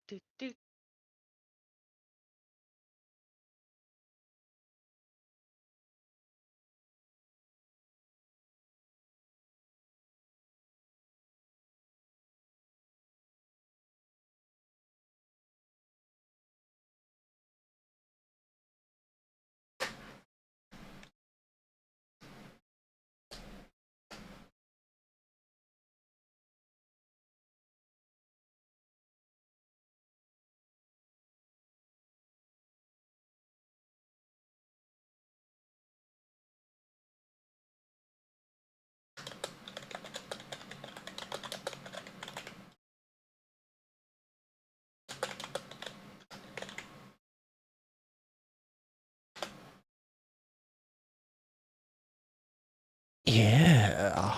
Do, do. Yeah.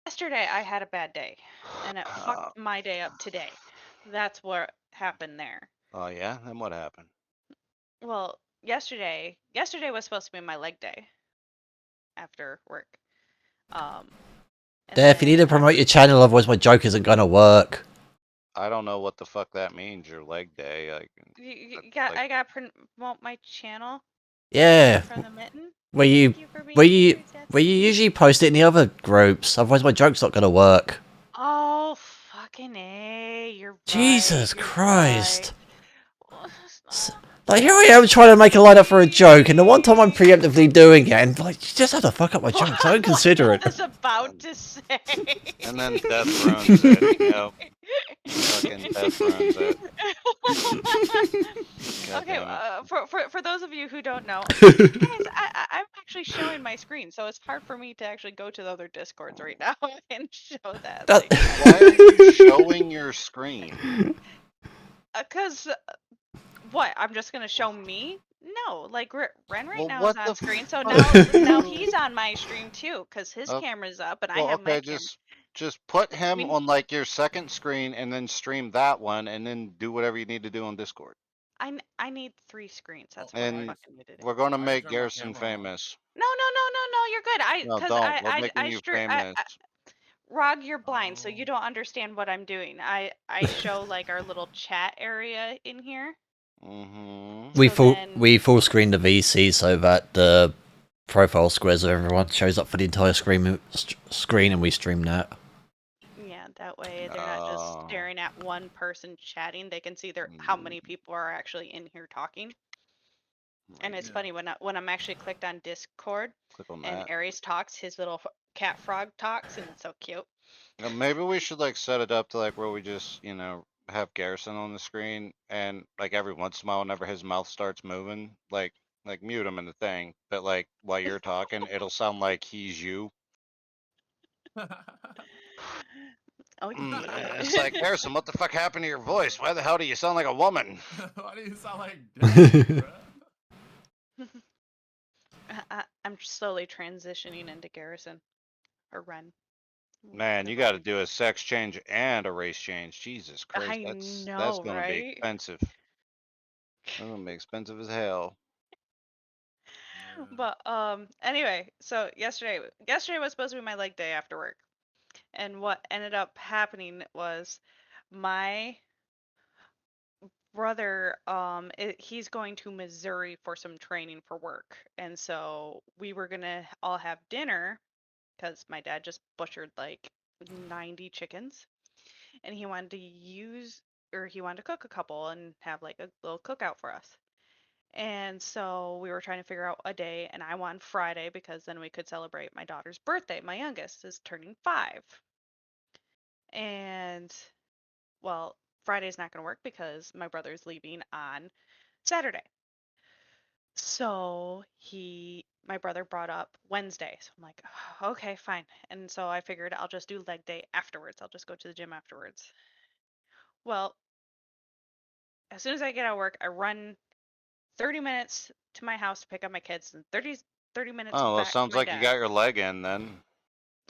Yesterday I had a bad day, and it fucked my day up today. That's what happened there. Oh yeah? Then what happened? Well, yesterday was supposed to be my leg day after work. Um, and Def, you need then to promote your channel, otherwise my joke isn't gonna work. I don't know what the fuck that means, your leg day. Like, like I got promote my channel Yeah. from the mitten. Where Thank you you for where being you here, where you Deathkitten. usually post it in the other groups, otherwise my joke's not gonna work. Oh, fucking A, you're right. Jesus You're right. Christ. Like, here I am trying to make a line up for a joke, and the one time I'm preemptively doing it, and like, you just have to fuck up my joke, so don't What consider I it. was about and, to say. and then death ruins it. Yep. Fucking death ruins it. God Okay, damn it. for those of you who don't know, guys, I'm actually showing my screen, so it's hard for me to actually go to the other discords right now and show that. That- Like, Why are you showing your screen? cause what? I'm just gonna show me? No, like Ren right Well, now is what on the screen, so fuck now you... he's on my stream too, cause his Oh, camera's up and I well, have my okay, camera. just put him We on like your second screen and then stream that one and then do whatever you need to do on Discord. I need 3 screens. That's what I And fucking needed. we're gonna Why you make turn my Garrison camera on? famous. No, you're good. No, Cause don't. We're making I you stream. famous. Rog, you're blind, so you Oh. don't understand what I'm doing. I show like our little chat area in here. Mm-hmm. we So full then, we full screen the VC so that the profile squares of everyone shows up for the entire screen, and we stream that. yeah, that way they're not just staring at one person chatting. They can see how many people are actually in here talking. And it's Yeah. funny when I'm actually clicked on Discord Click on and that. Ares talks, his little cat frog talks, and it's so cute. Maybe we should like set it up to like where we just, have Garrison on the screen and like every once in a while whenever his mouth starts moving, like mute him in the thing. But like while you're talking, it'll sound like he's you. Oh yeah. It's like, Garrison, what the fuck happened to your voice? Why the hell do you sound like a woman? Why do you sound like daddy, bruh? I'm slowly transitioning into Garrison or Ren. Man, The you got to Ren. do a sex change and a race change. Jesus Christ, I that's know, gonna be right? expensive. That's gonna be expensive as hell. Yeah. But anyway, so yesterday was supposed to be my leg day after work. And what ended up happening was my brother he's going to Missouri for some training for work. And so we were going to all have dinner cuz my dad just butchered like 90 chickens and he wanted to he wanted to cook a couple and have like a little cookout for us. And so we were trying to figure out a day, and I wanted Friday because then we could celebrate my daughter's birthday. My youngest is turning 5. And, well, Friday's not going to work because my brother's leaving on Saturday. So my brother brought up Wednesday. So I'm like, okay, fine. And so I figured I'll just do leg day afterwards. I'll just go to the gym afterwards. Well, as soon as I get out of work, I run 30 minutes to my house to pick up my kids, and 30 minutes Oh, well, back to sounds my like you dad. got your leg in then.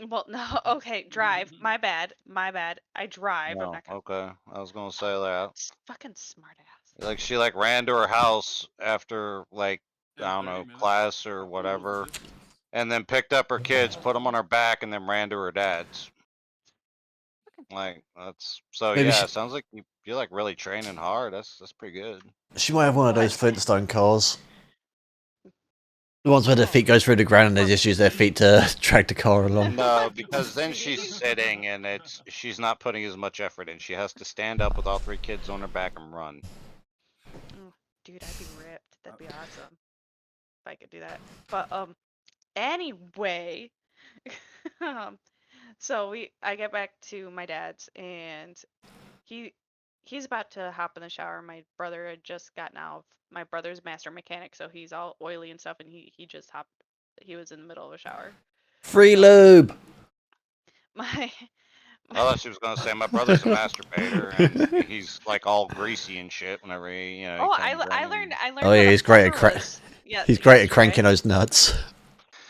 Well, no, okay, drive. My bad. My bad. I drive. I'm No, not gonna. okay. I was gonna say that. Fucking smart ass. Like she like ran to her house after like I In don't 30 know minutes? class or That's a little whatever, distance. and then picked up her kids, put them on her back, and then ran to her dad's. Fucking smart. Like that's so Maybe yeah. It sounds like you're like really training hard. That's pretty good. she might have one of those What? Flintstone cars. The ones where their Oh, feet go through the ground and they or just use their feet to drag the car along. No, because then she's Jeez. sitting and she's not putting as much effort in. She has to stand up with all 3 kids on her back and run. Oh, dude, I'd be ripped. That'd be awesome if I could do that. But anyway, um, so I get back to my dad's, and he he's about to hop in the shower. My brother had just gotten out of my brother's master mechanic, so he's all oily and stuff, and he just hopped. He was in the middle of a shower. Free So lube. my I thought she was gonna say my brother's a masturbator and he's like all greasy and shit whenever he he oh, comes I in. learned Oh what yeah, a he's great at fluffer was. Yeah, he's great at yesterday. cranking those nuts.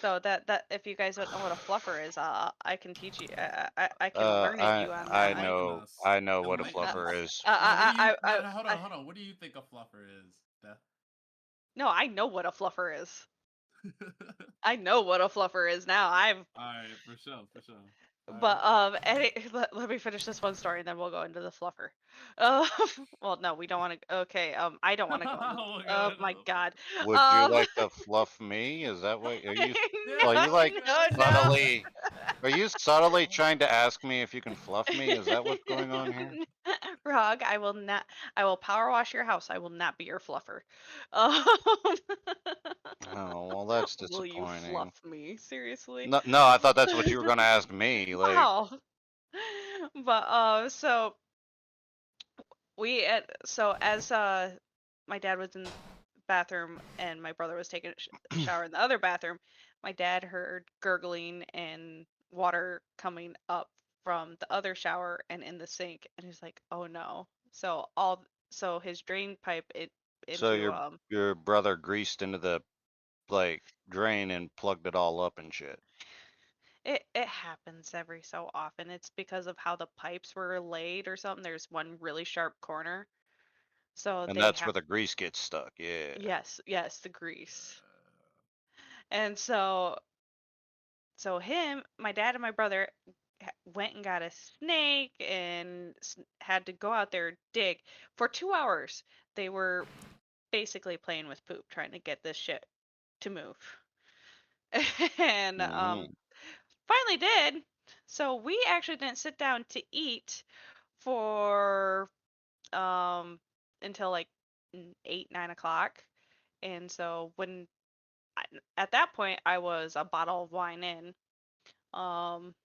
So that if you guys don't know what a fluffer is, I can teach you. I can learn it you on that. Enlighten us. I know what a Enlighten us. fluffer is. No, what do you? I, No, hold on, hold on. What do you think a fluffer is, Death? no, I know what a fluffer is. I know what a fluffer is now. Alright, for sure, for sure. But let me finish this one story and then we'll go into the fluffer. Uh, well, no, we don't want to. Okay, I don't want to go into. Oh my Oh god. my god. Would you like to fluff me? Is that what are you Yeah, are you like No. subtly are you subtly trying to ask me if you can fluff me? Is that what's going on here? Rog, I will not. I will power wash your house. I will not be your fluffer. Um, Oh, well that's will you fluff disappointing. me? Seriously? No, I thought that's what you were gonna ask me. Like, Wow. But so so as my dad was in the bathroom and my brother was taking a shower in the other bathroom, my dad heard gurgling and water coming up from the other shower and in the sink, and he's like, "Oh no!" So his drain pipe so into your brother greased into the like drain and plugged it all up and shit. it happens every so often. It's because of how the pipes were laid or something. There's one really sharp corner, so And they that's have. where the grease gets stuck. Yeah. Yes, the grease. And so my dad and my brother went and got a snake and had to go out there dig for 2 hours. They were basically playing with poop, trying to get this shit to move. And Hmm. finally did. So we actually didn't sit down to eat for um until like 8, 9 o'clock. And so at that point I was a bottle of wine in.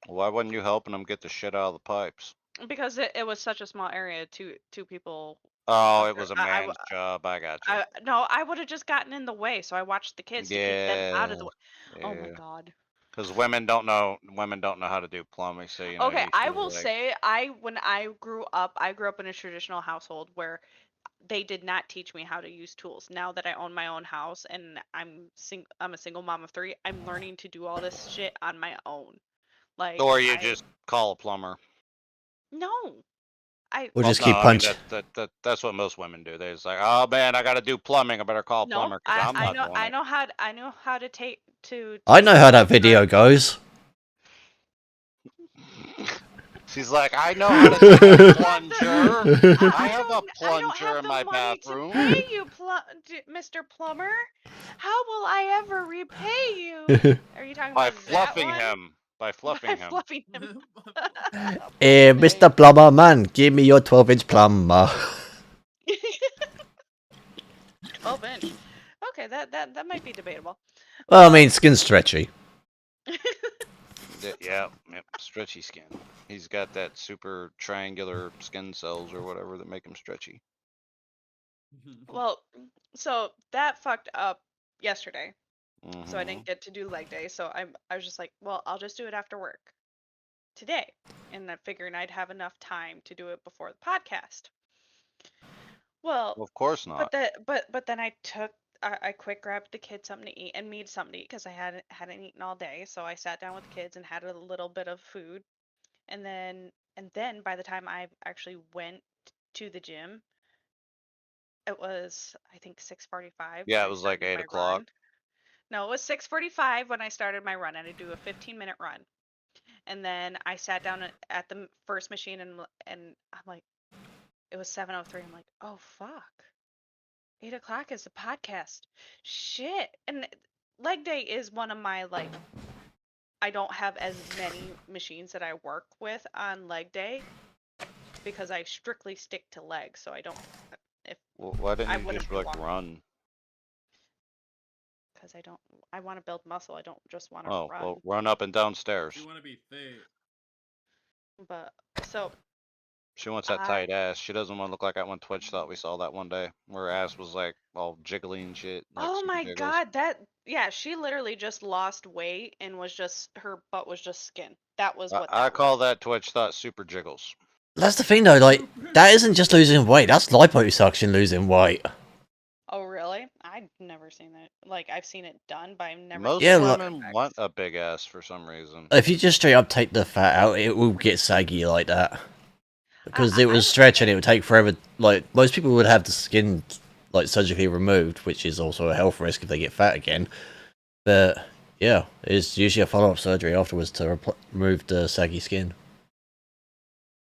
Why wouldn't you helping them get the shit out of the pipes? Because it was such a small area, two people. Oh, it Okay, was a man's job. I got you. no, I would have just gotten in the way, so I watched the kids to keep them out of the Yeah. way. Oh my Yeah. God. Because women don't know how to do plumbing, so Okay, you I feel will like say when I grew up in a traditional household where they did not teach me how to use tools. Now that I own my own house and I'm a single mom of 3, I'm learning to do all this shit on my own. Like or you just call a plumber. no. I Or Well, just no, keep I mean punch. that's what most women do. They're just like, oh man, I got to do plumbing. I better call a no, plumber because I'm I not know doing it. I know how to I know how that apart. video goes. She's like, I know how to take a plunger. I have a I don't plunger have in the my money to pay bathroom. you, Mr. Plumber. How will I ever repay you? Are you talking By about that fluffing one? him. By By fluffing him. fluffing him. Mr. Plumber Man, give me your 12-inch plumber. 12-inch. Okay, that might be debatable. Well, I mean, skin's stretchy. Yeah, yep, stretchy skin. He's got that super triangular skin cells or whatever that make him stretchy. Well, so that fucked up yesterday. So I Hmm. didn't get to do leg day. So I was just like, well, I'll just do it after work today. And I figured I'd have enough time to do it before the podcast. Well, Well, of course not. but then I quick grabbed the kids something to eat and me something to eat because I hadn't eaten all day. So I sat down with the kids and had a little bit of food, and then by the time I actually went to the gym, it was I think 6:45 when Yeah, it I was like started 8 my o'clock. run. No, it was 6:45 when I started my run, and I do a 15-minute run. And then I sat down at the first machine, and I'm like, it was 7:03. I'm like, oh fuck, 8 o'clock is the podcast. Shit. And leg day is one of my like. I don't have as many machines that I work with on leg day because I strictly stick to legs. So I don't. If Why didn't I you wouldn't just be like walking run? because I don't. I want to build muscle. I don't just want to Oh, run. well, run up and down stairs. You want to be thick. But so She wants that I. tight ass. She doesn't want to look like that one Twitch thought we saw that one day, where her ass was like all jiggly and shit, like Oh super my jiggles. God, yeah, she literally just lost weight and was just her butt was just skin. That was what I that call was. that Twitch thought super jiggles. That's the thing though, like, that isn't just losing weight, that's liposuction losing weight. Oh really? I've never seen it. Like I've seen it done, but I've never Most seen Yeah, the like, after women want effects. a big ass for some reason. if you just straight up take the fat out, it will get saggy like that. Because it I was stretching, it would take forever. Like, most people would have the skin, like, surgically removed, which is also a health risk if they get fat again. But, yeah, it's usually a follow-up surgery afterwards to remove the saggy skin.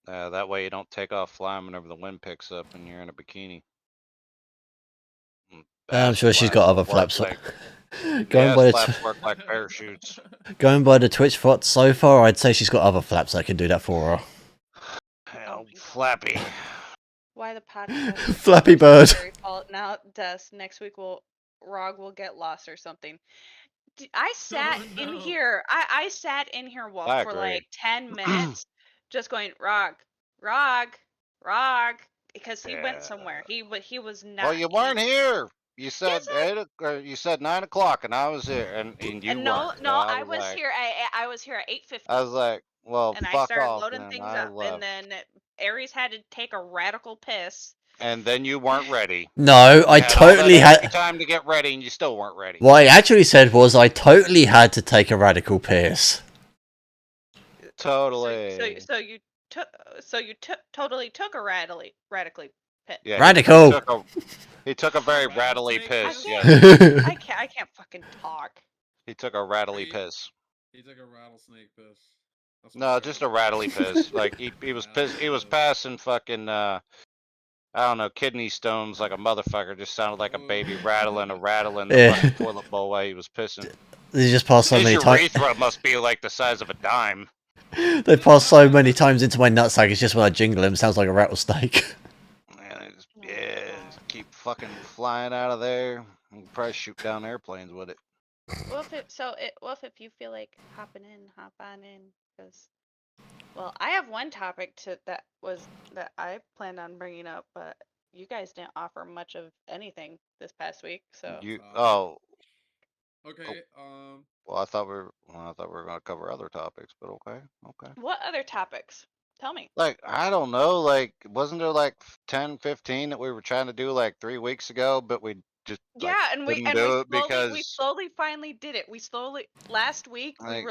That way you don't take off flying whenever the wind picks up and you're in a bikini. I'm sure she's got other flaps. Like, going yeah, by flaps the work like parachutes. going by the Twitch thoughts so far, I'd say she's got other flaps that can do that for her. Hell, my God. Flappy. Why the podcast? Flappy Bird. Now, next week Rawg will get lost or something. I sat in no. here. I sat in here I for agree. like 10 minutes, just going Rawg, Rawg, because he went somewhere. He was not. Well, you weren't here. You said Yes, you said 9 o'clock, and I was here, and you and weren't. So no, I I was was like, here. I was here at 8:50. I was like, well, And I fuck started off, loading and things I up, and left. then Ares had to take a radical piss. And then you weren't ready. No, I You had all totally that had. time to get ready, and you still weren't ready. What I actually said was I totally had to take a radical piss. Totally. So you totally took a radically piss. Yeah, Radical. he took a very Rattlesnake rattly I piss. piss? Yes, I can't fucking talk. he took a rattly He- piss. He took a rattlesnake piss. That's what No, he just did. a rattly piss. Like he was pissed. He was passing fucking I don't know, kidney stones like a motherfucker. Just sounded like a baby rattling the Yeah. fucking toilet bowl while he was pissing. They just passed so His many times. urethra must be like the size of a dime. They passed so many times into my nutsack. It's just when I jingle him, sounds like a rattlesnake. And it just, Oh my yeah, God. just keep fucking flying out of there. You can probably shoot down airplanes with it. Well, if you feel like hopping in, hop on in, because well, I have one topic that I planned on bringing up, but you guys didn't offer much of anything this past week, so. Okay. Well, I thought we were gonna cover other topics, but okay. What other topics? Tell me. Like, I don't know, like, wasn't there like 10, 15 that we were trying to do like 3 weeks ago, but we just like Yeah, and we couldn't do it we because slowly finally did it. Last week like,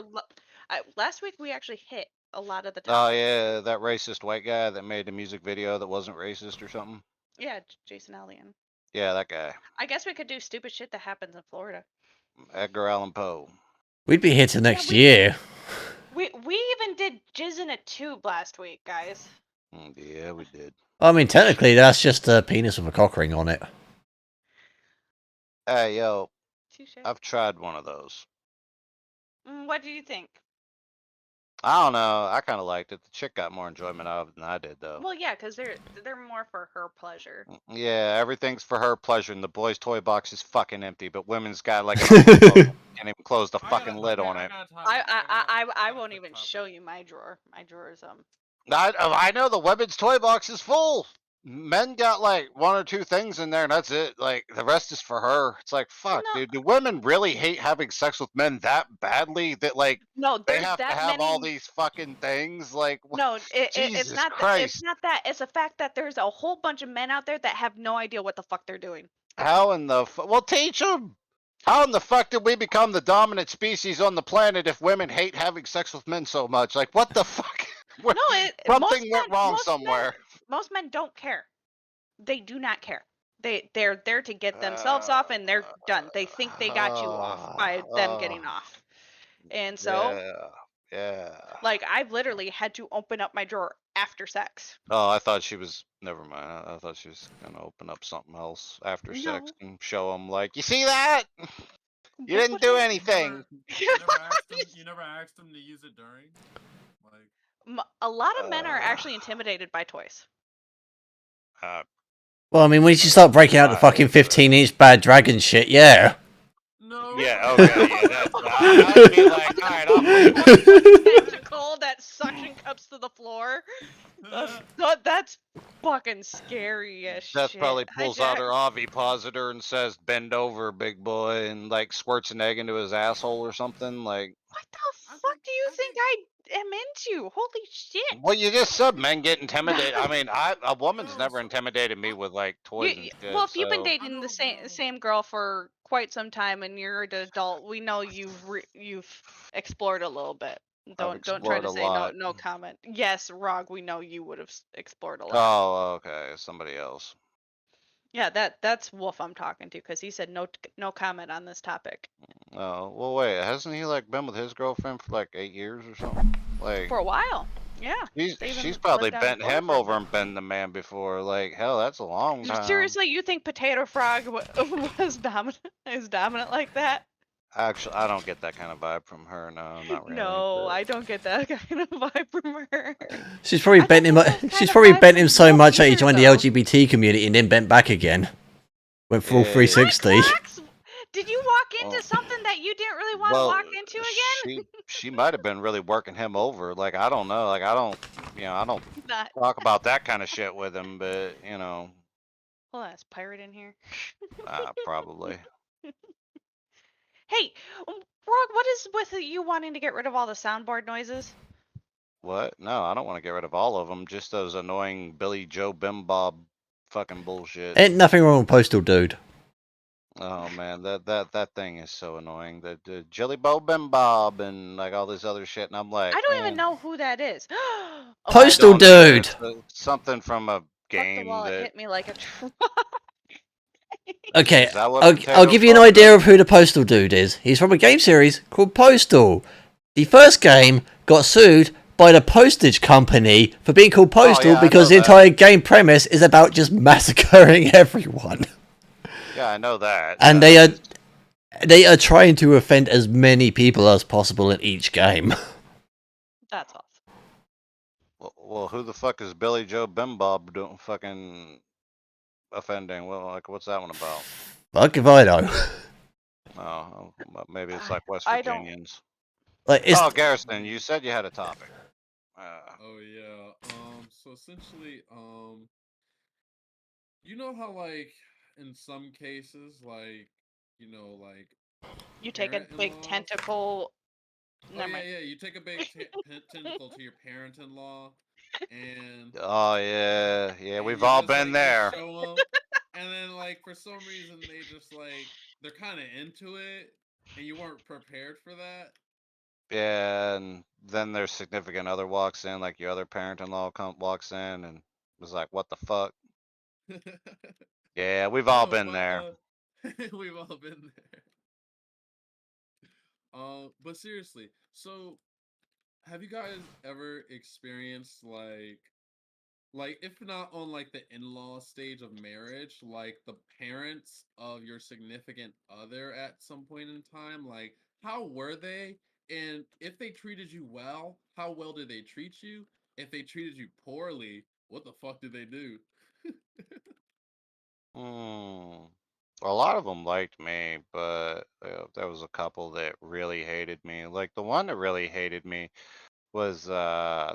last week we actually hit a lot of the oh topics. yeah, that racist white guy that made the music video that wasn't racist or something. Yeah, Jason Allen. Yeah, that guy. I guess we could do stupid shit that happens in Florida. Edgar Allan Poe. We'd be here till next year. We even did jizz in a tube last week, guys. Yeah, we did. I mean, technically, that's just a penis with a cock ring on it. Hey, yo, Touche. I've tried one of those. What do you think? I don't know. I kind of liked it. The chick got more enjoyment out of it than I did, though. Well, yeah, because they're more for her pleasure. Yeah, everything's for her pleasure, and the boy's toy box is fucking empty. But women's got like can't even close the fucking lid on it. I won't even show you my drawer. My drawer is I know the women's toy box is full. Men got like one or two things in there, and that's it. Like the rest is for her. It's like fuck, No, dude. Do women really hate having sex with men that badly that like no, they there's have to that have all many. these fucking things? Like No, it's Jesus not it's Christ. not that. It's the fact that there's a whole bunch of men out there that have no idea what the fuck they're doing. How in the well, teach them. How in the fuck did we become the dominant species on the planet if women hate having sex with men so much? Like what the fuck? No, Something went wrong somewhere. most men don't care. They do not care. They're there to get themselves off, and they're done. They think they got you off by them getting off. And so, yeah. like, I've literally had to open up my drawer after sex. Oh, I thought she was. Never mind. I thought she was gonna open up something else after sex No. and show them like, you see that? You Look didn't what do I- anything. You never asked them to use it during? Like, A lot of men are actually intimidated by toys. Well, I mean, when you start breaking out the fucking 15-inch bad dragon shit, yeah. no. Yeah. Okay. Yeah. That's. I'd be like, all right, I'll believe it. Tentacle that suction cups to the floor. That's fucking scary as Death shit. probably Hi, pulls out Jack. her ovipositor and says, "Bend over, big boy," and like squirts an egg into his asshole or something. Like, What the fuck do you think I am into? Holy shit! well, you just said men get intimidated. I mean, a woman's No, never so- intimidated me with like toys and shit. Well, if you've been So dating know, the bro. same girl for quite some time and you're an adult, we know you've explored a little bit. Don't try explored to a say no lot. no comment. Yes, Rog, we know you would have explored a lot. Oh, okay, somebody else. Yeah, that's Wolf I'm talking to because he said no comment on this topic Oh, well, wait, hasn't he like been with his girlfriend for like 8 years or something? Like, for a while. Yeah, they she's even probably lived down in bent Florida him for a over bit. and been the man before. Like, hell, that's a long time. Seriously, you think Potato Frog was dominant? Is dominant like that? Actually, I don't get that kind of vibe from her. No, not really. No, but- I don't get that kind of vibe from her. She's probably I bent don't him. get those She's kind of probably vibes bent him from so Wolf much that he either, joined the though. LGBT community and then bent back again. Went full Yeah. 360. Fox, did you walk into Oh. something that you didn't really want to Well, walk into again? she might have been really working him over. Like, I don't know. Like, I don't Not. talk about that kind of shit with him. But Hold on, is Pirate in here? probably. Hey, Rog, what is with you wanting to get rid of all the soundboard noises? What? No, I don't want to get rid of all of them. Just those annoying Billy Joe Bim Bob fucking bullshit. Ain't nothing wrong with Postal Dude. Oh man, that thing is so annoying. The Jelly Bow Bim Bob and like all this other shit, and I'm like, I don't man, even know who that is. Oh, Postal don't either. Dude! It's something from a fuck the game wall, it that. hit me like a truck. Okay, Is that what I'll Potato give you an Frog idea does? of who the Postal Dude is. He's from a game series called Postal. The first game got sued by the postage company for being called Postal yeah, I because know the that. entire game premise is about just massacring everyone. Yeah, I know that. And they are trying to offend as many people as possible in each game. That's awesome. Well, who the fuck is Billy Joe Bim Bob doing fucking offending? Well, like, what's that one about? Fuck if I know. Oh, maybe it's like West I don't- Virginians. Like, it's Oh, Garrison, you said you had a topic. Oh yeah. So essentially, you know how like in some cases, like like You take a big parent-in-laws? tentacle. Oh Never yeah, mind. yeah. You take a big tentacle to your parent-in-law, and Oh yeah, yeah, and we've you all just, been like, there. just show 'em, and then like for some reason they just like they're kind of into it, and you weren't prepared for that. Yeah, and then their significant other walks in, like your other parent-in-law walks in, and was like, "What the fuck?" Yeah, we've all No, been but there. we've all been there. But seriously, so have you guys ever experienced like if not on like the in-law stage of marriage, like the parents of your significant other at some point in time, like how were they? And if they treated you well, how well did they treat you? If they treated you poorly, what the fuck did they do? Hmm. A lot of them liked me, but there was a couple that really hated me. Like the one that really hated me was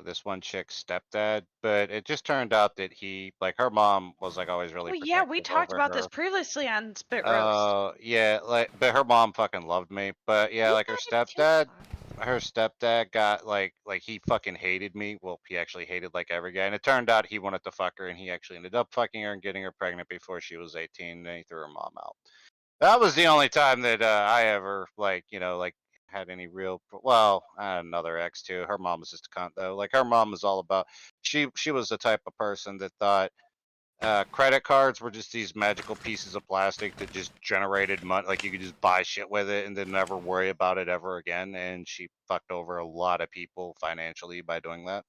this one chick's stepdad, but it just turned out that he, like, her mom was like always really Well, yeah, we protective talked over about this her. previously on Spitroast. Yeah, like, but her mom fucking loved me. But yeah, Yeah, like I did too. her stepdad got like he fucking hated me. Well, he actually hated like every guy, and it turned out he wanted to fuck her, and he actually ended up fucking her and getting her pregnant before she was 18. And then he threw her mom out. That was the only time that I ever like, like had any real. Well, I had another ex too. Her mom was just a cunt though. Like her mom was all about. She was the type of person that thought credit cards were just these magical pieces of plastic that just generated money. Like you could just buy shit with it and then never worry about it ever again. And she fucked over a lot of people financially by doing that.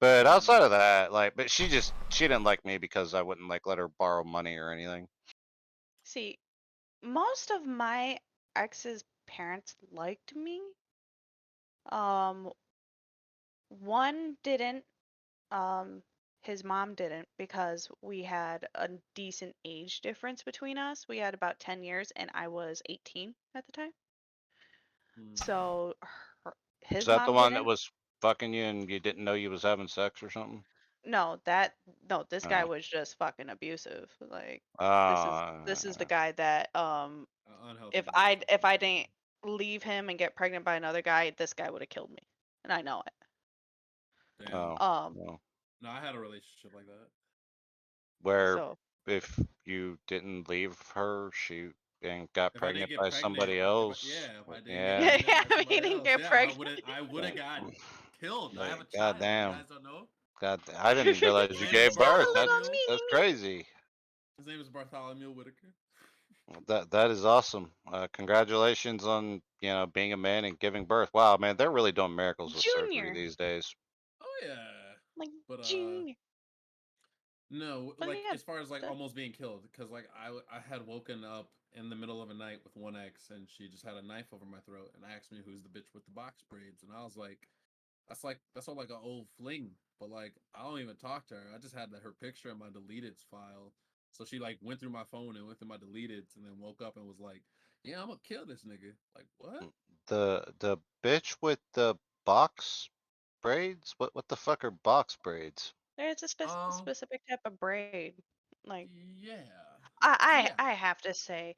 But outside of that, like, but she didn't like me because I wouldn't like let her borrow money or anything. See, most of my ex's parents liked me. Um, one didn't. Um, his mom didn't because we had a decent age difference between us. We had about 10 years, and I was 18 at the time. So Is his that the mom one that didn't. was fucking you and you didn't know you was having sex or something? No, this guy Oh, was just fucking abusive. Like this is the uh, guy that Unhealthy if relationship. I didn't leave him and get pregnant by another guy, this guy would have killed me. And I know it. Damn. oh, Um well, No, I had a relationship like that. where so if you didn't leave her, she and got If I didn't pregnant get by pregnant, somebody if I, else. if I didn't get Yeah, pregnant by he somebody didn't else, get yeah, pregnant. I would have got killed. I have a like child. You goddamn, guys don't know. God, I didn't realize His you name is gave Just have birth. a little Bartholomew. That's mini me. crazy. His name is Bartholomew Whitaker. That is awesome. Congratulations on being a man and giving birth. Wow, man, they're really doing miracles with surgery Junior. these days. Oh yeah, Like but junior. no, But like yeah, as far as like that, almost being killed, because like I had woken up in the middle of a night with one ex, and she just had a knife over my throat, and asked me who's the bitch with the box braids, and I was like, that's all like an old fling, but like I don't even talk to her. I just had her picture in my deleteds file, so she like went through my phone and went through my deleteds, and then woke up and was like, yeah, I'm gonna kill this nigga. Like what? The bitch with the box braids? What the fuck are box braids? there's a Um, specific type of braid. Like yeah, I yeah. I have to say,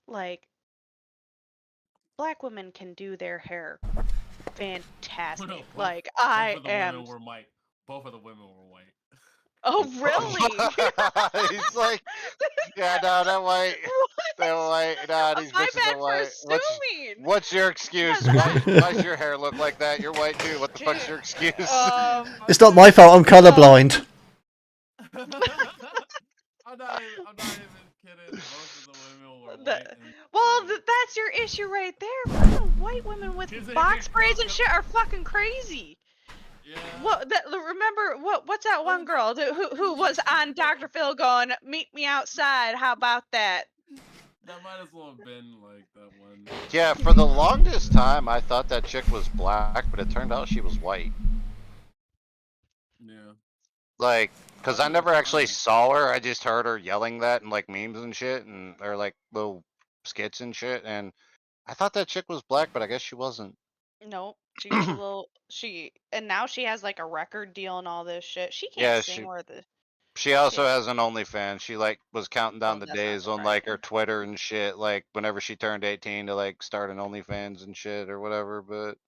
like black women can do their hair No, fantastic. both Like both I of the am. women were white. Both of the women were white. Oh really? He's like, yeah, no, that white, What? that white, nah, these My bitches bad are for white. assuming. What's your excuse? Because Why's your hair look like that? You're white too. What the fuck's your excuse? It's not my fault. I'm colorblind. I'm not even kidding. Both of the women were the, white and well, like that's your issue right there. Fucking white women with here's the thing. box No, braids and shit are fucking crazy. yeah. What that remember what's that Well, one girl who was on no, Dr. Phil going, "Meet me outside. How about that?" that might as well have been like that one Yeah, for the TikTok longest video. time, I thought that chick was black, but it turned out she was white. Yeah, Like, I cause was I never never actually trying. saw her. I just heard her yelling that in like memes and shit, and or like little skits and shit. And I thought that chick was black, but I guess she wasn't. Nope. She's a little and now she has like a record deal and all this shit. She can't Yeah, sing or the she also shit. has an OnlyFans. She like was counting down Well, the that's not days on like her surprising. Twitter and shit, like whenever she turned 18 to like start an OnlyFans and shit or whatever. But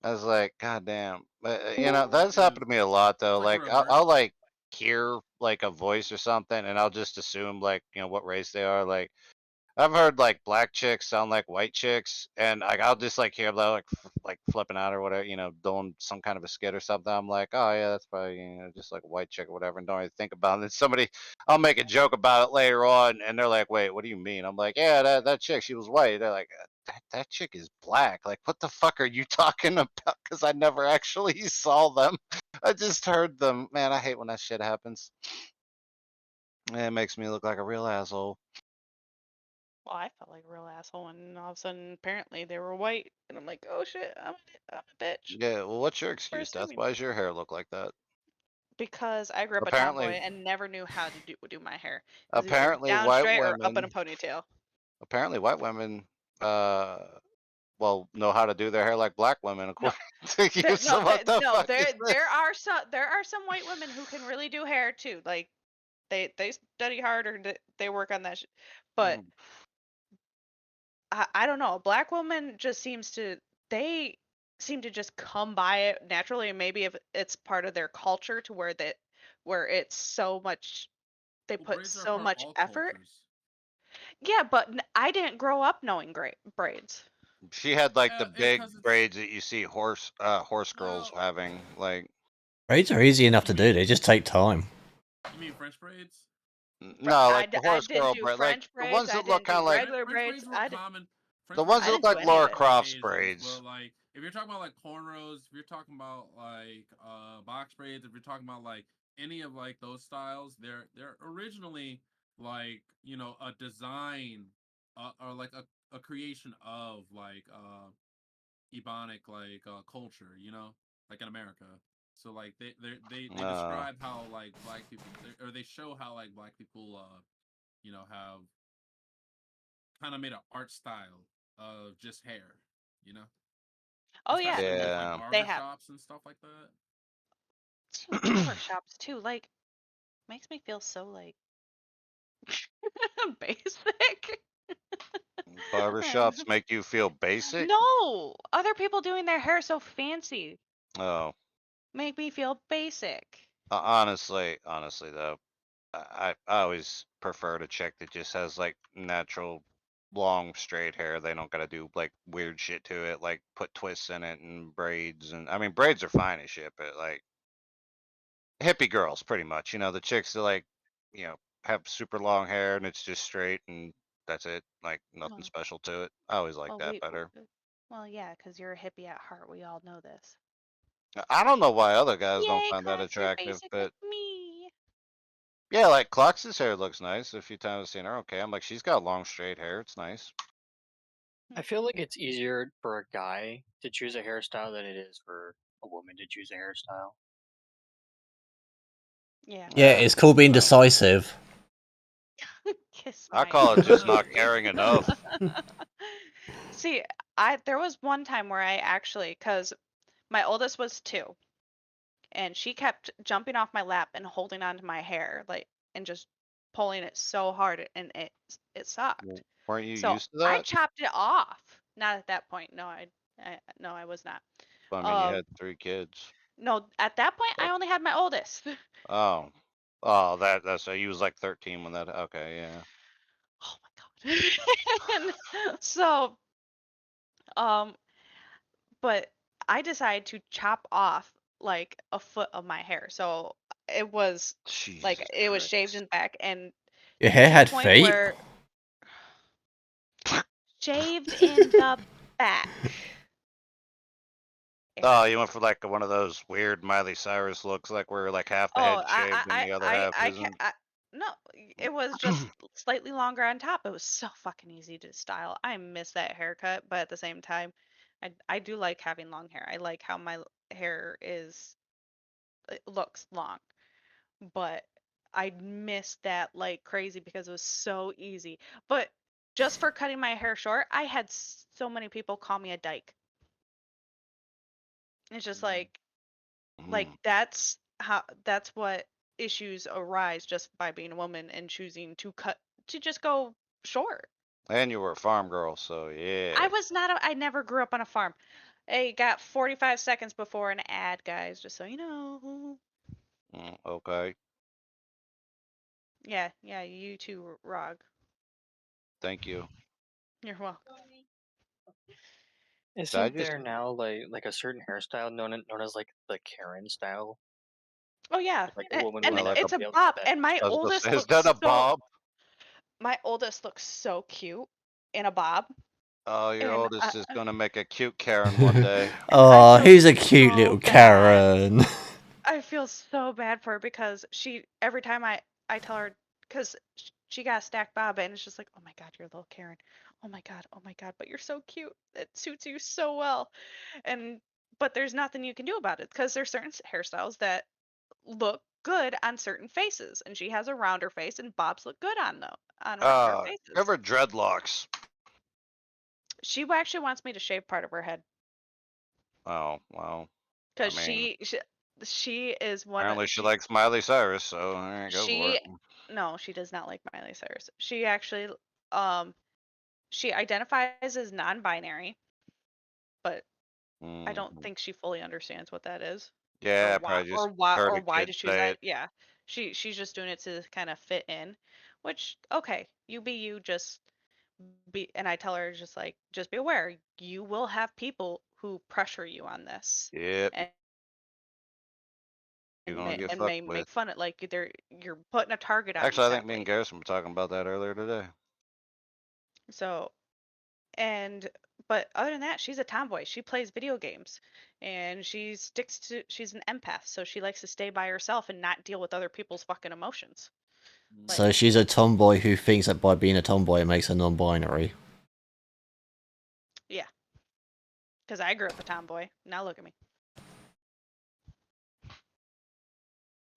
I was like, God damn. But that's Yeah, happened to me a lot it's though. like a Like I'll reverse. like hear like a voice or something, and I'll just assume like what race they are. Like I've heard like black chicks sound like white chicks, and like I'll just like hear them like flipping out or whatever, doing some kind of a skit or something. I'm like, oh yeah, that's probably just like a white chick or whatever, and don't really think about it. And then I'll make a joke about it later on, and they're like, wait, what do you mean? I'm like, yeah, that chick, she was white. They're like, that chick is black. Like, what the fuck are you talking about? Because I never actually saw them. I just heard them. Man, I hate when that shit happens. It makes me look like a real asshole. Well, I felt like a real asshole, and all of a sudden, apparently, they were white, and I'm like, oh shit, I'm a bitch Yeah, well, what's your for excuse, Death? assuming. Why does your hair look like that? Because I grew up a tomboy Apparently, and never knew how to do my hair. It was either apparently down white straight or up in a women, ponytail. apparently white women, uh, well, know how to do their hair like black women, No, according to you. there, So no, what the no. fuck is this? There are some white women who can really do hair too. Like they study hard or they work on that. But Mm. I don't know. A black woman just they seem to just come by it naturally, and maybe if it's part of their culture to where it's so much they Well, put braids are so for much all effort. cultures. Yeah, but I didn't grow up knowing great braids. She had like the Yeah, it's big because it's braids that you see horse girls well. having. Like, Braids are easy enough You to do. mean They just take time. you mean French braids? no, like the I horse didn't girl do braid, like French the braids. ones I that look didn't kind do of like regular French braids. braids were common. the French ones I that braids look didn't were do like any of Laura common it. for Croft's occasions, braids. but like if you're talking about like cornrows, if you're talking about like box braids, if you're talking about like any of like those styles, they're originally like a design or like a creation of like Ebonic like culture, like in America. So like they No. describe how like black people or they show how like black people have kind of made an art style of just hair, you know, Oh yeah, especially with like Yeah. they barber have. shops and stuff like that. Barber shops too. Like makes me feel so like basic. Barbershops make you feel basic? No, other people doing their hair so fancy Oh. make me feel basic. Honestly though, I always prefer to check that just has like natural long straight hair. They don't gotta do like weird shit to it, like put twists in it and braids. And I mean, braids are fine as shit, but like hippie girls, pretty much. The chicks that like, you know, have super long hair and it's just straight and that's it. Like nothing Oh, special to it. I always like well, that better. well, yeah, because you're a hippie at heart. We all know this. I don't know why other guys don't Yay, find that Crocs, you're attractive, basic like but me. yeah, like Clux's hair looks nice. A few times I've seen her. Okay, I'm like, she's got long straight hair. It's nice. I feel like it's easier for a guy to choose a hairstyle than it is for a woman to choose a hairstyle. Yeah. Yeah, Yeah, it's called being well, decisive. Kiss I my call it just not ass. caring enough. See, there was one time where I actually, cause my oldest was 2, and she kept jumping off my lap and holding onto my hair, like, and just pulling it so hard, and it sucked. Weren't you So used to I that? chopped it off. Not at that point. No, no, I was not. I mean, you Um, had 3 kids. no, at that point I Oh, only had my oldest. oh, oh, that's so you was like 13 when that. Okay, yeah. Oh my god. And so, um, but I decided to chop off like a foot of my hair. So it was Jesus it was shaved Christ. in the back and Your hair to the had point feet. where shaved in the back Oh, area. you went for like one of those weird Miley Cyrus looks, like where like half the Oh, head shaved and the other half I can't. isn't. No, it was just slightly longer on top. It was so fucking easy to style. I miss that haircut, but at the same time, I do like having long hair. I like how my hair it looks long, but I missed that like crazy because it was so easy. But just for cutting my hair short, I had so many people call me a dyke. It's just Mm. Mm. that's what issues arise just by being a woman and choosing to just go short. And you were a farm girl, so I yeah. was not I never grew up on a farm. I got 45 seconds before an ad, guys, just so you know. Okay, Yeah, yeah, you too, Rog. thank you. You're welcome. Did I Isn't just? there now like a certain hairstyle known as like the Karen style? Oh yeah, Like a woman and would Like a, never it's a be able to get bob. that And I was hairstyle. gonna say, is that a bob? my oldest looks so cute in a bob, Oh, your and oldest is gonna make a cute Karen one day. I Oh, feel he's a cute so little bad. Karen. I feel so bad for her because every time I tell her because she got a stacked bob and it's just like, oh my god, you're a little Karen. Oh my god, but you're so cute. It suits you so well. And but there's nothing you can do about it because there's certain hairstyles that look good on certain faces, and she has a rounder face, and bobs look good on rounder faces. Ever dreadlocks? She actually wants me to shave part of her head Oh, well. I because mean, she is one of apparently she likes Miley Cyrus, so there you go for she it. no, she does not like Miley Cyrus. She actually she identifies as non-binary, but I don't Mhm. think she fully understands what that is. Yeah, I probably just heard Or a why kid to choose say that. it. Yeah. She's just doing it to kind of fit in, which okay, you be you, just be. And I tell her just be aware, you will have people who pressure you on this Yep, and you're gonna get may fucked with. make fun of, like, you're putting a target on you Actually, I think me and sadly. Garrison were talking about that earlier today. So, and but other than that, she's a tomboy. She plays video games and she's an empath, so she likes to stay by herself and not deal with other people's fucking emotions. Like, So she's a tomboy who thinks that by being a tomboy it makes her non-binary. yeah, because I grew up a tomboy. Now look at me.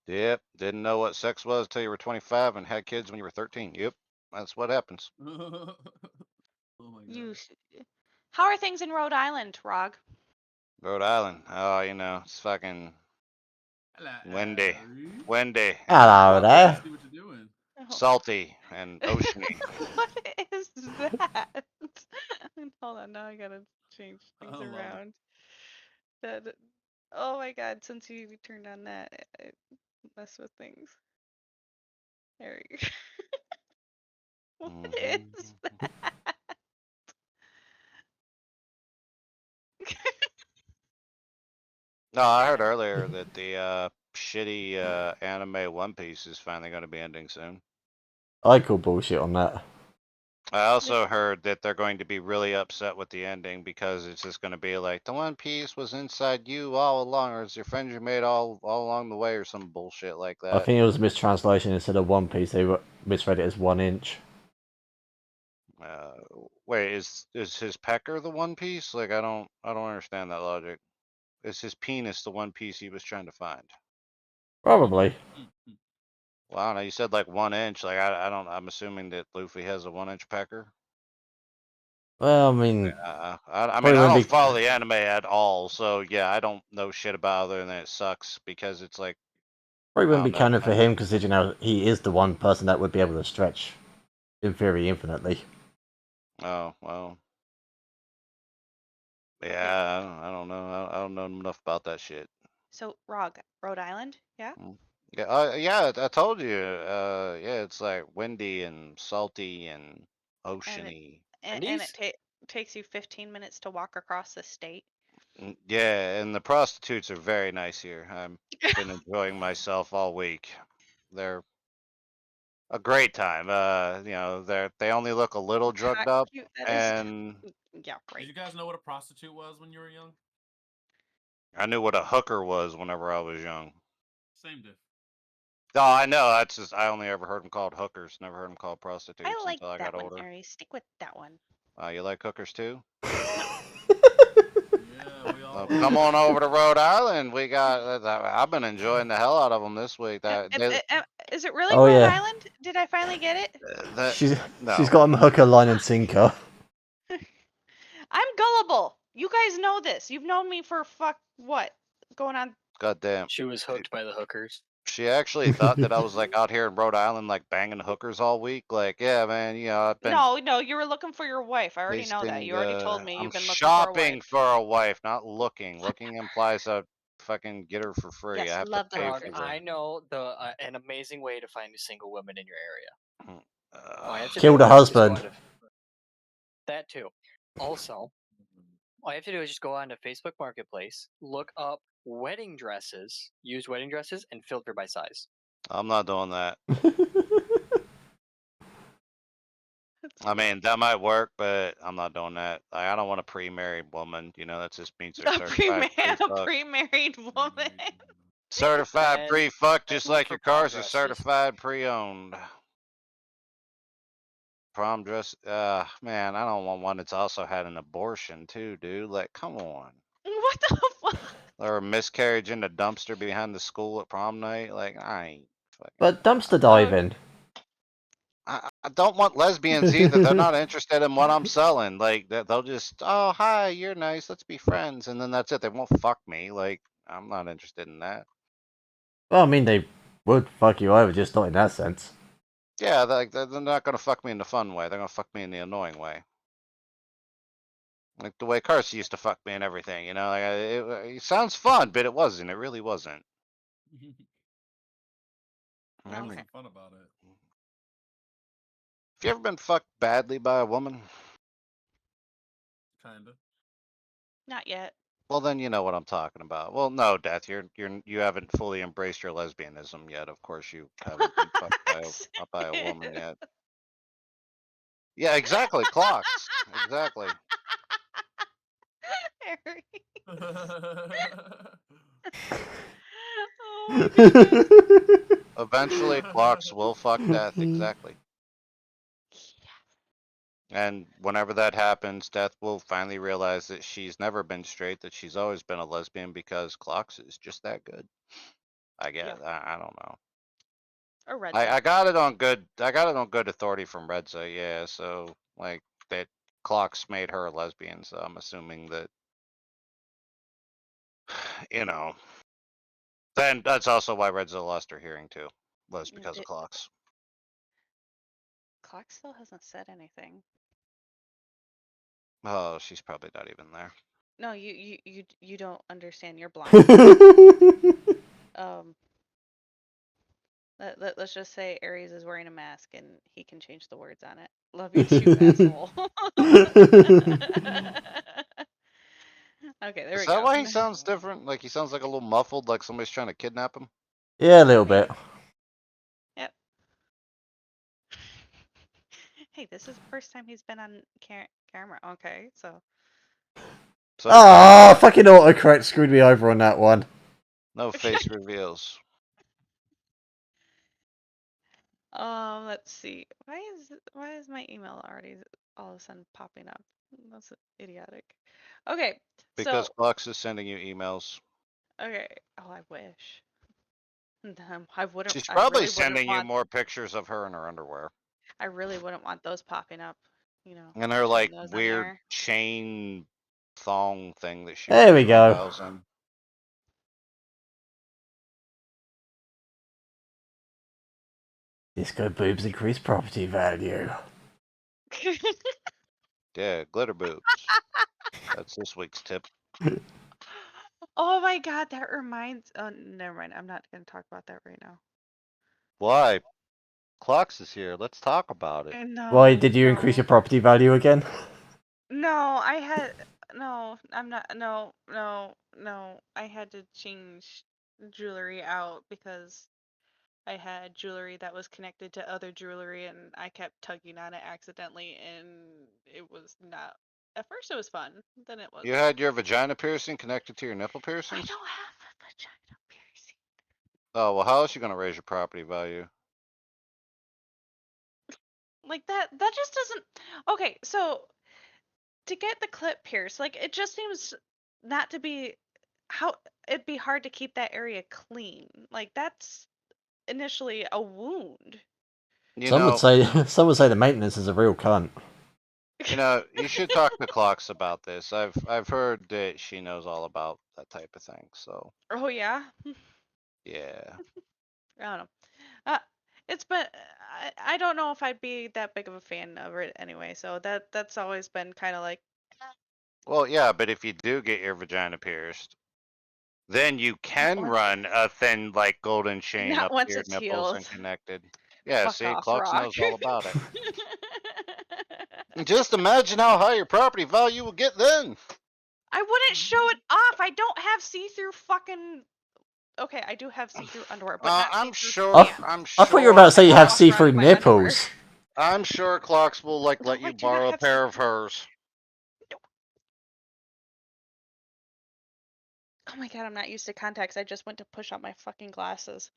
Yep, didn't know what sex was till you were 25 and had kids when you were 13. Yep, that's what happens. Oh my You, god. s- how are things in Rhode Island, Rog? Rhode Island, oh, you know, it's fucking Hello, windy, Aries. windy and Hello Well, I there. see what you're doing. Oh. salty and oceany. What is that? Hold on, now I gotta change I things love it. around. That, oh my god, since you turned on that, it messed with things. There you go. What is Mhm. that? No, I heard earlier that the shitty anime One Piece is finally going to be ending soon. I call bullshit on that. I also heard that they're going to be really upset with the ending because it's just going to be like the One Piece was inside you all along, or it's your friends you made all along the way, or some bullshit like I that. think it was a mistranslation. Instead of One Piece, they misread it as 1 inch. Uh, Wait, is his pecker the One Piece? Like I don't understand that logic. Is his penis the One Piece he was trying to find? Probably. Well, I don't know. You said like 1 inch. Like I don't. I'm assuming that Luffy has a 1 inch pecker. Well, I mean, I mean, probably I wouldn't don't be follow the anime at all, so yeah, I don't know shit about other than it sucks because it's like probably I wouldn't be don't know. canon for him, considering how he is the one person that would be able to stretch, in theory, infinitely. Oh well, Okay, yeah, I don't know. I don't know enough about that shit. so Rog, Rhode Island, yeah? Mm. Yeah, yeah, I told you. Yeah, it's like windy and salty and And it oceany. and it Wendy's? takes you 15 minutes to walk across the state. Yeah, and the prostitutes are very nice here. I've been enjoying myself all week. They're a great time. You know, they only look a little drugged Hot, up, cute, that is. and Yeah, Did great. you guys know what a prostitute was when you were young? I knew what a hooker was whenever I was young. Same diff. No, I know. That's just I only ever heard them called hookers. Never heard them called I prostitutes like until I that got one, older. Aries. Stick with that one. You like hookers too? Yeah, we all Come like. on over to Rhode Island. We got. I've been enjoying the hell out of them this week. Is it really Oh Rhode yeah, Island? Did I finally get it? That she's no. got him hook, line, and sinker. I'm gullible. You guys know this. You've known me for what? Going on. Goddamn. She was hooked by the hookers. She actually thought that I was like out here in Rhode Island, like banging hookers all week. Like, yeah, man. You know, I've been No, you were looking for your wife. I already know that. tasting. You already told me I'm you've been looking for a wife. shopping for a wife, not looking. Looking implies I fucking get her for free. Yes, I have to love the pay Rog, for hookers. the. I know an amazing way to find a single woman in your area. All you have to Kill do the is just go husband. on to that too. Also, all you have to do is just go on to Facebook Marketplace, look up wedding dresses, used wedding dresses, and filter by size. I'm not doing that. That's I mean, that might work, but I'm not doing that. Like, I don't want a pre-married woman. You know, that just means they're certified a pre-fuck. pre-married woman. Certified Then pre-fuck, just look like for your prom cars are dresses. certified pre-owned. Prom dress, man, I don't want one that's also had an abortion too, dude. Like, come on. What the fuck? Or a miscarriage in the dumpster behind the school at prom night. Like, I ain't. But dumpster Oh, diving. I don't want lesbians either. They're not interested in what I'm selling. Like they'll just, oh hi, you're nice, let's be friends, and then that's it. They won't fuck me. Like I'm not interested in that. Well, I mean, they would fuck you over, just not in that sense. Yeah, they're not gonna fuck me in the fun way. They're gonna fuck me in the annoying way. Like the way Carsey used to fuck me and everything. You know, like it sounds fun, but it wasn't. It really wasn't. I That mean, wasn't fun about it. have you ever been fucked badly by a woman? Kinda. Not yet. Well, then you know what I'm talking about. Well, no, Death, you haven't fully embraced your lesbianism yet. Of course, you haven't been fucked by a woman yet. Yeah, exactly. Clocks. Exactly. Harry. Oh Oh my goodness. Eventually, clocks will fuck Death. Exactly. And whenever that happens, Death will finally realize that she's never been straight, that she's always been a lesbian because Clocks is just that good. I guess. Yeah. I don't know. Or red I zone. got it on good. I got it on good authority from Redza. Yeah. So like that, Clocks made her a lesbian. So I'm assuming that, you know. Then that's also why Redza lost her hearing too. Was because of Clocks. Clock still hasn't said anything. Oh, she's probably not even there. No, you don't understand. You're blind. Let's just say Ares is wearing a mask and he can change the words on it. Love you too, asshole. Okay, there Is we that go. why he sounds different? Like he sounds like a little muffled, like somebody's trying to kidnap him. Yeah, a little bit. Yep. Hey, this is the first time he's been on camera. Okay, so. So Ah, fucking autocorrect screwed me over on that one. no face reveals. Let's see. Why is my email already all of a sudden popping up? That's idiotic. Okay, Because so Clocks is sending you emails. okay. Oh, I wish. I wouldn't. She's I probably really wouldn't sending you want. more pictures of her in her underwear. I really wouldn't want those popping up. You know, And her seeing like those on weird there. chain thong thing that she There wears we go. profiles in. Disco boobs increase property value. Yeah, glitter boobs. That's this week's tip. Oh my God, that reminds. Oh, never mind. I'm not gonna talk about that right now. Why? Clocks is here. Let's talk about it. Why No, did you increase no. your property value again? No, I had no, I'm not no. I had to change jewelry out because I had jewelry that was connected to other jewelry and I kept tugging on it accidentally and it was not at first it was fun, then it You wasn't. had your vagina piercing connected to your nipple I piercings? don't have a vagina piercing. Oh, well, how else are you going to raise your property value? Like that just doesn't. Okay, so to get the clip pierced, like it just seems not to be how it'd be hard to keep that area clean. Like that's initially a wound. You Some would know, say some would say the maintenance is a real cunt. you should talk to Clocks about this. I've heard that she knows all about that type of thing. So, Oh yeah. yeah. I don't know. Uh, it's been I don't know if I'd be that big of a fan of it anyway. So that's always been kind of like Well, yeah, but if you do get your vagina pierced, then you can once, run a thin, like, golden chain not up to once your it's nipples healed. and connected. Yeah, Fuck see, off, Clocks Rock. knows all about it. Just imagine how high your property value will get then. I wouldn't show it off. I don't have see-through fucking. Okay, I do have see-through underwear, but not I'm see-through sure. I, pants. I'm I thought you were about to sure. say you I have walk around see-through in my underwear. nipples. I'm sure Clocks will like No, let I you do not borrow a have pair of see-through. hers. Oh my god, I'm not used to contacts. I just went to push out my fucking glasses.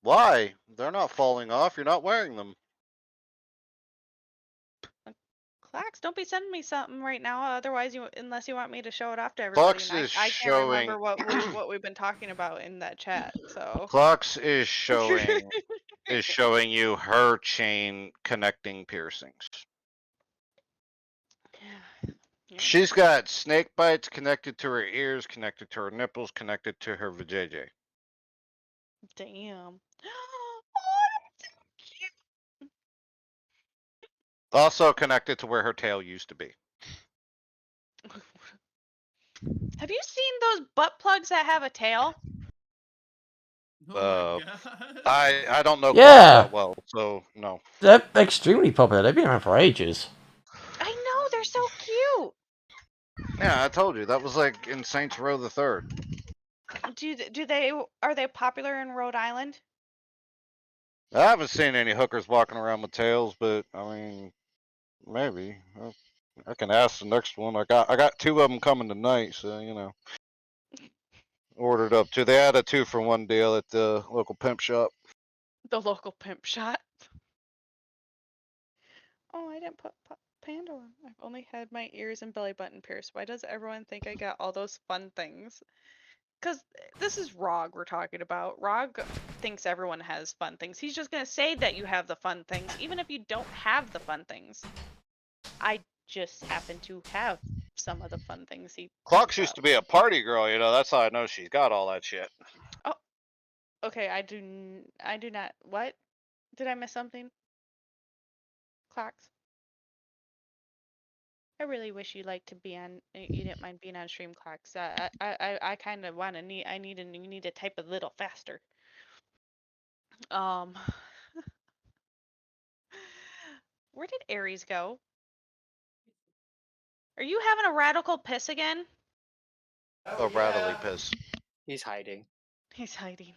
Why? They're not falling off. You're not wearing them. Clax, don't be sending me something right now. Otherwise, unless you want me to show it off to everybody, and Clocks is I can't remember showing. what we've been talking about in that chat. So Clocks is showing is showing you her chain connecting piercings. Yeah. She's got snake bites connected to her ears, connected to her nipples, connected to her vajayjay. Damn. Also connected to where her tail used to be. Have you seen those butt plugs that have a tail? Oh my god. I don't know Clark Yeah. that well, so no. They're extremely popular. They've been around for ages. I know, they're so cute. Yeah, I told you that was like in Saints Row the Third. Are they popular in Rhode Island? I haven't seen any hookers walking around with tails, but I mean, maybe. I can ask the next one. I got 2 of them coming tonight, so you know. Ordered up 2. They had a 2-for-1 deal at the local pimp shop. The local pimp shop. Oh, I didn't put Panda on. I've only had my ears and belly button pierced. Why does everyone think I got all those fun things? Because this is Rawg we're talking about. Rawg thinks everyone has fun things. He's just going to say that you have the fun things, even if you don't have the fun things. I just happen to have some of the fun things he Clocks brings used up. to be a party girl, you know. That's how I know she's got all that shit. Oh, okay. I do not. What? Did I miss something? Clocks. I really wish you like to be on. You didn't mind being on stream, Clocks. I kind of want to need. You need to type a little faster. Um, where did Ares go? Are you having a radical piss again? Oh, Bradley piss. He's hiding. He's hiding.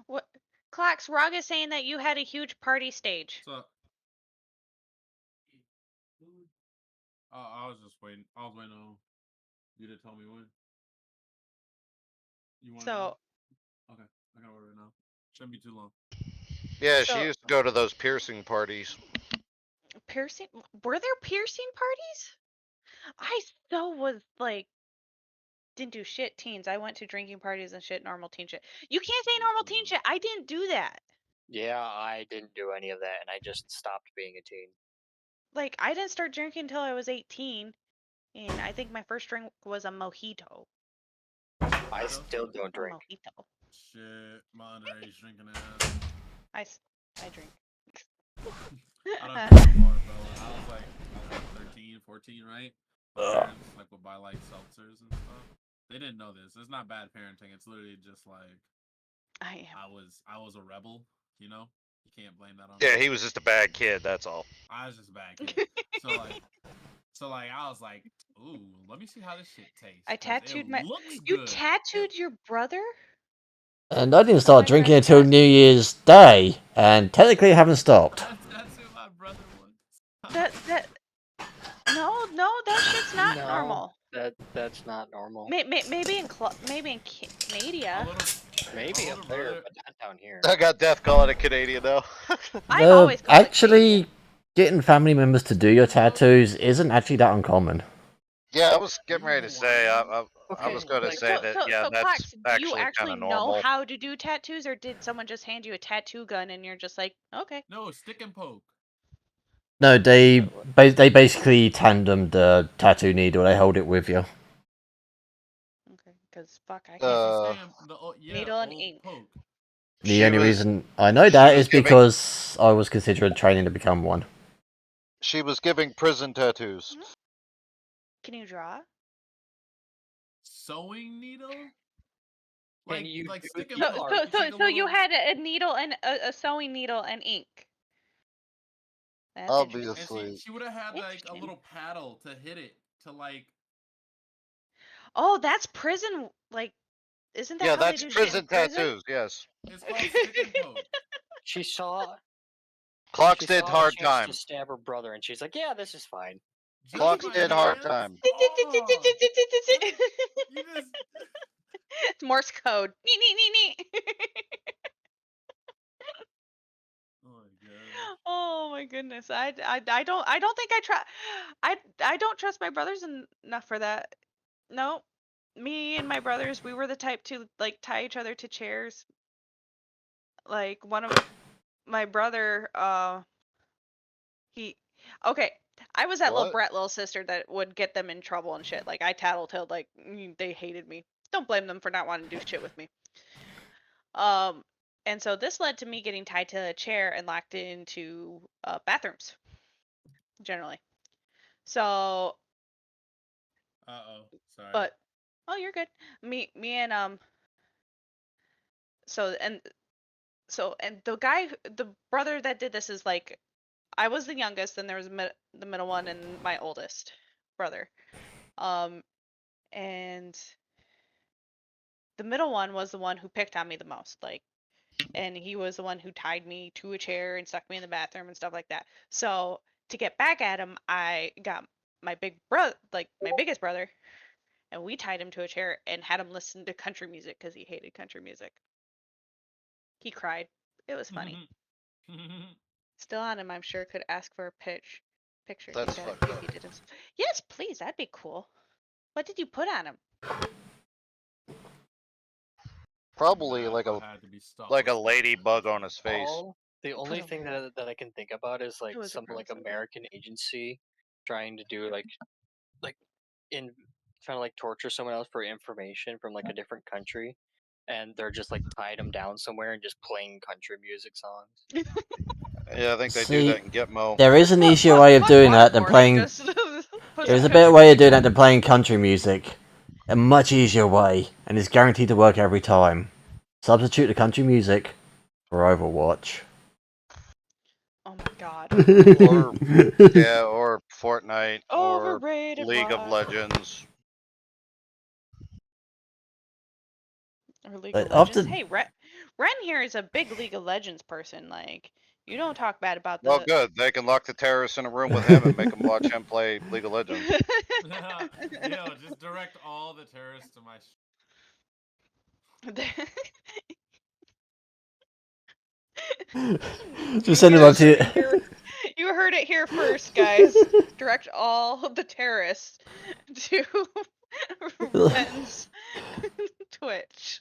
What? Clocks, Rawg is saying that you had a huge party stage. What's up? I was just waiting. I was waiting on you to tell me when. You want to know? So, Okay, I can order it now. Shouldn't be too long. Yeah, she so used to go to those piercing parties. piercing. Were there piercing parties? I so was like, didn't do shit teens. I went to drinking parties and shit, normal teen shit. You can't say normal teen shit. I didn't do that. Yeah, I didn't do any of that, and I just stopped being a teen. Like, I didn't start drinking until I was 18, and I think my first drink was a mojito. I still don't A drink. mojito. Shit, my underage drinking ass. I drink. I don't drink anymore, bro. I was like 13, 14, right? My parents like would buy like seltzers and stuff. They didn't know this. It's not bad parenting. It's literally just like I am. I was a rebel, you know? You can't blame that on Yeah, me. he was just a bad kid, that's all. I was just a bad kid. So like I was like, ooh, let me see how this shit tastes. I 'cause tattooed it my. looks You good. tattooed your brother? And I didn't Oh start my drinking gosh, until that's New Year's Day, and technically I haven't stopped. That's who my brother was. that. No, that shit's not No, normal. that's not normal. Maybe in Canada. Maybe my up little there, brother- but not down here. I got Death calling it Canadian though. I've always called it Actually, Canadian. getting family members to do your tattoos isn't actually that uncommon. Yeah, I was getting You ready to say. I Okay, was going to like, say that. Yeah, So that's Clocks, do you actually kind actually of know normal. how to do tattoos, or did someone just hand you a tattoo gun and you're just like, okay? No, stick and poke. No, they basically tandem the tattoo needle. They hold it with you. Okay, because fuck, I No, can't. she's Uh, saying Needle and old ink. poke. The she only was reason I know she that was is giving because I was considering training to become one. she was giving prison tattoos. Can you draw? Sewing needle? Can you Like do stick and the poke. art? You take a So you little. had a needle and a sewing needle and ink. That's interesting. And Obviously, she would have had like a Interesting. little paddle to hit it to like. Oh, that's prison. Like, isn't that yeah, how they that's do shit in prison prison? tattoos. Yes, It's called stick and poke. She saw Clocks she did saw a hard chance time. to stab her brother, and she's like, "Yeah, this is fine." Just Clocks my did hard hands. time. Oh, you just. It's Morse code. Nee, nee, nee, nee. Oh my god. Oh my goodness. I don't think I try. I don't trust my brothers enough for that. No, me and my brothers, we were the type to like tie each other to chairs like one of my brother, he okay. I was that little What? brat little sister that would get them in trouble and shit. Like I tattletaled, like they hated me. Don't blame them for not wanting to do shit with me. Um, and so this led to me getting tied to a chair and locked into bathrooms generally. So, Sorry. but oh, you're good. Me and so and and the guy, the brother that did this is like I was the youngest, and there was the middle one and my oldest brother. Um, and the middle one was the one who picked on me the most, like, and he was the one who tied me to a chair and stuck me in the bathroom and stuff like that. So to get back at him, I got my big brother, like my biggest brother, and we tied him to a chair and had him listen to country music because he hated country music. He cried. It was funny. Still on him, I'm sure. Could ask for a picture. He's That's got a fucked few up. he did himself. Yes, please. That'd be cool. What did you put on him? Probably That like a had to be stopped like a with ladybug on his face. The only a thing little- that I can think about is It like was a some like rose. American agency trying to do like in trying to like torture someone else for information from like a different country, and they're just like tied them down somewhere and just playing country music songs. Yeah, I think they do See, that in Gitmo. there is an easier way of doing that than Waterboarding, playing. just put There's some a better country way of music doing on. that than playing country music. A much easier way, and it's guaranteed to work every time. Substitute the country music for Overwatch. Oh my god. Or yeah, or Fortnite or Overrated League of rock. Legends. Or League Like, of Legends. after Hey, Ren here is a big League of Legends person. Like, you don't talk bad about Well, the. good. They can lock the terrorists in a room with him and make him watch him play League of Legends. Yo, just direct all the terrorists to my. just send him up to you. You heard it here first, guys. Direct all the terrorists to Ren's Twitch.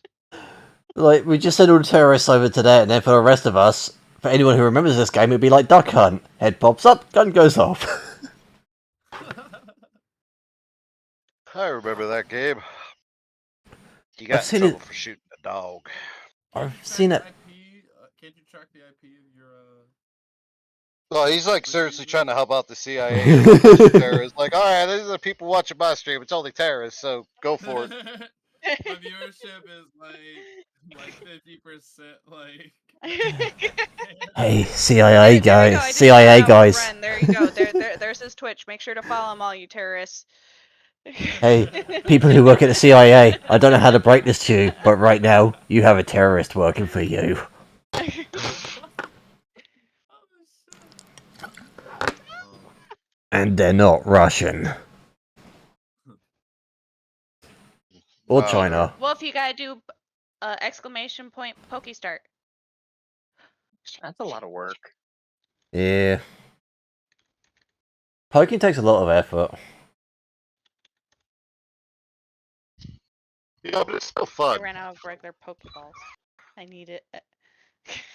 Like, we just sent all the terrorists over to there, and then for the rest of us, for anyone who remembers this game, it'd be like Duck Hunt. Head pops up, gun goes off. I remember that game. You I've got in seen trouble it. for shooting a dog. I've seen it. Can't you track the IP of your Well, he's like Twitch seriously users? trying to help out the CIA and a bunch of terrorists. Like, all right, these are the people watching my stream. It's only terrorists, so go for it. My viewership is like 50%. Like, Hey, CIA There we go. guys. I just CIA shouted out guys. Ren. There you go. There's his Twitch. Make sure to follow him, all you terrorists. Hey, people who work at the CIA. I don't know how to break this to you, but right now, you have a terrorist working for you. oh shit. And they're not Russian. Or Wow, China. Wolf, you gotta do exclamation point pokey start. That's a lot of work. Yeah. Poking takes a lot of effort. yeah, but it's still I fun. ran out of regular Pokeballs. I need it.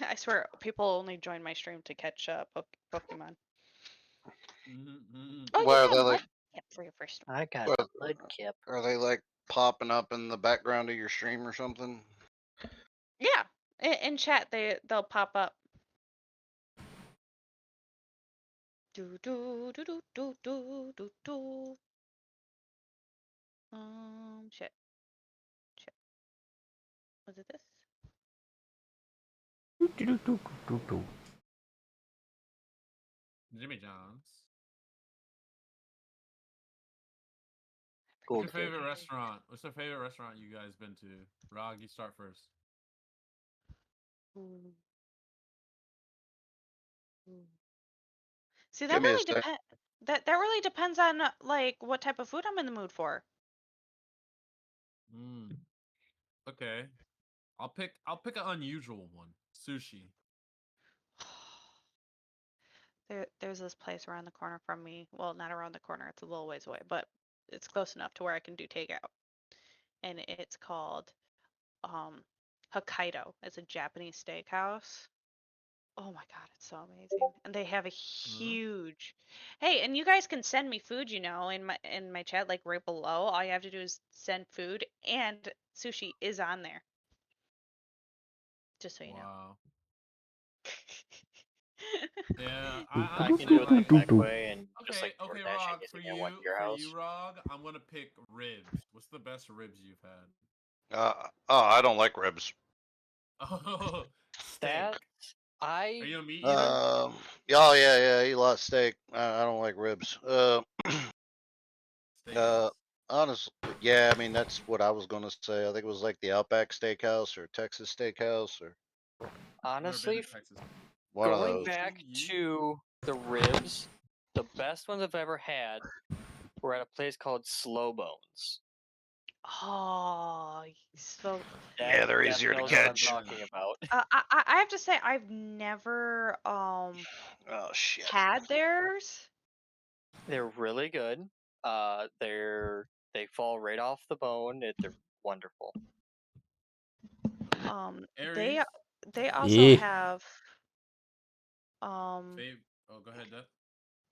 I swear, people only join my stream to catch Pokemon. Oh, Why you are got they a like? Mudkip for your first one. I got What, Mudkip. are they like popping up in the background of your stream or something? Yeah, in chat they'll pop up. Do do do do do do do do. Shit. Was it this? Jimmy John's. Gold What's your cake. favorite restaurant? What's your favorite restaurant you guys been to? Rawg, you start first. Ooh. Ooh. See, that Give me a really sec. depends. That really depends on like what type of food I'm in the mood for. Okay. I'll pick an unusual one. Sushi. There's this place around the corner from me. Well, not around the corner. It's a little ways away, but it's close enough to where I can do takeout. And it's called Hokkaido. It's a Japanese steakhouse. Oh my god, it's so amazing. And they have a huge. Hey, and you guys can send me food, in my chat, like right below. All you have to do is send food, and sushi is on there. Just so you know. Wow. Yeah, I I'd can say do it the like back way and just like okay, DoorDash Rog, anything I want to your for house. you, Rog, I'm gonna pick ribs. What's the best ribs you've had? I don't like ribs. Oh, steak. That Are I you a meat eater? Oh yeah, I eat a lot of steak. I don't like ribs. Steakhouse. Honestly, yeah, I mean that's what I was gonna say. I think it was like the Outback Steakhouse or Texas Steakhouse or I've never been honestly to Texas. one of going those. back You? to the ribs, the best ones I've ever had were at a place called Slow Bones. Oh, so. Yeah, they're Death easier to knows what I'm catch. talking about. I have to say I've never Oh shit. had theirs. They're really good. They fall right off the bone. They're wonderful. They Aries? they also Yeah. have um Oh, go ahead, Death.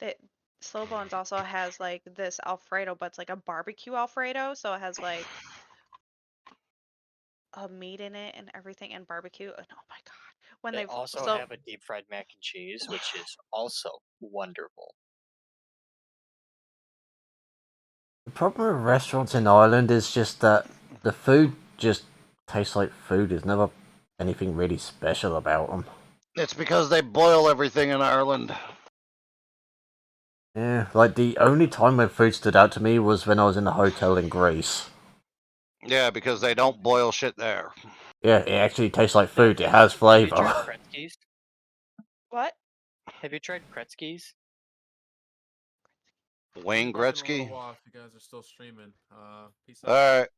that Slow Bones also has like this Alfredo, but it's like a barbecue Alfredo, so it has like a meat in it and everything and barbecue. And oh my god, when They they've also so have a deep fried mac and cheese, which is also wonderful. The problem with restaurants in Ireland is just that the food just tastes like food. There's never anything really special about them. It's because they boil everything in Ireland. Yeah, like the only time when food stood out to me was when I was in a hotel in Greece. Yeah, because they don't boil shit there. Yeah, it actually tastes like food. It has Have you tried flavor. Kretzky's? what? Have you tried Kretzky's? I'll be Wayne back in a little Gretzky. while if you guys are still streaming. Peace All out. right.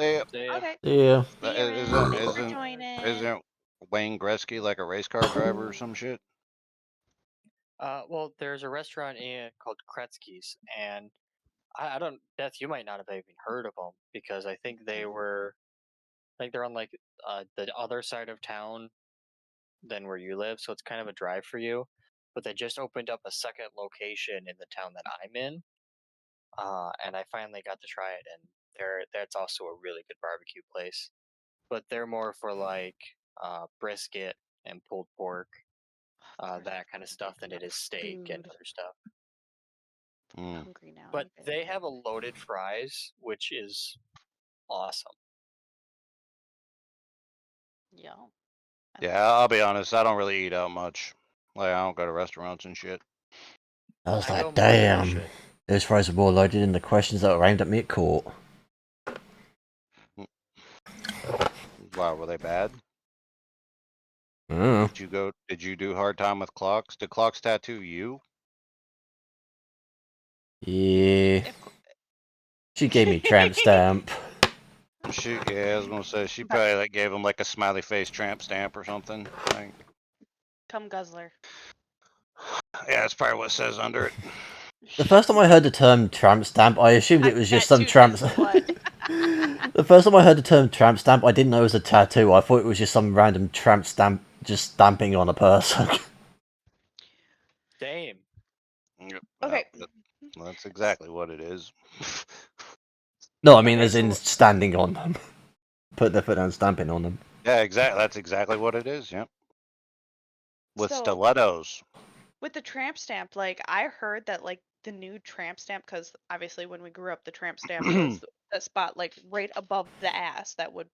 Yeah. They Okay. Yeah. See you, man. Isn't Thanks for isn't joining. isn't Wayne Gretzky like a race car driver or some shit? well, there's a restaurant in called Kretzky's, and I don't. Death, you might not have even heard of them because I think they're on like the other side of town than where you live, so it's kind of a drive for you. But they just opened up a second location in the town that I'm in, and I finally got to try it, and that's also a really good barbecue place. But they're more for like brisket and pulled pork, that kind of stuff, than it is steak and Food. other stuff. Mm. Hungry now. But even. they have a loaded fries, which is awesome. Yeah. Yeah, I'll be honest. I don't really eat out much. Like I don't go to restaurants and shit. I was I go like, more than I damn. should. Those fries were more loaded than the questions that were aimed at me at court. Wow, were they bad? Mm. Did you do hard time with clocks? Did clocks tattoo you? Yeah. If, She gave me tramp stamp. Yeah, I was gonna say she But- probably like gave him like a smiley face tramp stamp or something. Like, Come guzzler. yeah, that's probably what it says under it. The first time I heard the term tramp stamp, I assumed it was just some tramp. The first time I heard the term tramp stamp, I didn't know it was a tattoo. I thought it was just some random tramp stamp just stamping on a person. Same. Yep, Okay. that's exactly what it is. No, I mean Okay, as in so standing on them. Put their foot down, stamping on them. Yeah, exactly. That's exactly what it is. Yep. With So stilettos. with the tramp stamp, like I heard that like the new tramp stamp, because obviously when we grew up, the tramp stamp was a spot like right above the ass that would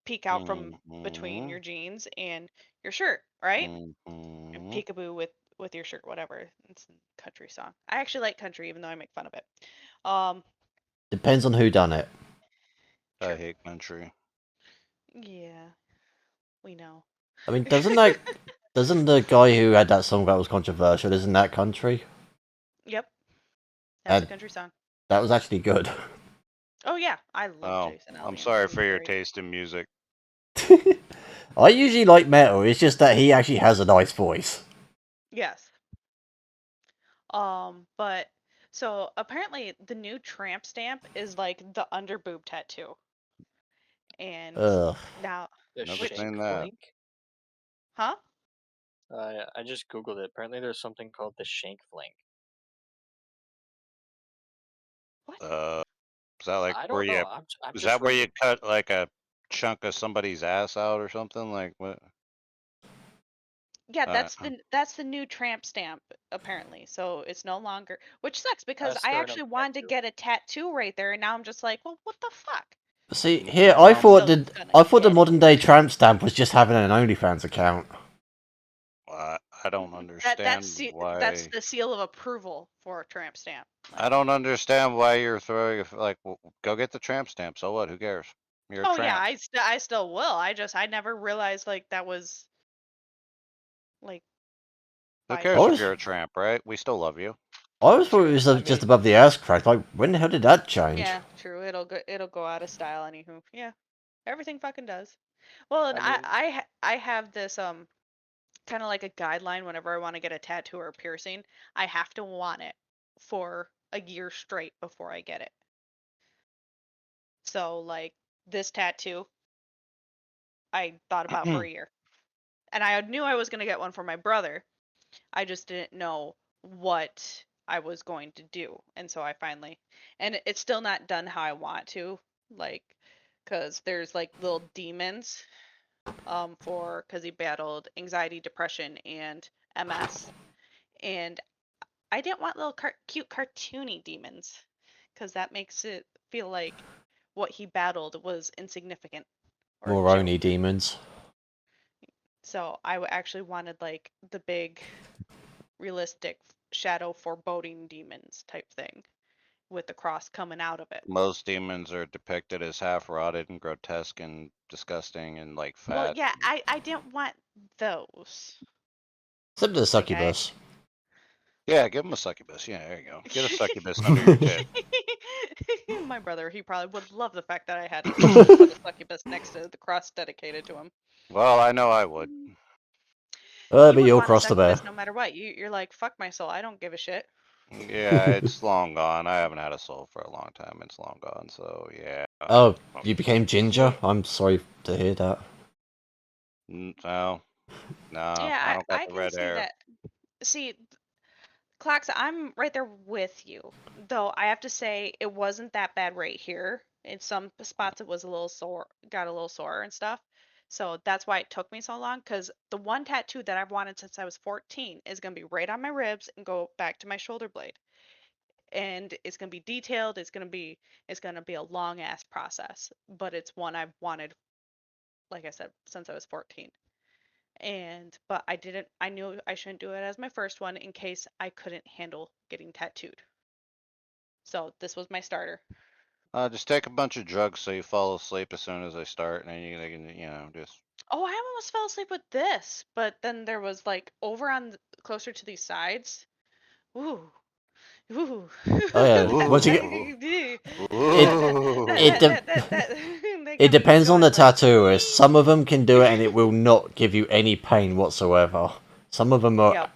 peek out from between your jeans and your shirt, right? And Mhm. peekaboo with your shirt, whatever. It's a country song. I actually like country, even though I make fun of it. Um, Depends on who done it. I True. hate country. Yeah, we know. I mean, doesn't the guy who had that song that was controversial, isn't that country? Yep, that's a And country song. that was actually good. Oh yeah, I love Oh, Jason I'm Aldean. sorry He's for your great. taste in music. I usually like metal, it's just that he actually has a nice voice. Yes. But so apparently the new tramp stamp is like the under boob tattoo. And Ugh. now The Never Which- seen shank that. flank? Huh? I just googled it. Apparently, there's something called the shank flank. What? Is that like I where don't know. you? I'm Is just that where you reading. cut like a chunk of somebody's ass out or something? Like what? Yeah, Uh, that's the new tramp stamp apparently. So it's no longer, which sucks because I Stirring up actually wanted to tattoo. get a tattoo right there, and now I'm just like, well, what the fuck? See, Okay, here, well, I I'm thought still the gonna I thought the get it. modern day tramp stamp was just having an OnlyFans account. I don't understand why. That's the seal of approval for a tramp stamp. I don't understand why you're throwing like. Go get the tramp stamp. So what? Who cares? You're a Oh yeah, tramp. I still will. I never realized like that was like Who by cares if was- you're a tramp, right? We still love you. I always thought it True. was I just mean, above the ass crack. Like, when the hell did that change? Yeah, true. It'll go out of style anywho. Yeah. Everything fucking does. Well, and I mean, I have this kind of like a guideline whenever I want to get a tattoo or a piercing. I have to want it for a year straight before I get it. So like this tattoo, I thought about for a year. And I knew I was going to get one for my brother. I just didn't know what I was going to do. And so I finally, and it's still not done how I want to, like, because there's like little demons because he battled anxiety, depression, and MS. And I didn't want little cute cartoony demons because that makes it feel like what he battled was insignificant or a Moroni joke. demons. So I actually wanted like the big, realistic shadow foreboding demons type thing with the cross coming out of it. Most demons are depicted as half rotted and grotesque and disgusting and like Well, fat. yeah, I didn't want those. Except the Like succubus. Yeah, give him a succubus. Yeah, there you go. Get a succubus under your tit. My brother, he probably would love the fact that I had put a succubus next to the cross dedicated to him. Well, I know I would. You But would you'll want a cross the bear. succubus no matter what. You're like, fuck my soul. I don't give a shit. Yeah, it's long gone. I haven't had a soul for a long time. It's long gone. So yeah. Oh, you became ginger? I'm sorry to hear that. No, no, I Yeah, don't got I the can red see hair. that. See, Clocks, I'm right there with you. Though I have to say it wasn't that bad right here. In some spots it was a little sore, got a little sore and stuff. So that's why it took me so long because the one tattoo that I've wanted since I was 14 is going to be right on my ribs and go back to my shoulder blade. And it's going to be detailed, it's going to be a long ass process, but it's one I've wanted like I said since I was 14. But I knew I shouldn't do it as my first one in case I couldn't handle getting tattooed. So this was my starter. Just take a bunch of drugs so you fall asleep as soon as I start, and then you can, just. Oh, I almost fell asleep with this, but then there was like over on closer to these sides. Ooh. Ooh. Oh yeah, once you get it got me depends on the going like, tattooist. Some of them can do it and it will not give you any pain whatsoever. Some of them are Yep.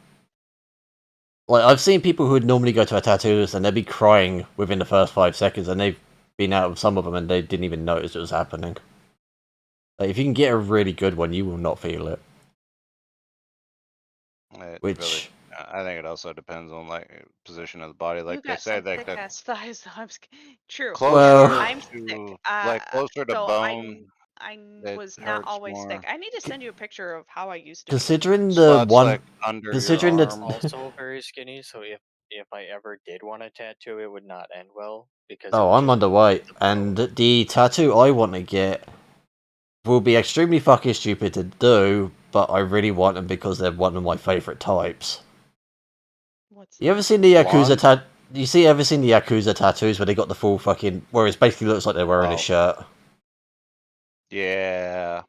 like I've seen people who would normally go to a tattooist and they'd be crying within the first 5 seconds, and they've been out of some of them and they didn't even notice it was happening. Like, if you can get a really good one, you will not feel it. It Which really, I think it also depends on like position of the body. You Like they got say, some like thick the ass thighs. Though. True. Well- closer I'm thick. to, like closer to So bone, I it was not hurts always thick. more. I need to send you a picture of how I used to be. considering the Spots one, like under considering your that arm. also very skinny, so if I ever did want a tattoo, it would not end well because it oh, would I'm just underweight, the and bone. the tattoo I want to get will be extremely fucking stupid to do, but I really want them because they're one of my favorite types. What's You ever that? seen the Yakuza Blonde? ever seen the Yakuza tattoos where they got the full fucking, where it basically looks like they're wearing a Oh. shirt? Yeah.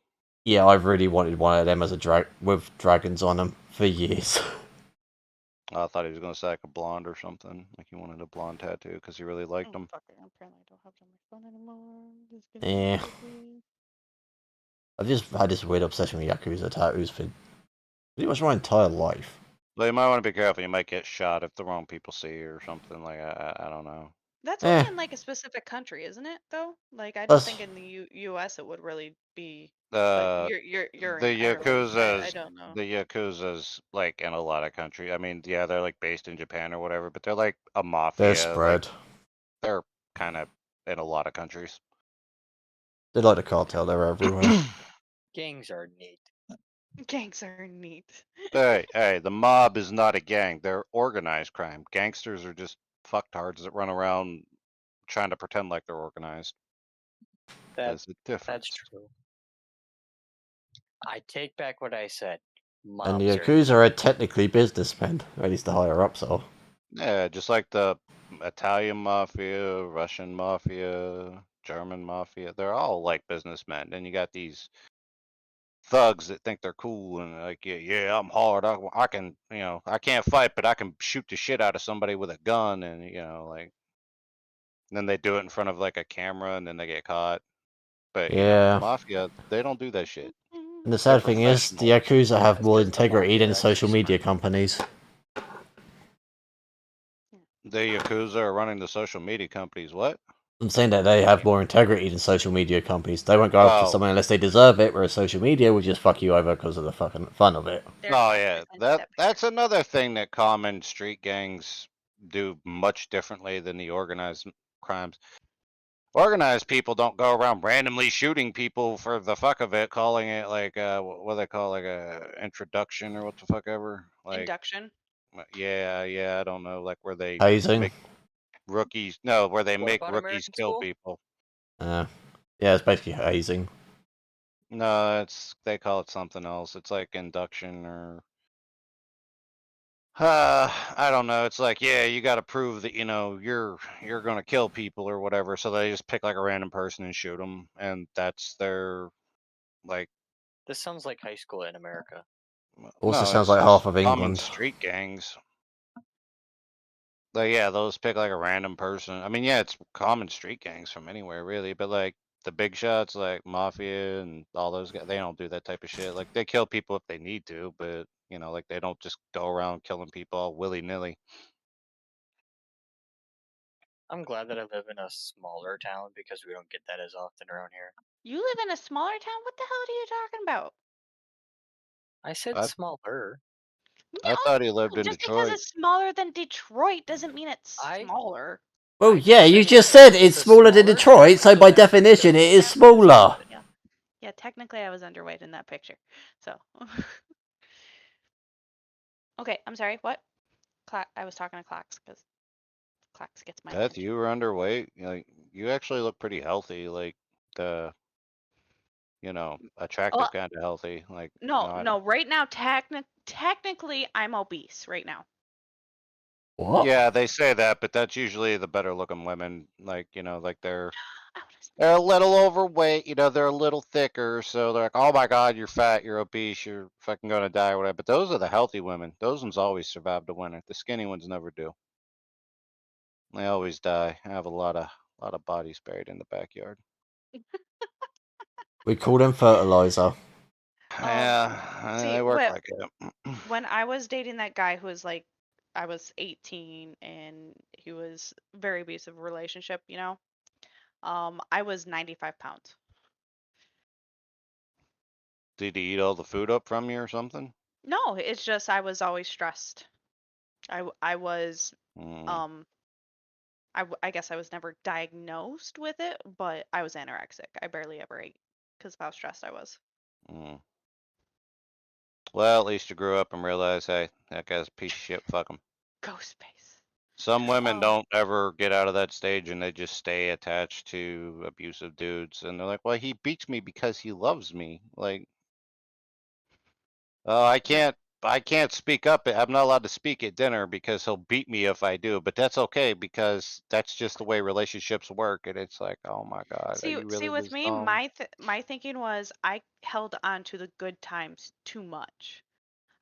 Yeah, I've really wanted one of them as a with dragons on them for years. I thought he was gonna say like a blonde or something. Like he wanted a blonde tattoo because he really liked them. Fuck it. Apparently, I don't have it on my phone anymore. This is Yeah. gonna be I've just had this weird obsession with Yakuza tattoos for pretty much my entire life. But you might want to be careful. You might get shot if the wrong people see you or something. Like I don't know. That's Eh, only in like a specific country, isn't it? Though, like I don't that's think in the U.S. it would really be. But Uh, you're the in Ireland. I Yakuza's, don't know. the Yakuza's like in a lot of countries. I mean, yeah, they're like based in Japan or whatever, but they're like a they're mafia. Like spread. they're kind of in a lot of countries. They're like the cartel. They're everywhere. Gangs are neat. Gangs are neat. Hey, the mob is not a gang. They're organized crime. Gangsters are just fucktards that run around trying to pretend like they're organized. That There's a difference. that's true. I take back what I said. And the Mobs are Yakuza are technically businessmen, or at least the higher ups are. Yeah, just like the Italian mafia, Russian mafia, German mafia. They're all like businessmen. Then you got these thugs that think they're cool and like, yeah, I'm hard. I can, I can't fight, but I can shoot the shit out of somebody with a gun, and like, then they do it in front of like a camera, and then they get caught. But the Yeah. mafia, they don't do that shit. And the They're sad thing is, the professional. Yakuza have That's more 'cause the integrity mafia than are actually social media smart. companies. The Yakuza are running the social media companies. What? I'm saying that they have more integrity than social media companies. They won't go after Oh, someone unless they deserve it, whereas social media will just fuck you over because of the fucking fun of it. There's oh a yeah. difference in That that picture. that's another thing that common street gangs do much differently than the organized crimes. Organized people don't go around randomly shooting people for the fuck of it, calling it like what do they call, like a introduction or what the fuck ever. Like Induction. yeah, I don't know, like where they Hazing. make rookies, no, where they What make about rookies American kill school? people. Yeah, it's basically hazing. No, they call it something else. It's like induction or I don't know. It's like, yeah, you got to prove that you're gonna kill people or whatever. So they just pick like a random person and shoot them, and that's their like. This sounds like high school in America. Also No, sounds it's like half just of common England. street gangs. Like, yeah, those pick like a random person. I mean, yeah, it's common street gangs from anywhere really, but like the big shots, like mafia and all those guys, they don't do that type of shit. Like they kill people if they need to, but like they don't just go around killing people all willy nilly. I'm glad that I live in a smaller town because we don't get that as often around here. You live in a smaller town? What the hell are you talking about? I said I smaller. I thought he No, lived in just because Detroit. it's smaller than Detroit doesn't mean it's I smaller. Well, I yeah, just you said just said it's it's a smaller than smaller town Detroit, so so by that we definition, don't it is get that as smaller. often. Yeah, technically I was underweight in that picture. So, okay, I'm sorry. What? I was talking to Clocks because Clocks gets my Beth, attention. you were underweight. Like you actually look pretty healthy. Like the Oh, attractive kind of healthy. Like no, not. no. Right now, technically, I'm obese right now. What? Yeah, they say that, but that's usually the better looking women. Like like I they're a little overweight. They're a little thicker, so they're like, oh my god, you're fat, you're obese, you're fucking gonna die or whatever. But those are the healthy women. Those ones always survive the winter. The skinny ones never do. They always die. I have a lot of bodies buried in the backyard. We call them fertilizer. Yeah, See, they work like it. when I was dating that guy who was like, I was 18 and he was very abusive relationship, I was 95 pounds. Did he eat all the food up from you or something? No, it's just I was always stressed. I was Mm, um I guess I was never diagnosed with it, but I was anorexic. I barely ever ate because of how stressed I was. mm. Well, at least you grew up and realized, hey, that guy's a piece of shit. Fuck him. Ghost space. Some women Um, don't ever get out of that stage and they just stay attached to abusive dudes. And they're like, well, he beats me because he loves me. Like, oh, yeah. I can't speak up. I'm not allowed to speak at dinner because he'll beat me if I do. But that's okay because that's just the way relationships work. And it's like, oh my God, are See, you see, really with this me, dumb? my thinking was I held on to the good times too much.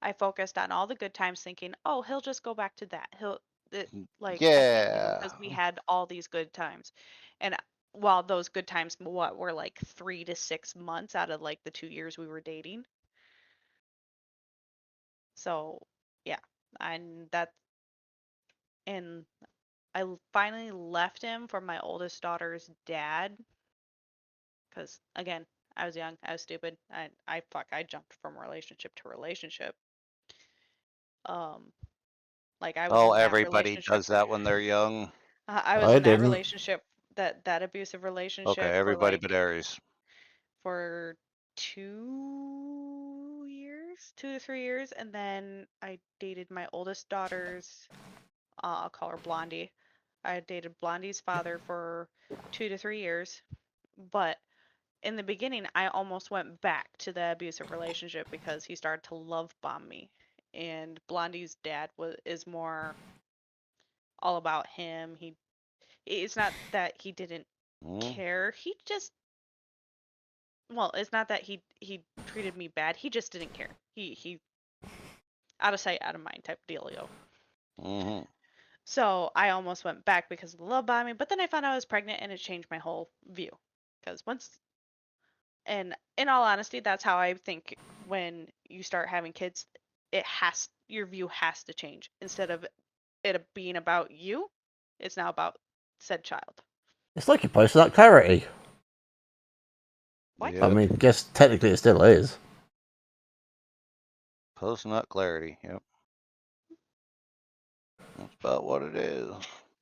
I focused on all the good times, thinking, oh, he'll just go back to that. Like I can't leave him Yeah. because we had all these good times, and while those good times, what were like 3 to 6 months out of like the 2 years we were dating. So, yeah, and that, and finally left him for my oldest daughter's dad. Because again, I was young, I was stupid. I jumped from relationship to relationship. Like I was Oh, in that everybody relationship does for that when they're young. I was I in that didn't. relationship, that abusive Okay, relationship for everybody like but Ares. for 2 years, 2 to 3 years, and then I dated my oldest daughter's. I'll call her Blondie. I dated Blondie's father for 2 to 3 years, but in the beginning, I almost went back to the abusive relationship because he started to love bomb me, and Blondie's dad is more all about him. It's not that he didn't Mm. care. He just, well, it's not that he treated me bad. He just didn't care. He out of sight, out of mind type dealio. Mm-hmm. So I almost went back because of the love bombing, but then I found out I was pregnant and it changed my whole view. Because and in all honesty, that's how I think when you start having kids, your view has to change. Instead of it being about you, it's now about said child. It's like you're posting that clarity. What? I Yep. mean, guess technically it still is. Post nut clarity. Yep. That's about what it is.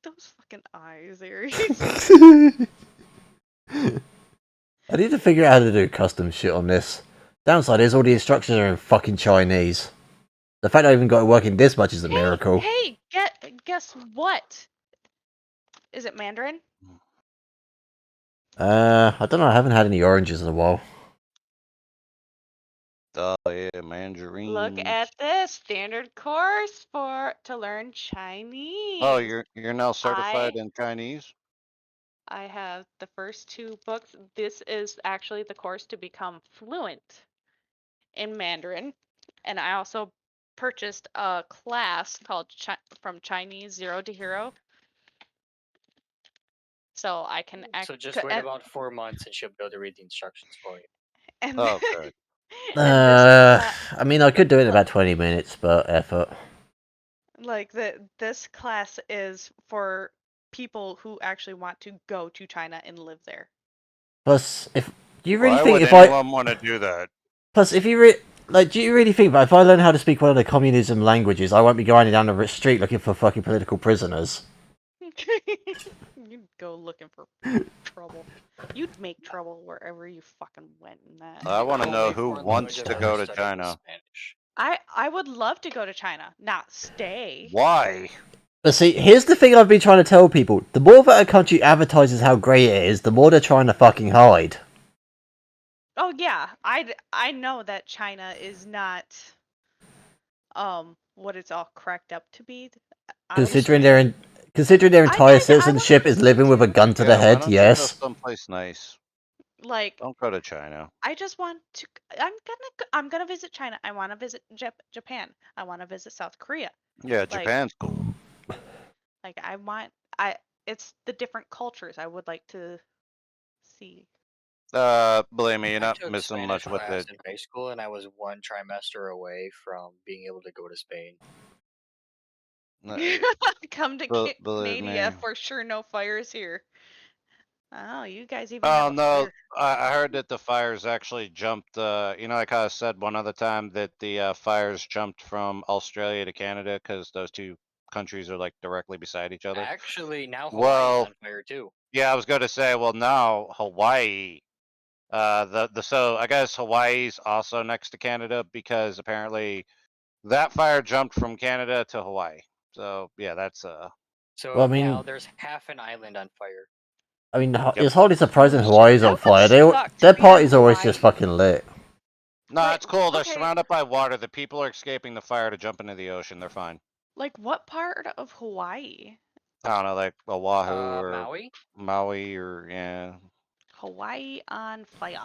Those fucking eyes, Aries. I need to figure out how to do custom shit on this. Downside is all the instructions are in fucking Chinese. The fact I even got it working this much is a miracle. Hey, guess what? Is it Mandarin? I don't know. I haven't had any oranges in a while. Oh yeah, mandarin. Look at this standard course to learn Oh, Chinese. you're now certified in Chinese? I have the first 2 books. This is actually the course to become fluent in Mandarin. And I also purchased a class called From Chinese Zero to Hero. So I can So just wait about 4 months and she'll be able to read the instructions for you. and Oh, good. and this I mean, I could do it in about 20 minutes, but effort. this class is for people who actually want to go to China and live there. Plus, do you really Why think would if anyone want to do that? Plus, if you do you really think that if I learn how to speak one of the communism languages, I won't be going down the street looking for fucking political prisoners? You'd go looking for trouble. You'd make trouble wherever you fucking went in that. I want to know Only who foreign wants languages to I go ever to studied was China. Spanish. I would love to go to China, not stay. Why? But see, here's the thing I've been trying to tell people: the more that a country advertises how great it is, the more they're trying to fucking hide. Oh yeah, I know that China is not what it's all cracked up to be. Considering Honestly, considering their entire I would citizenship like is to go living with a too. gun to the Yeah, why head, don't you go yes. someplace nice? Like Don't go to China. I just want to. I'm gonna visit China. I want to visit Japan. I want to visit South Korea. Yeah, Like Japan's cool. like I want I. It's the different cultures I would like to see. Believe me, you're I not took missing Spanish much with class it. in high school, and I was 1 trimester away from being able to go to Spain. Come to Believe me. Canada for sure. No fires here. Oh, you guys even have Oh a no, fire. I heard that the fires actually jumped. Like I said one other time that the fires jumped from Australia to Canada because those two countries are like directly beside each other. Actually, now Hawaii is Well, on fire too. yeah, I was going to say, well, now Hawaii. So I guess Hawaii's also next to Canada because apparently that fire jumped from Canada to Hawaii. So yeah, that's So Well, I now mean, there's half an island on fire. Yep. it's hardly surprising Holy shit, Hawaii's on that would fire. suck to Their be on party's always just Hawaii. fucking lit. No, Like, it's cool. They're okay, surrounded by water. The people are escaping the fire to jump into the ocean. They're fine. like what part of Hawaii? I don't know, like Oahu or Maui? Maui or yeah, Hawaii on fire.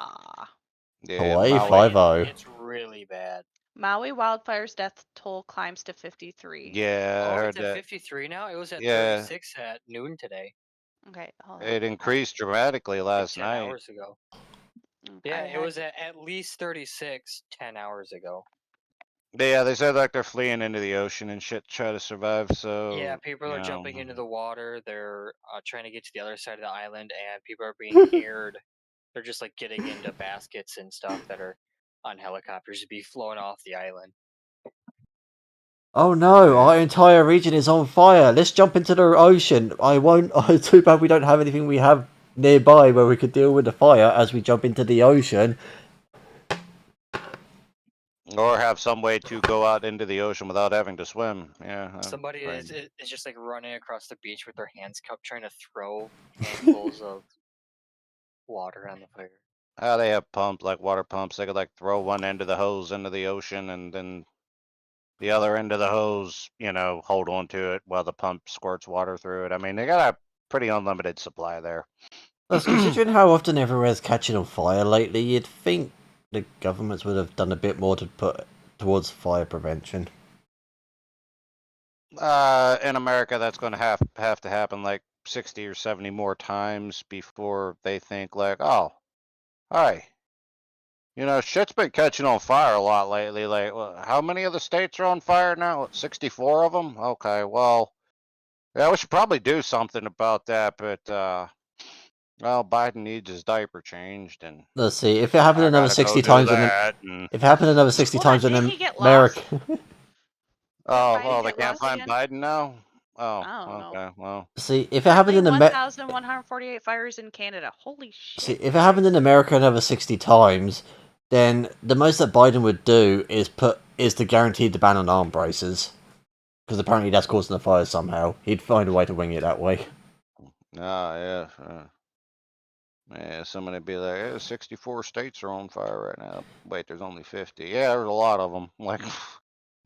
Hawaii Maui. 5-0. It's really bad. Maui wildfires death toll climbs to 53. Yeah, I Oh, heard it's at that. 53 now? It was at Yeah, 36 at noon today. Okay, hold on. it increased dramatically Like last 10 night. hours ago. Okay, Yeah, it was at least 36 10 hours ago. Yeah, they said like they're fleeing into the ocean and shit to try to survive. So Yeah, people you are know, jumping into the water. They're trying to get to the other side of the island, and people are being aired. They're just like getting into baskets and stuff that are on helicopters to be flown off the island. Oh no, our Yeah. entire region is on fire. Let's jump into the ocean. I won't. Oh, too bad we don't have anything we have nearby where we could deal with the fire as we jump into the ocean. Or have some way to go out into the ocean without having to swim. Yeah. Somebody right. is just like running across the beach with their hands cupped, trying to throw handfuls of water on the fire. They have pumps like water pumps. They could like throw one end of the hose into the ocean and then the other end of the hose, hold on to it while the pump squirts water through it. I mean, they got a pretty unlimited supply there. Plus, considering how often everywhere's catching on fire lately, you'd think the governments would have done a bit more to put towards fire prevention. In America, that's going to have to happen like 60 or 70 more times before they think like, oh, hi, shit's been catching on fire a lot lately. Like, how many of the states are on fire now? 64 of them? Okay, well, yeah, we should probably do something about that, but, well, Biden needs his diaper changed, and Let's see, if it happened I another gotta go 60 do times in that, and if it happened another 60 Hold on, times in didn't he get America, lost? Didn't oh, Biden they get can't lost find again? Biden now? Oh, I don't know. okay, well, see if it happened Currently, in 1,148 fires in Canada. Holy see shit. if it happened in America another 60 times, then the most that Biden would do is to guarantee the ban on arm braces, because apparently that's causing the fire somehow. He'd find a way to wing it that way. yeah. Yeah, somebody be like, 64 states are on fire right now. Wait, there's only 50. Yeah, there's a lot of them. Like,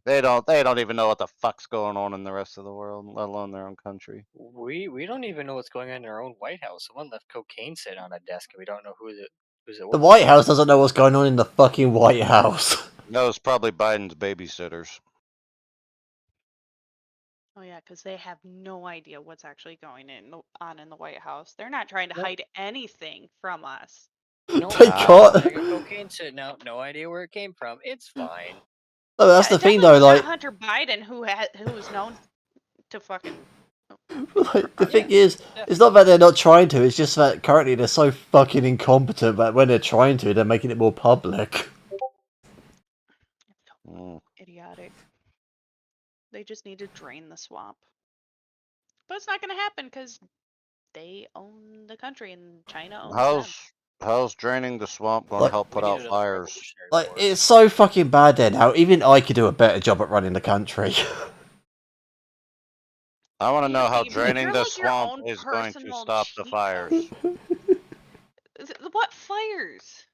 they don't even know what the fuck's going on in the rest of the world, let alone their own country. We don't even know what's going on in our own White House. Someone left cocaine sitting on a desk, and we don't know whose it The was. White House doesn't know what's going on in the fucking White House. No, it's probably Biden's babysitters. Oh yeah, because they have no idea what's actually on in the White House. They're not trying to Nope. hide anything from us. No, They bag can't. of cocaine sitting out. No idea where it came from. It's fine. No, that's Yeah, the it thing definitely though. was not Like, Hunter Biden who was known to fucking. the thing Yeah, is, it's not definitely. that they're not trying to. It's just that currently they're so fucking incompetent that when they're trying to, they're making it more public. Mm. Idiotic. They just need to drain the swamp. But it's not going to happen because they own the country and China owns them. How's draining the swamp going to Like, help We put need out another fires? Revolutionary like War. it's so fucking bad there now. Even I could do a better job at running the country. I want to know how Andy, but draining you're the like your swamp own is going to personal stop the cheat fires. code. What fires?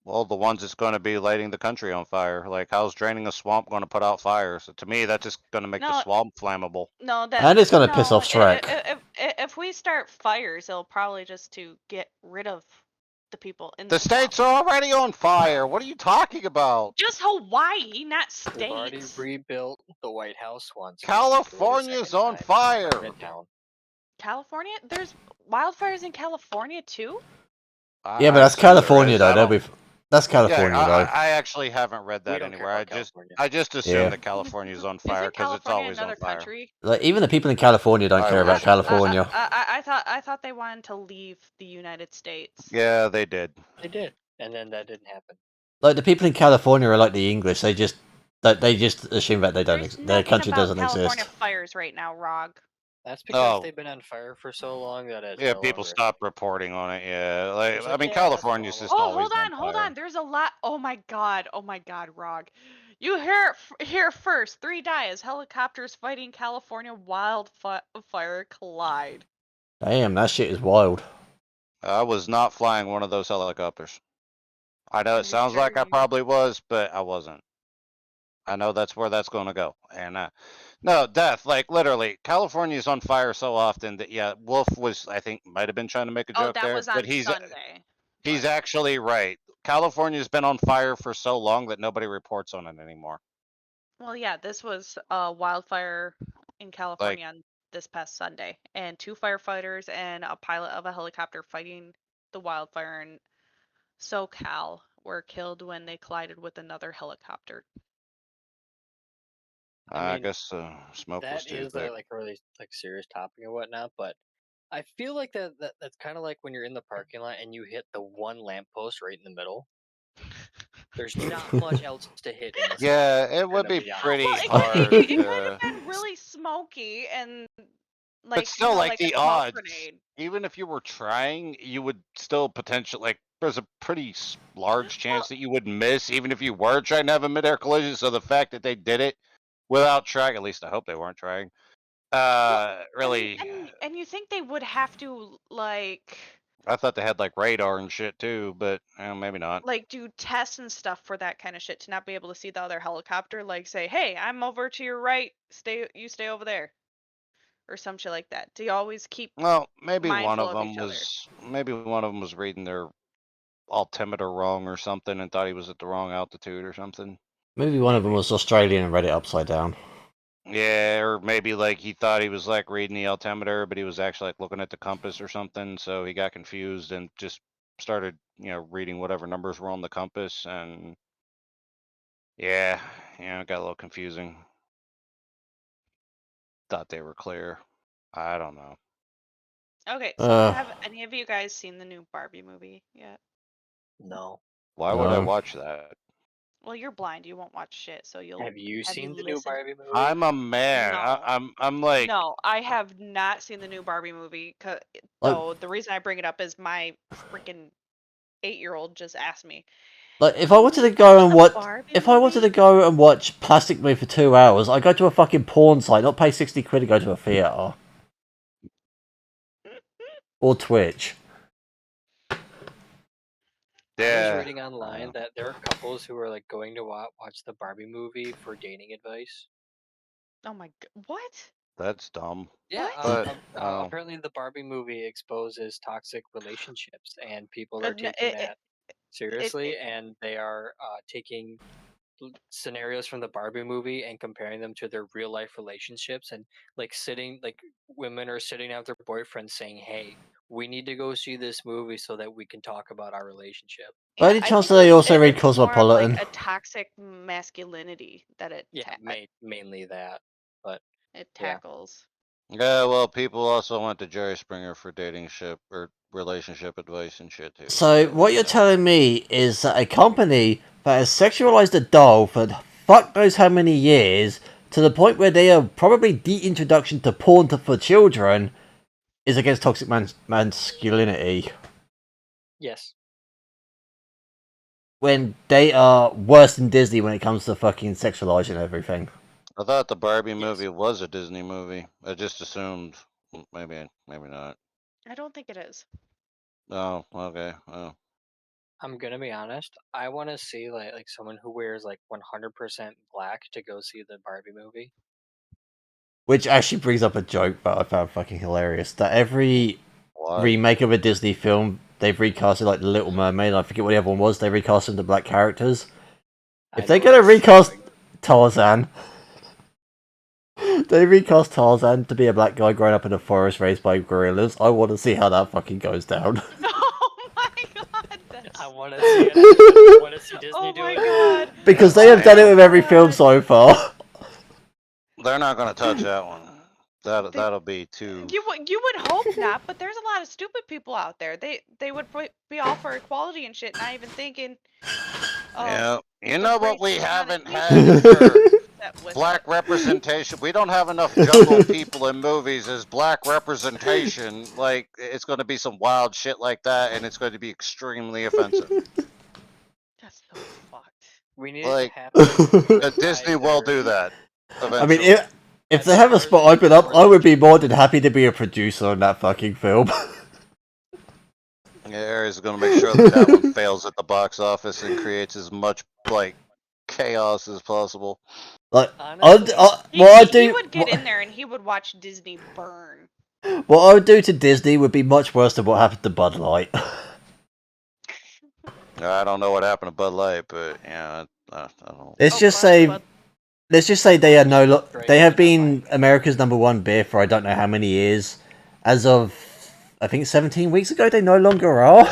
Well, the ones that's going to be lighting the country on fire. Like, how's draining a swamp going to put out fires? To me, that's just going to make the No, swamp flammable. no, And it's gonna piss no. off Shrek. If we start fires, it'll probably just to get rid of the people in The the swamp. states are already on fire. What are you talking about? Just Hawaii, not We've already states. rebuilt the White House once. We just need to do it a California's second on time. fire. In a town. California? There's wildfires in California too? Yeah, but I that's assume there California is. though. I don't. That's Yeah, California though. I actually haven't read We that don't care anywhere. about California. I just assume Yeah. that California's on fire Isn't because it's California always on another fire. country? Like even the people in California don't I care about wish it was. California. I thought they wanted to leave the United States. Yeah, they did. They did, and then that didn't happen. Like the people in California are like the English. They just assume that There's their nothing country about doesn't California exist. fires right now, Rog. That's because Oh, they've been on fire for so long that it's yeah, no people longer. stopped reporting on it. Yeah, like It's I like, mean, yeah, that's California's normal. just Oh, always on hold fire. on. There's a lot. Oh my god, Rog. You hear it here first. 3 die as helicopters fighting California wildfire collide. Damn, that shit is wild. I was not flying one of those helicopters. I know Are it you sounds sure like I you? probably was, but I wasn't. I know that's where that's going to go. And no, death, like literally, California's on fire so often that yeah, Wolf was I think might have been trying to make a Oh, joke that there, was but on Sunday. he's But actually right. California's been on fire for so long that nobody reports on it anymore. well, yeah, this was a wildfire in Like, California on this past Sunday, and 2 firefighters and a pilot of a helicopter fighting the wildfire in SoCal were killed when they collided with another helicopter. I mean, guess smoke was that too is thick. like a really like serious topic and whatnot, but I feel like that's kind of like when you're in the parking lot and you hit the one lamppost right in the middle. There's not much else to hit in this. Yeah, it would gonna be be honest. pretty Well, hard. it could have been really smoky and But like still, like like a the smoke odds, grenade. even if you were trying, you would still potentially like. There's a pretty large chance that you would miss, even if you were trying to have a midair collision. So the fact that they did it without trying, at least I hope they weren't trying. Well, Really, and you think they would have to like I thought they had like radar and shit too, but maybe not. do tests and stuff for that kind of shit to not be able to see the other helicopter, like say, hey, I'm over to your right, stay over there, or some shit like that. Do you always keep Well, maybe one mindful of of them each other? was reading their altimeter wrong or something and thought he was at the wrong altitude or something. Maybe one of them was Australian and read it upside down. Yeah, or maybe like he thought he was like reading the altimeter, but he was actually like looking at the compass or something, so he got confused and just started, reading whatever numbers were on the compass, and yeah, it got a little confusing. Thought they were clear. I don't know. Okay, so have any of you guys seen the new Barbie movie yet? No. Why would I watch that? Well, you're blind. You won't watch shit, so you'll Have you seen the new listened? Barbie movie? I'm a man. No. I'm like, No, I have not seen the new Barbie movie. So the reason I bring it up is my freaking 8-year-old just asked me. Like, if I wanted to go and watch Plastic Man for 2 hours, I go to a fucking porn site, not pay 60 quid to go to a theatre. Or Twitch. I was reading online that there are couples who are like going to watch the Barbie movie for dating advice. Oh my god, what? That's dumb. Yeah, But apparently the Barbie movie exposes toxic relationships and people are taking that seriously, and they are taking scenarios from the Barbie movie and comparing them to their real life relationships, and like women are sitting down with their boyfriends saying, "Hey, we need to go see this movie so that we can talk about our relationship." By any chance, they also read it's more of, Cosmopolitan? like a toxic masculinity that it mainly that, but it tackles. Yeah, well, people also went to Jerry Springer for relationship advice and shit too. So, what you're telling me is that a company that has sexualized a doll for fuck knows how many years, to the point where they are probably the introduction to porn for children, is against toxic masculinity. Yes. When they are worse than Disney when it comes to fucking sexualizing everything. I thought the Barbie movie was a Disney movie. I just assumed. Maybe not. I don't think it is. Oh, okay. Oh. I'm gonna be honest. I want to see like someone who wears like 100% black to go see the Barbie movie. Which actually brings up a joke that I found fucking hilarious. That every remake of a Disney film, they've recasted like The Little Mermaid, and I forget what the other one was, they recast them to black characters. If they're gonna recast Tarzan, they recast Tarzan to be a black guy growing up in a forest raised by gorillas. I want to see how that fucking goes down. Oh my god, I want to see it. I want to see Disney do it. God. Because they have done it with every film so far. They're not gonna touch that one. That'll be too. You would hope not, but there's a lot of stupid people out there. They would be all for equality and shit, not even thinking. Yeah, you know what we haven't had That with black representation. We don't have enough jungle people in movies as black representation. Like, it's going to be some wild shit like that, and it's going to be extremely offensive. That's so fucked. We need Like, to happen. Disney will do that eventually. I mean, if they have a spot open up, I would be more than happy to be a producer on that fucking film. Yeah, Ares is going to make sure that one fails at the box office and creates as much like chaos as possible. Like, he would get in there and he would watch Disney burn. What I would do to Disney would be much worse than what happened to Bud Light. I don't know what happened to Bud Light, but yeah, I don't. Let's just say they are they have been America's #1 beer for I don't know how many years. As of, I think 17 weeks ago, they no longer are.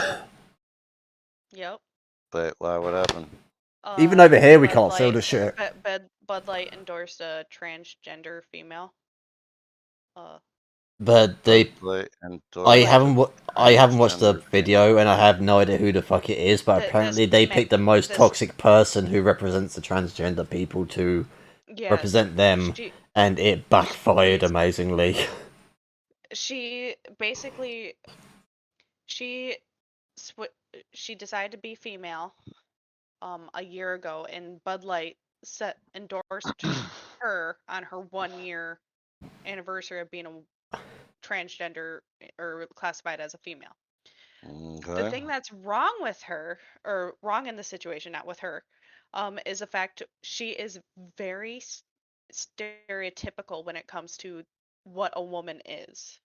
Yep. But why? What happened? Even over here, we can't sell the shit. Bud Light endorsed a transgender female. But they, Bud Light I endorsed haven't, a I haven't watched the transgender video, and I have no idea who the fuck it is. But This apparently, they picked the most this toxic person who represents the transgender people to yes, represent them, she and it backfired basi- amazingly. she basically she she decided to be female a year ago, and Bud Light endorsed her on her 1 year anniversary of being a transgender or classified as a female. The Okay. thing that's wrong with her, or wrong in the situation, not with her, is the fact she is very stereotypical when it comes to what a woman is.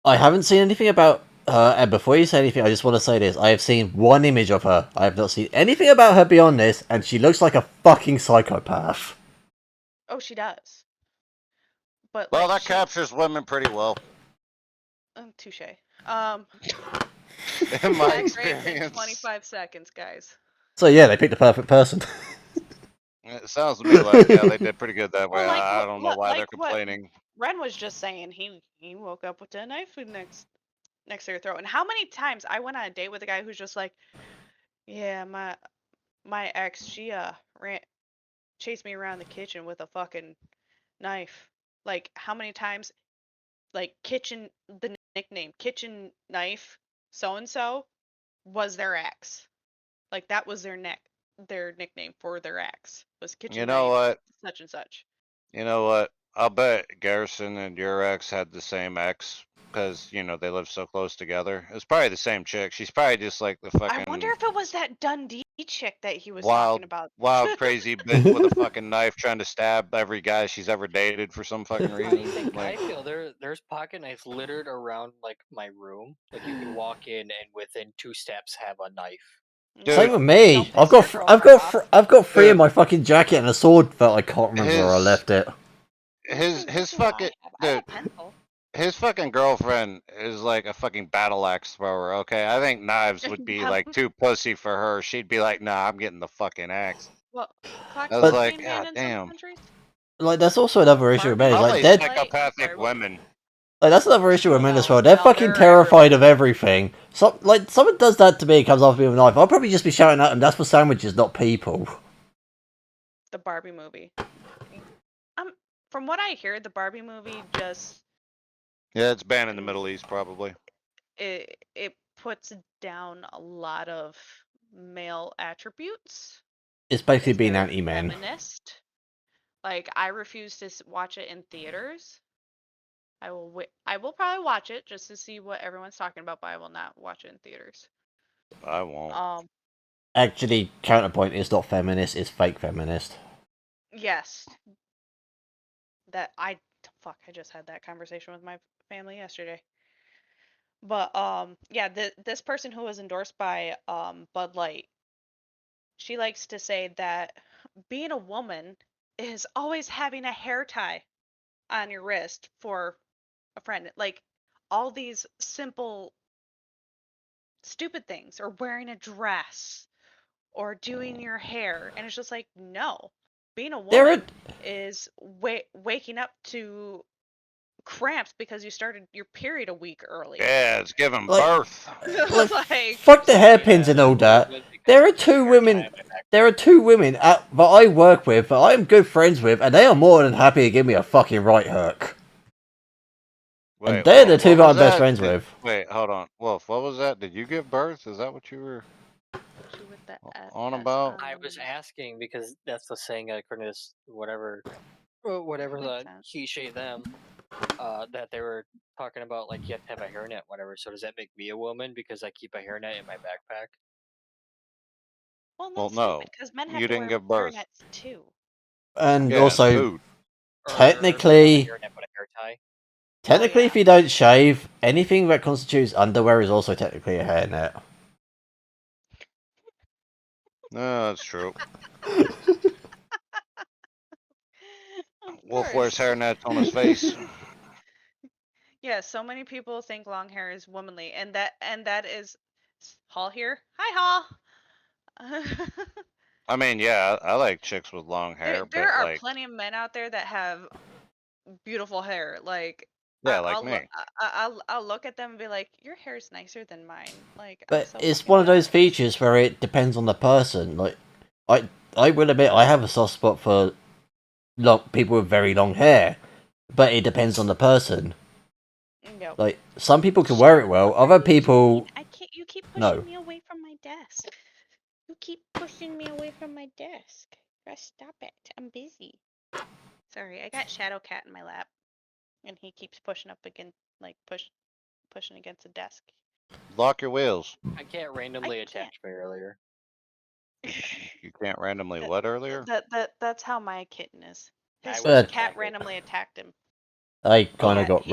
I haven't seen anything about her, and before you say anything, I just want to say this. I have seen one image of her. I have not seen anything about her beyond this, and she looks like a fucking psychopath. Oh, she does. But Well, like that captures women pretty well, touche. in my That breaks in experience. 25 seconds, guys. So yeah, they picked the perfect person. It sounds to me like they did pretty good that way. Well, like I don't know why they're like what complaining. Ren was just saying, he woke up with a knife next to her throat. And how many times I went on a date with a guy who's just like, yeah, my ex, she chased me around the kitchen with a fucking knife. Like how many times, like the nickname kitchen knife so and so was their ex. Like that was their nickname for their ex was kitchen You know knife what? such and such. You know what? I'll bet Garrison and your ex had the same ex because they live so close together. It's probably the same chick. She's probably just like the I wonder fucking if it was that Dundee chick that he was talking about. wild, crazy bitch with a fucking knife trying to stab every guy she's ever dated for some fucking How do you reason. think I Like, feel? There's pocket knives littered around like my room. Like you could walk in and within 2 steps have a knife. Same dude, with me. Don't I've piss got, your girlfriend off. I've got 3 in dude, my fucking jacket and a sword that I can't remember where I his left it. his This is what fucking I have dude. a pencil. His fucking girlfriend is like a fucking battle axe thrower, okay? I think knives would be like too pussy for her. She'd be like, nah, I'm getting the fucking axe. Well, clock I was speed's But like, being banned god in some damn. countries. like, that's also another issue with men. Is like Probably they're Bud Light, I'm psychopathic sorry, what? women. like that's another issue with men as well. They're No, fucking they're terrified of everywhere. everything. So like someone does that to me, comes off me with a knife. I'll probably just be shouting at them. That's for sandwiches, not people. The Barbie movie. Um, from what I hear, the Barbie movie just Yeah, it's banned in the Middle East, probably. it puts down a lot of male attributes. It's basically It's being very anti-men. feminist. Like I refuse to watch it in theaters. I will probably watch it just to see what everyone's talking about, but I will not watch it in theaters. I won't. Actually, counterpoint is not feminist. It's fake feminist. Yes. That I fuck, I just had that conversation with my family yesterday. But yeah, this person who was endorsed by Bud Light, she likes to say that being a woman is always having a hair tie on your wrist for a friend. Like all these simple stupid things, or wearing a dress or doing your hair, and it's just like no. Being a There are woman is waking up to cramps because you started your period a week early. Yeah, it's giving like, birth. like Like fuck the Yeah, hairpins and all that's that. bullshit because There are I keep a 2 hair tie women. in my back. There are 2 women that I work with that I'm good friends with, and they are more than happy to give me a fucking right hook. And Wait, they're the Wolf, 2 what that was I'm best that? friends with. Wait, hold on. Wolf, what was that? Did you give birth? Is that what you were she with the on S about? I was asking because that's the saying according to this, whatever Makes the sense. he, she, them, that they were talking about like you have to have a hairnet, whatever. So does that make me a woman because I keep a hairnet in my backpack? Well, Well, that's no. stupid because men have You to didn't wear give birth. hairnets too. And Yeah, and also, food. Or not a technically, hairnet but a hair tie? technically, yeah. if you don't shave, anything that constitutes underwear is also technically a hairnet. No, that's true. Of Wolf wears course. hairnets on his face. Yeah, so many people think long hair is womanly, and that is Hall here. Hi, Hall. I mean, yeah, I like chicks with long hair, There but are like, plenty of men out there that have beautiful hair. Like yeah, like me. I'll look at them and be like, your hair's nicer than mine. Like I'm But so it's fucking one of those jealous. features where it depends on the person. Like, I will admit I have a soft spot for people with very long hair, but it depends on the person. Yep. Like, some people can wear it well, What are other you people doing? I can't. You keep no. pushing me away from my desk. You keep pushing me away from my desk. Just stop it. I'm busy. Sorry, I got Shadow Cat in my lap, and he keeps pushing up against, like pushing against the desk. Lock your wheels. I can't randomly can't. attach me earlier. You can't randomly what earlier? That's how my kitten is. I His wasn't cat happy. randomly attacked him. I kind of Yeah, got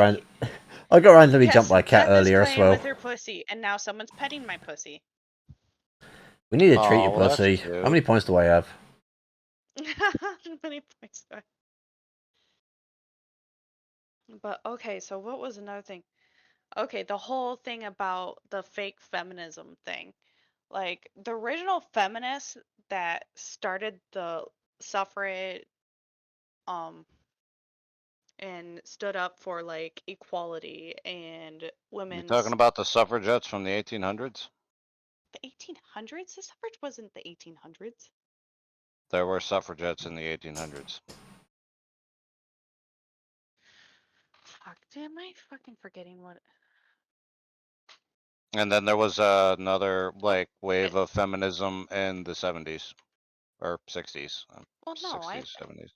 I got randomly jumped yes, by a cat Beth is earlier as playing well. with her pussy, and now someone's petting my pussy. We need to treat Oh, your well, that's pussy. cute. How many points do I have? How many points do I? But okay, so what was another thing? Okay, the whole thing about the fake feminism thing. Like the original feminists that started the suffrage and stood up for like equality and You women's talking about the suffragettes from the 1800s? the 1800s? The suffrage wasn't the 1800s. There were suffragettes in the 1800s. Fuck, am I fucking forgetting what? And then there was another like wave of feminism in the 70s or 60s, Well, no, 60s, 70s.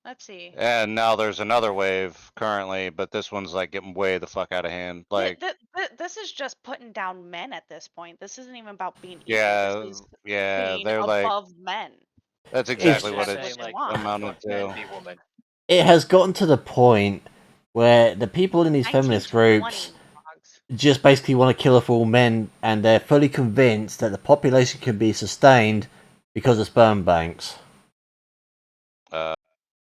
let's see. And now there's another wave currently, but this one's like getting way the fuck out of hand. Like, This is just putting down men at this point. This isn't even about being equal. This yeah, is yeah, being they're like, above men. that's It's exactly They're what That's it's what saying they like, want. amounted fuck men, to. be woman. it has gotten to the point where the people in these feminist 1920 groups dogs. just basically want to kill off all men, and they're fully convinced that the population can be sustained because of sperm banks.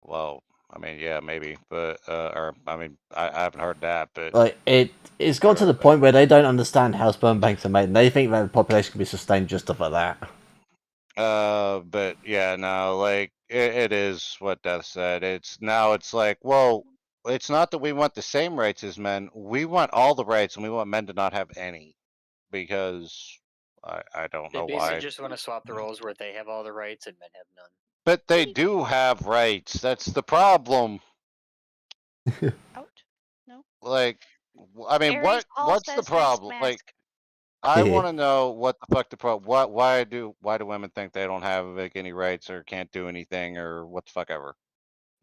Well, I mean, yeah, maybe, but or I mean, I haven't heard that, but Like, it's got to the point where they don't understand how sperm banks are made, and they think that the population can be sustained just off of that. but yeah, no, like it is what Death said. It's now it's like, well, it's not that we want the same rights as men. We want all the rights, and we want men to not have any, because I don't They know basically why. just want to swap the roles where they have all the rights and men have none. But they do have rights. That's the problem. Out? No. Like, I mean, Aries Paul what's the says face problem? Like, mask. I want to know what the fuck the problem. Why do women think they don't have like any rights or can't do anything or what the fuck ever?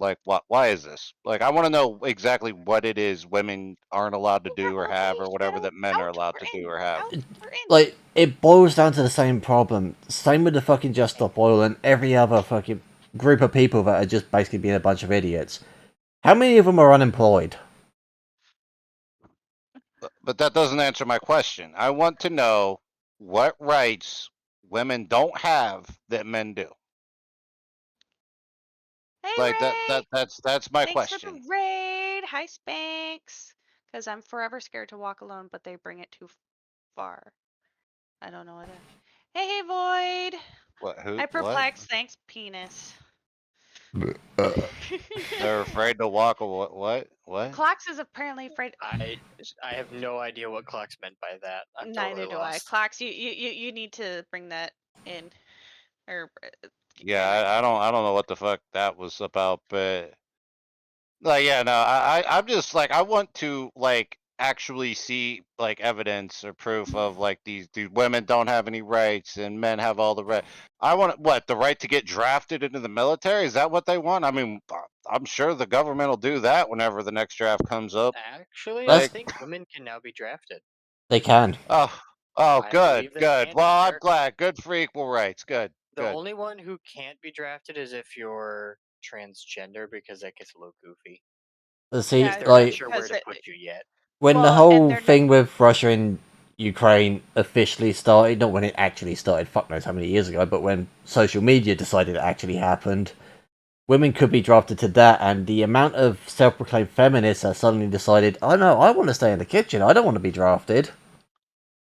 Like, what? Why is this? Like, I want to know exactly what it is women aren't allowed to do or have or whatever that men are Out allowed or to do in? or have. Out or in? Like, it boils down to the same problem. Same with the fucking Just Stop Oil and every other fucking group of people that are just basically being a bunch of idiots. How many of them are unemployed? But that doesn't answer my question. I want to know what rights women don't have that men do. Hey Like Ray! that's my Thanks for the question. raid. Hi Spanx. Because I'm forever scared to walk alone, but they bring it too far. I don't know what that. Hey Void. What? Who? Hi What? Perplex. Thanks Penis. They're afraid to walk. What? What? Clocks is apparently afraid. I have no idea what Clocks meant by that. I'm Neither totally do I. lost. Clocks, you need to bring that in. Or Yeah, anyway. I don't know what the fuck that was about, but like, yeah, no, I'm just like, I want to like actually see like evidence or proof of like these women don't have any rights and men have all the right. I want what, the right to get drafted into the military? Is that what they want? I mean, I'm sure the government will do that whenever the next draft comes up. Actually, I Like, think women can now be drafted. They can. oh, I good, believe they good. can Well, in I'm America. glad. Good for equal rights. Good, The good. only one who can't be drafted is if you're transgender, because that gets a little goofy. See, Yeah, They're not like, sure where because to put you yet. when the well, and whole they're not. thing with Russia and Ukraine officially started, not when it actually started, fuck knows how many years ago, but when social media decided it actually happened, women could be drafted to that, and the amount of self-proclaimed feminists that suddenly decided, oh no, I want to stay in the kitchen, I don't want to be drafted.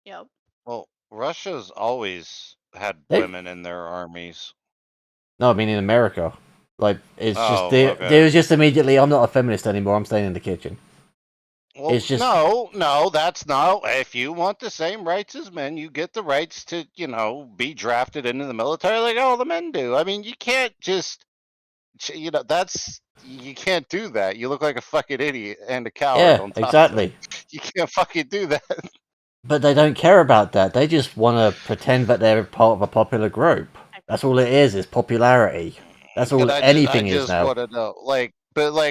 Yep. Well, Russia's always had They- women in their armies. No, I mean in America. Like it's just Oh, there okay. was just immediately I'm not a feminist anymore, I'm staying in the kitchen. Well, It's just no, that's not. If you want the same rights as men, you get the rights to, be drafted into the military like all the men do. I mean, you can't just, you can't do that. You look like a fucking idiot and a coward yeah, on top of it. exactly. You can't fucking do that. But they don't care about that. They just want to pretend that they're part of a popular group. That's all it is popularity. That's all But I anything is just now. want to know,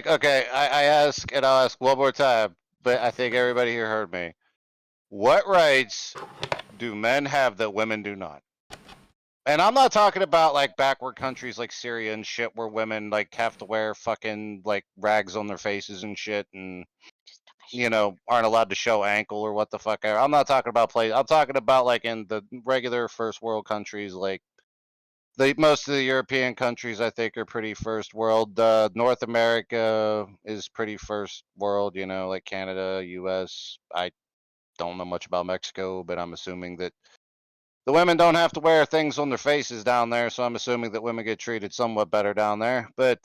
okay, I ask, and I'll ask one more time, but I think everybody here heard me. What rights do men have that women do not? And I'm not talking about like backward countries like Syria and shit where women like have to wear fucking like rags on their faces and shit and aren't allowed to show ankle or what the fuck ever. I'm not talking about I'm talking about like in the regular first world countries like most of the European countries I think are pretty first world. North America is pretty first world, like Canada, US. I don't know much about Mexico, but I'm assuming that the women don't have to wear things on their faces down there, so I'm assuming that women get treated somewhat better down there. But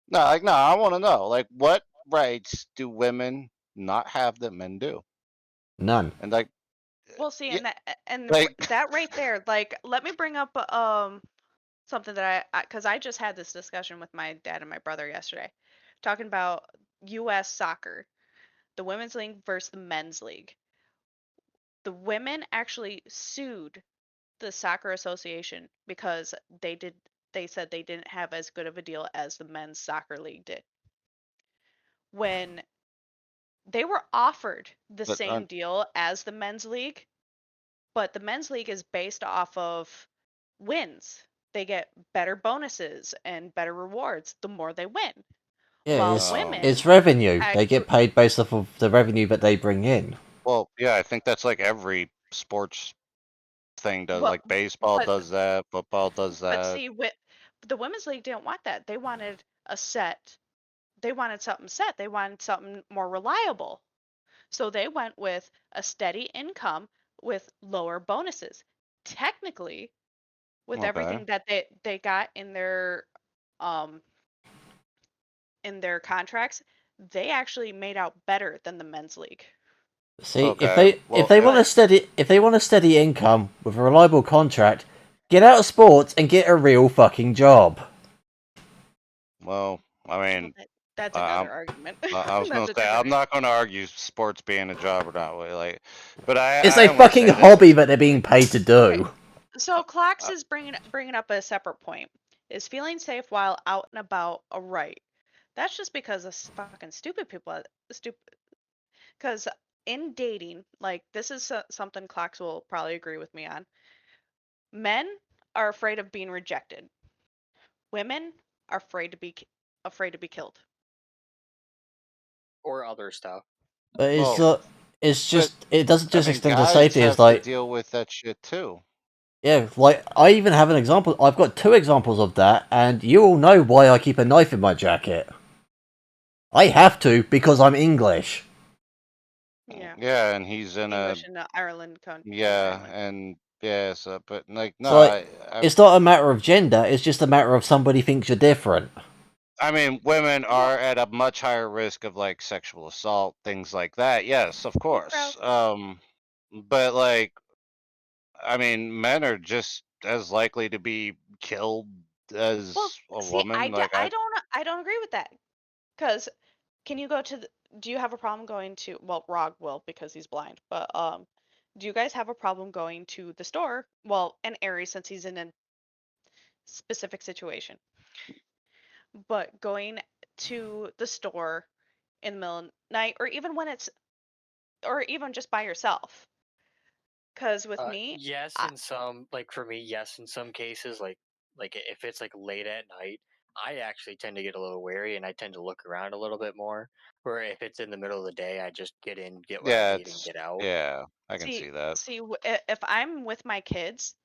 no, I want to know, like, what rights do women not have that men do? None. And like, Well, see, yeah, and like, that right there, like, let me bring up something that because I just had this discussion with my dad and my brother yesterday, talking about U.S. soccer, the women's league versus the men's league. The women actually sued the soccer association because they said they didn't have as good of a deal as the men's soccer league did. When they were offered the but same deal as the men's league, but the men's league is based off of wins. They get better bonuses and better rewards the more they win. Yeah, While oh, it's women revenue. They actually, get paid based off of the revenue that they bring in. well, yeah, I think that's like every sports thing does. well, Like baseball but does that, football does but that. see, the women's league didn't want that. They wanted a set. They wanted something set. They wanted something more reliable. So they went with a steady income with lower bonuses. Technically, with Okay. everything that they got um in their contracts, they actually made out better than the men's league. See, Okay. if Well, they want But a steady income with a reliable contract, get out of sports and get a real fucking job. well, I well, mean, that's I, another argument. I was That's gonna a say I'm different. not gonna argue sports being a job or not. But It's I a am gonna fucking say this. hobby that they're being paid to Okay, do. so Clocks Uh, is bringing up a separate point. Is feeling safe while out and about a right? That's just because of fucking stupid people. Stupid. Because in dating, like this is something Clocks will probably agree with me on. Men are afraid of being rejected. Women are afraid to be killed. or other stuff. But well, it's but just it doesn't I just mean, extend to guys safety. It's have to like deal with that shit too. yeah, like I even have an example. I've got two examples of that, and you all know why I keep a knife in my jacket. I have to because I'm English. Yeah, Yeah, and he's in a English in the Ireland in yeah, Ireland. and yeah, so but like no, So like, it's not a matter of gender. It's just a matter of somebody thinks you're different. I mean, women Well, are at a much higher risk of like sexual assault, things like that. Yes, of hey, bro. course. But like, I mean, men are just as likely to be killed Well, as a see, woman. Like I don't agree with that. Because can you go to do you have a problem going to, well, Rog will because he's blind, but do you guys have a problem going to the store? Well, and Aries since he's in a specific situation. But going to the store in the middle of the night or even when it's or even just by yourself. Because with me, Yes, I, in some like for me, yes, in some cases, like if it's like late at night, I actually tend to get a little wary and I tend to look around a little bit more. Where if it's in the middle of the day, I just get in, get what I yeah, need, and get out. yeah, I can see see that. see if I'm with my kids,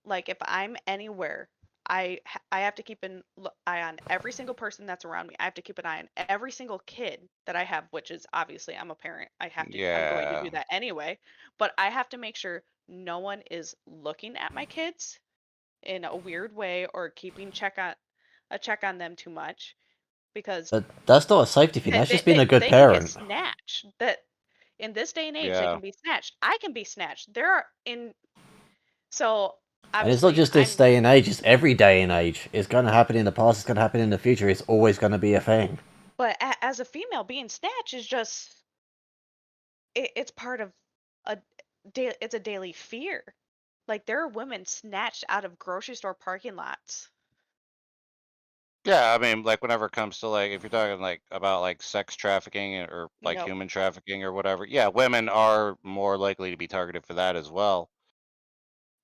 like if I'm anywhere, I have to keep an eye on every single person that's around me. I have to keep an eye on every single kid that I have, which is obviously I'm a parent. I'm going to do Yeah, that anyway, but I have to make sure no one is looking at my kids in a weird way or keeping a check on them too much, because But that's not a safety thing. That's just being a good they can get parent. snatched. That in this day and age they Yeah. can be snatched. I can be snatched. There are in so And it's not obviously just this day and age, it's every day and age. It's going to happen in the past, it's going to happen in the future, it's always going to be a thing. but as a female, being snatched is just it's part of a it's a daily fear. Like there are women snatched out of grocery store parking lots. Yeah, I mean, like whenever it comes to like, if you're talking like about like sex trafficking or like Nope. human trafficking or whatever, yeah, women are more likely to be targeted for that as well.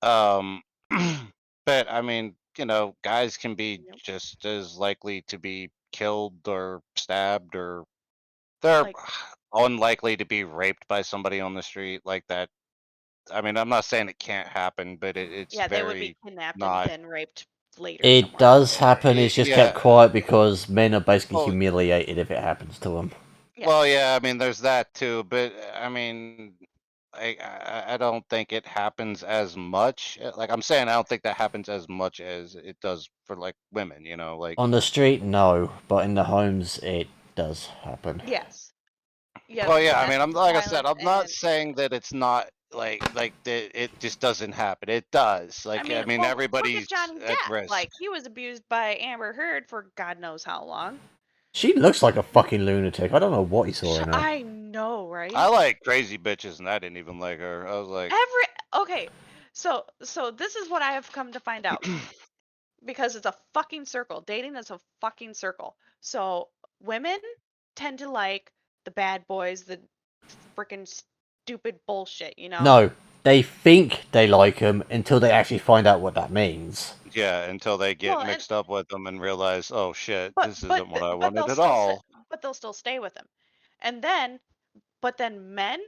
Um, but I mean, guys can be Nope. just as likely to be killed or stabbed, or they're Like unlikely to be raped by somebody on the street like that. I mean, I'm not saying it can't happen, but it's yeah, they would be very kidnapped and not. then raped later It somewhere. does happen, it's just kept Yeah. quiet because men are basically Well, humiliated if it happens to them. well, Yes. yeah. I mean, there's that too, but I mean, I don't think it happens as much. Like I'm saying, I don't think that happens as much as it does for like women. Like. On the street, no, but in the homes, it does happen. Yes. Yep. Well, yeah. I mean, I'm Domestic like I said, violence I'm not and saying that it's not like that. It just doesn't happen. It does. I Like I mean, mean, well, look at everybody's Johnny at Depp. risk. Like he was abused by Amber Heard for God knows how long. She looks like a fucking lunatic. I don't know what he saw in her. I know, right? I like crazy bitches, and I didn't even like her. I was like, Okay. So this is what I have come to find out, because it's a fucking circle. Dating is a fucking circle. So women tend to like the bad boys, the freaking stupid bullshit, you know? No, they think they like him until they actually find out what that means. yeah, until they get Well, and mixed up with them and realize, oh shit, this isn't what I but wanted at all. they'll still stay with him. And then but then men,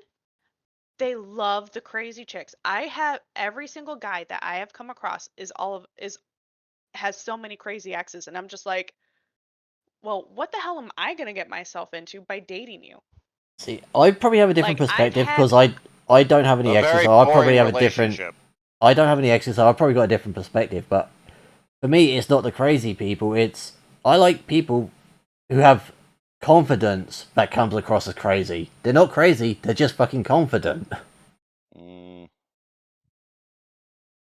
they love the crazy chicks. I have every single guy that I have come across is has so many crazy exes, and I'm just like, well, what the hell am I gonna get myself into by dating you? See, I probably have a different Like I've perspective had because I don't have any A exes, very so I probably boring have a different. relationship. I don't have any exes, so I've probably got a different perspective. But for me, it's not the crazy people. It's I like people who have confidence that comes across as crazy. They're not crazy. They're just fucking confident. Mm,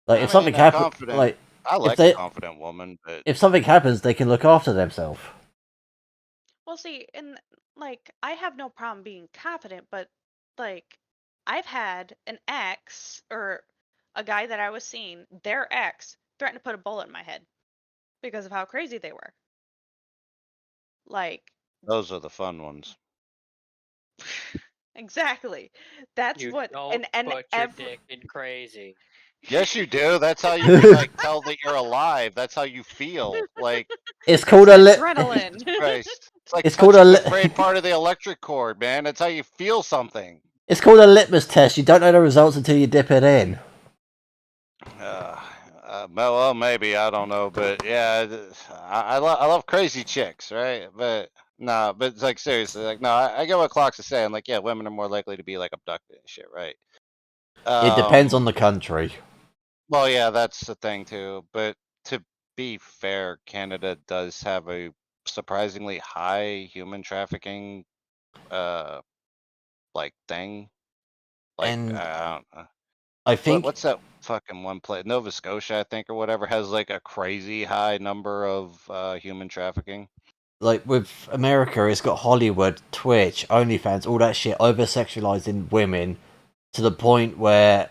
Like I if something mean, a happens, confident. like I if like a they confident woman, but if something happens, they can look after themselves. well, see, and like I have no problem being confident, but like I've had an ex or a guy that I was seeing, their ex threatened to put a bullet in my head because of how crazy they were. Like those are the fun ones. exactly. That's You what don't and put your every dick in crazy. Yes, you do. That's how you can like tell that you're alive. That's how you feel. Like It's it's called a adrenaline. Jesus Christ. It's like It's called touching the frayed part of the electric cord, man. That's how you feel something. It's called a litmus test. You don't know the results until you dip it in. Uh, well, maybe I don't know, but yeah, I love crazy chicks, right? But no, but it's like seriously, like no, I get what Clocks is saying. Like, yeah, women are more likely to be like abducted and shit, right? It depends on the country. Well, yeah, that's the thing too. But to be fair, Canada does have a surprisingly high human trafficking, uh, like thing. Like, And I don't know. I think, What's that fucking one place? Nova Scotia, I think, or whatever, has like a crazy high number of human trafficking. like, with America, it's got Hollywood, Twitch, OnlyFans, all that shit over sexualizing women to the point where,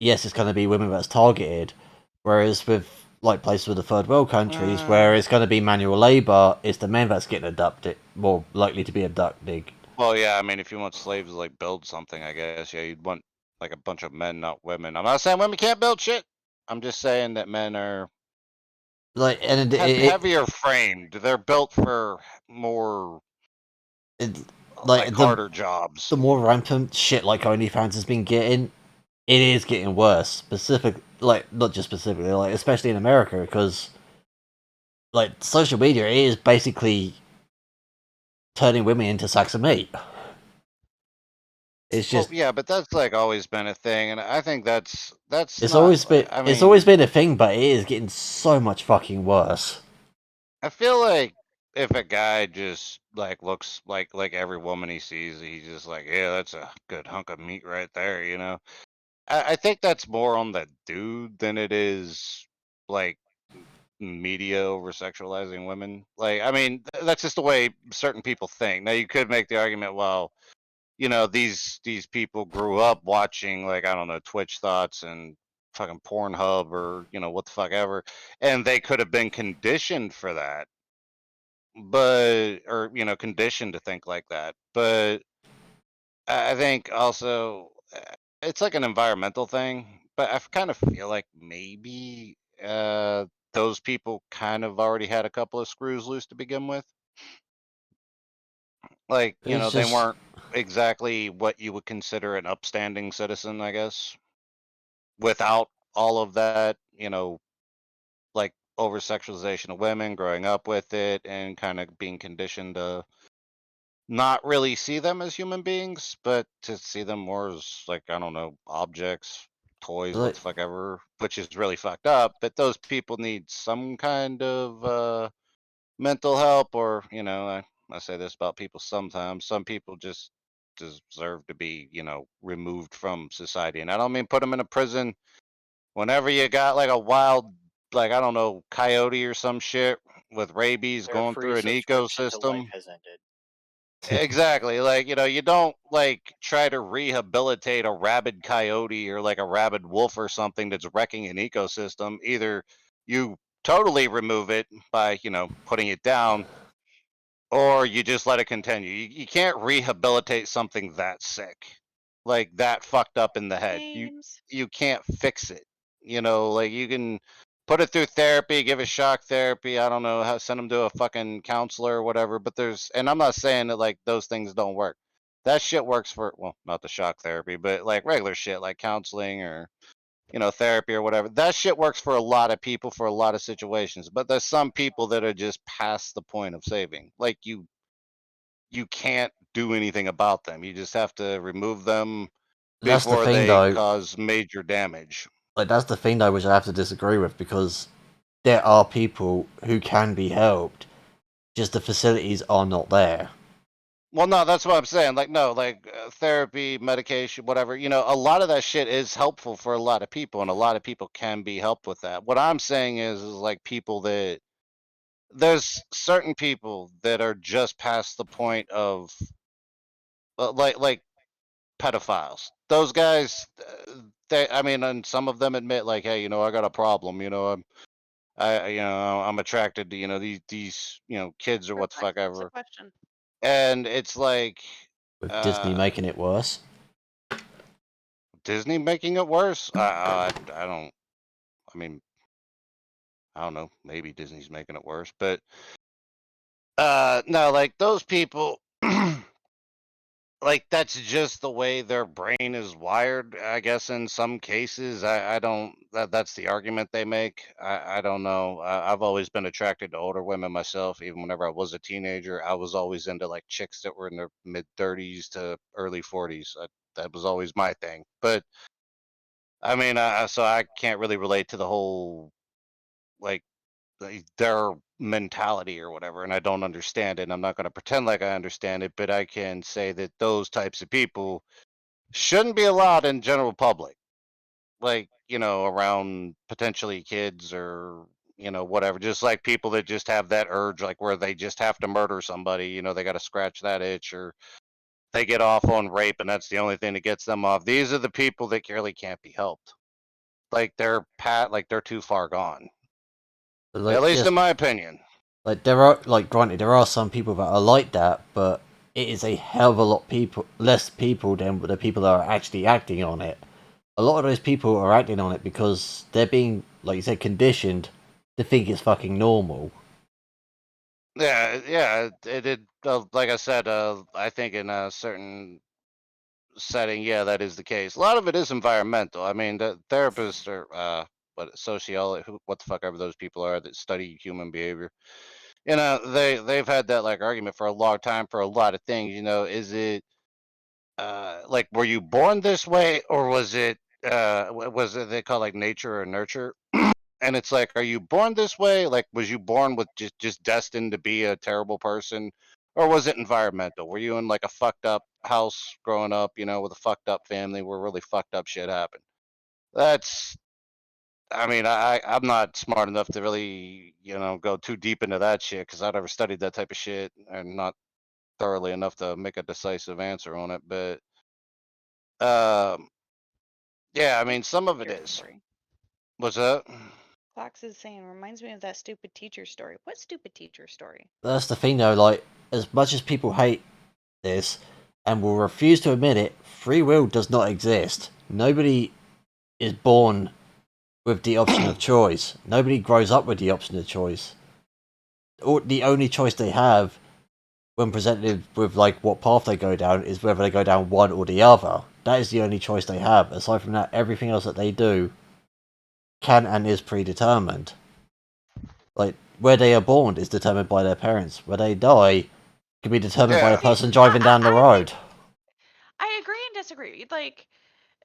yes, it's going to be women that's targeted. Whereas with, like, places with the third world countries, where it's going to be manual labor, it's the men that's getting abducted, more likely to be abducted. Well, yeah, I mean, if you want slaves to like build something, I guess, yeah, you'd want like a bunch of men, not women. I'm not saying women can't build shit. I'm just saying that men are Like, and heavier framed. They're built for more like like, harder jobs. the more rampant shit like OnlyFans has been getting, it is getting worse. Specific, like not just specifically, like especially in America, because like social media is basically turning women into sacks of meat. It's Well, just yeah, but that's like always been a thing, and I think that's it's not. always been I it's always mean, been a thing, but it is getting so much fucking worse. I feel like if a guy just like looks like every woman he sees, he's just like, yeah, that's a good hunk of meat right there, you know. I think that's more on the dude than it is like media over sexualizing women. Like, I mean, that's just the way certain people think. Now, you could make the argument, well, you know, these people grew up watching, like, I don't know, Twitch thoughts and fucking Pornhub or you know what the fuck ever, and they could have been conditioned for that, but or you know conditioned to think like that. But I think also it's like an environmental thing. But I kind of feel like maybe those people kind of already had a couple of screws loose to begin with. Like, you It's know, they just weren't exactly what you would consider an upstanding citizen, I guess, without all of that, you know, like over sexualization of women, growing up with it, and kind of being conditioned to not really see them as human beings, but to see them more as like, I don't know, objects, toys, what like the fuck ever, which is really fucked up. But those people need some kind of mental help, or you know, I say this about people sometimes. Some people just deserve to be, you know, removed from society, and I don't mean put them in a prison. Whenever you got like a wild, like I don't know, coyote or some shit with rabies Their going free through an subscription to life ecosystem. has ended. Exactly. Like, you know, you don't like try to rehabilitate a rabid coyote or like a rabid wolf or something that's wrecking an ecosystem. Either you totally remove it by, you know, putting it down, or you just let it continue. You can't rehabilitate something that sick, like that fucked up in the head. Games. You can't fix it. You know, like you can put it through therapy, give it shock therapy. I don't know how send them to a fucking counselor or whatever. But there's, and I'm not saying that like those things don't work. That shit works for, well, not the shock therapy, but like regular shit like counseling or you know, therapy or whatever. That shit works for a lot of people for a lot of situations. But there's some people that are just past the point of saving. Like you can't do anything about them. You just have to remove them that's the before thing they though. cause major damage. Like that's the thing though, which I have to disagree with because there are people who can be helped. Just the facilities are not there. Well, no, that's what I'm saying. Like, no, like therapy, medication, whatever. You know, a lot of that shit is helpful for a lot of people, and a lot of people can be helped with that. What I'm saying is like people that there's certain people that are just past the point of like pedophiles. Those guys, they, I mean, and some of them admit like, hey, you know, I got a problem. You know, you know, I'm attracted to, you know, these, you know, kids or what the fuck Perfect. That's a ever. question. And it's like, With Disney uh, making it worse. Disney making it worse. I don't. I mean, I don't know. Maybe Disney's making it worse, but no, like those people. Like that's just the way their brain is wired, I guess. In some cases, I don't, that's the argument they make. I don't know. I've always been attracted to older women myself. Even whenever I was a teenager, I was always into like chicks that were in their mid 30s to early 40s. That was always my thing. But I mean, so I can't really relate to the whole like their mentality or whatever, and I don't understand it, and I'm not going to pretend like I understand it, but I can say that those types of people shouldn't be allowed in general public, like, you know, around potentially kids or, you know, whatever. Just like people that just have that urge, like where they just have to murder somebody, you know, they got to scratch that itch, or they get off on rape and that's the only thing that gets them off. These are the people that really can't be helped. Like like they're too far gone. But At like least in just my opinion. like there are like granted there are some people that are like that, but it is a hell of a lot people less people than the people that are actually acting on it. A lot of those people are acting on it because they're being, like you said, conditioned to think it's fucking normal. Yeah, yeah, it did. Like I said, I think in a certain setting, yeah, that is the case. A lot of it is environmental. I mean, the therapists are, what sociology, what the fuck ever those people are that study human behavior. You know, they've had that like argument for a long time for a lot of things. You know, is it like, were you born this way, or was it was it they call like nature or nurture? And it's like, are you born this way? Like, was you born with just destined to be a terrible person, or was it environmental? Were you in like a fucked up house growing up, with a fucked up family where really fucked up shit happened? That's, I mean, I'm not smart enough to really, go too deep into that shit because I've never studied that type of shit and not thoroughly enough to make a decisive answer on it. But um, yeah, I mean, some of it Teacher is. story. What's that? Fox is saying reminds me of that stupid teacher story. What stupid teacher story? That's the thing, though. Like, as much as people hate this and will refuse to admit it, free will does not exist. Nobody is born with the option of choice. Nobody grows up with the option of choice. Or the only choice they have when presented with like what path they go down is whether they go down one or the other. That is the only choice they have. Aside from that, everything else that they do can and is predetermined. Like where they are born is determined by their parents. Where they die can be determined by the Yeah. person driving down the road. I agree and disagree. Like,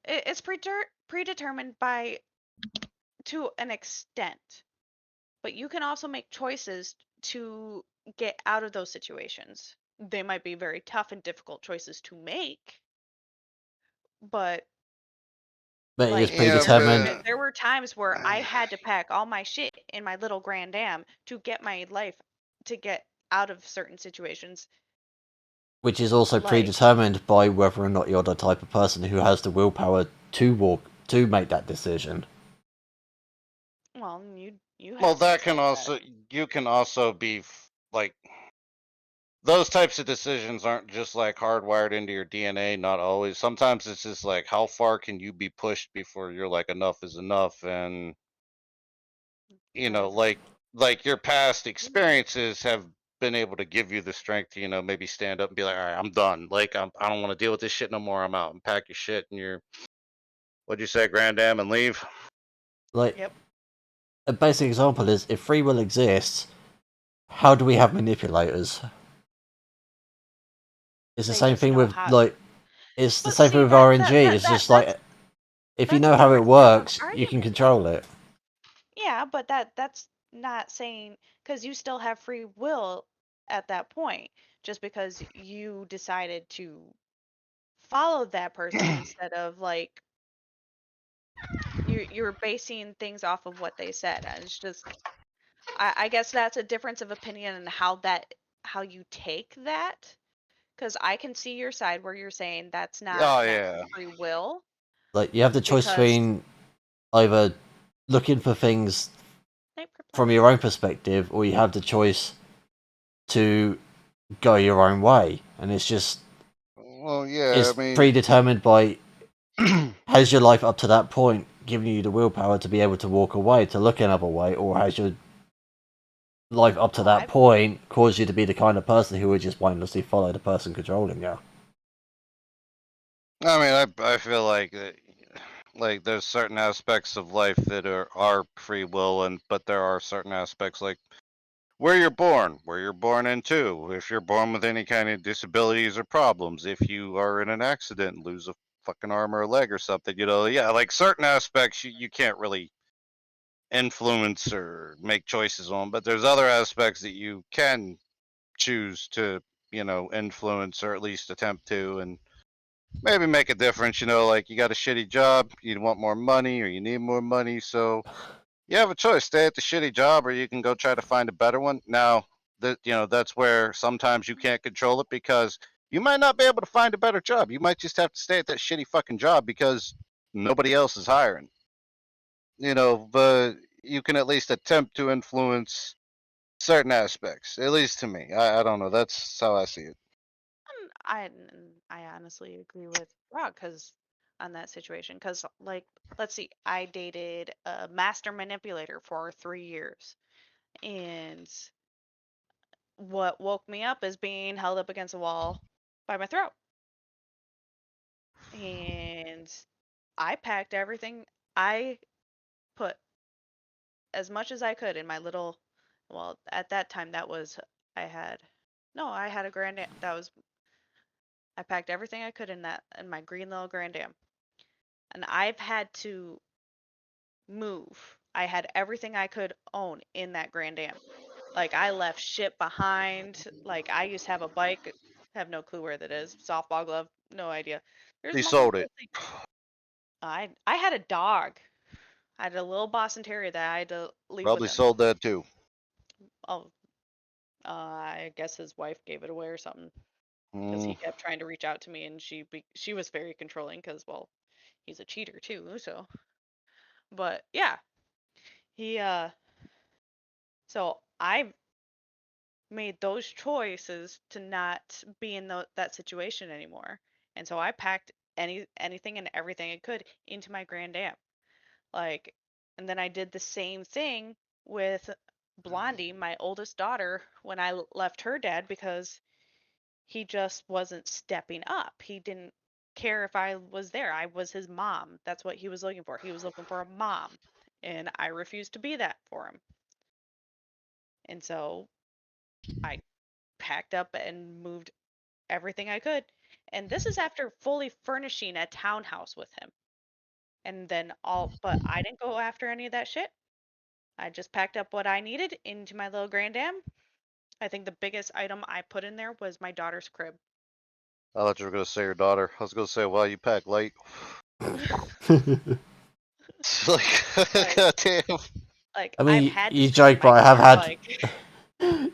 it's predetermined by to an extent, but you can also make choices to get out of those situations. They might be very tough and difficult choices to make, but But it is like Yeah, predetermined, there were times where I had to pack all my shit in my little Grand Am to get my life to get out of certain situations. which is also Like, predetermined by whether or not you're the type of person who has the willpower to make that decision. well, you well, have that just can said that. also, you can also be like, those types of decisions aren't just like hardwired into your DNA, not always. Sometimes it's just like, how far can you be pushed before you're like, enough is enough? And, That is like your past experiences have been able to give you the strength to, maybe stand up and be like, all right, I'm done. Like, I don't want to deal with this shit no more. I'm out, and pack your shit and your, what'd you say, Grand Am, and leave? Like, yep. a basic example is if free will exists, how do we have manipulators? It's the They same just thing know with how. like it's the But same thing see with RNG. It's just like if you that's know how more it type of works, you can argument control though. it. Yeah, but that's not saying because you still have free will at that point, just because you decided to follow that person instead of like you're basing things off of what they said. And it's just I guess that's a difference of opinion and how you take that. Because I can see your side where you're saying that's not Oh that's yeah. free will Like you have the choice because between either looking for things Night Krypton. from your own perspective, or you have the choice to go your own way, and Well, yeah. it's I mean, predetermined by has your life up to that point given you the willpower to be able to walk away, to look another way, or has your life up to Oh, that point caused you to be the kind of person who would just mindlessly follow the person controlling you? I mean, I feel like like there's certain aspects of life that are free will, and but there are certain aspects like where you're born into. If you're born with any kind of disabilities or problems, if you are in an accident and lose a fucking arm or a leg or something, yeah, like certain aspects you can't really influence or make choices on, but there's other aspects that you can choose to, influence or at least attempt to, and maybe make a difference. Like you got a shitty job, you want more money or you need more money, so you have a choice: stay at the shitty job, or you can go try to find a better one. Now, that's where sometimes you can't control it because you might not be able to find a better job. You might just have to stay at that shitty fucking job because nobody else is hiring. But you can at least attempt to influence certain aspects. At least to me, I don't know. That's how I see it. I honestly agree with Rock because on that situation because like let's see, I dated a master manipulator for 3 years, and what woke me up is being held up against a wall by my throat, and I packed everything. I put as much as I could in my little. Well, at that time that was I had no, I had a grand. That was I packed everything I could in my green little Grand Am. And I've had to move. I had everything I could own in that Grand Am. Like I left shit behind. Like I used to have a bike, have no clue where that is. Softball glove, no idea. There's He multiple sold it. things. I had a dog. I had a little Boston Terrier that I had to leave with Probably him. sold that too. Oh, I guess his wife gave it away or something because he kept trying to reach out to me, and she was very controlling because well, he's a cheater too. So, but yeah, he so I made those choices to not be in that situation anymore, and so I packed anything and everything I could into my Grand Am. Like, and then I did the same thing with Blondie, my oldest daughter, when I left her dad because he just wasn't stepping up. He didn't care if I was there. I was his mom. That's what he was looking for. He was looking for a mom, and I refused to be that for him. And so I packed up and moved everything I could. And this is after fully furnishing a townhouse with him. And then but I didn't go after any of that shit. I just packed up what I needed into my little Grand Am. I think the biggest item I put in there was my daughter's crib. I thought you were gonna say your daughter. I was gonna say, well, you pack light. It's like, Like, goddamn. like I I've mean, had to you sleep in joke, my but I have car. had Like,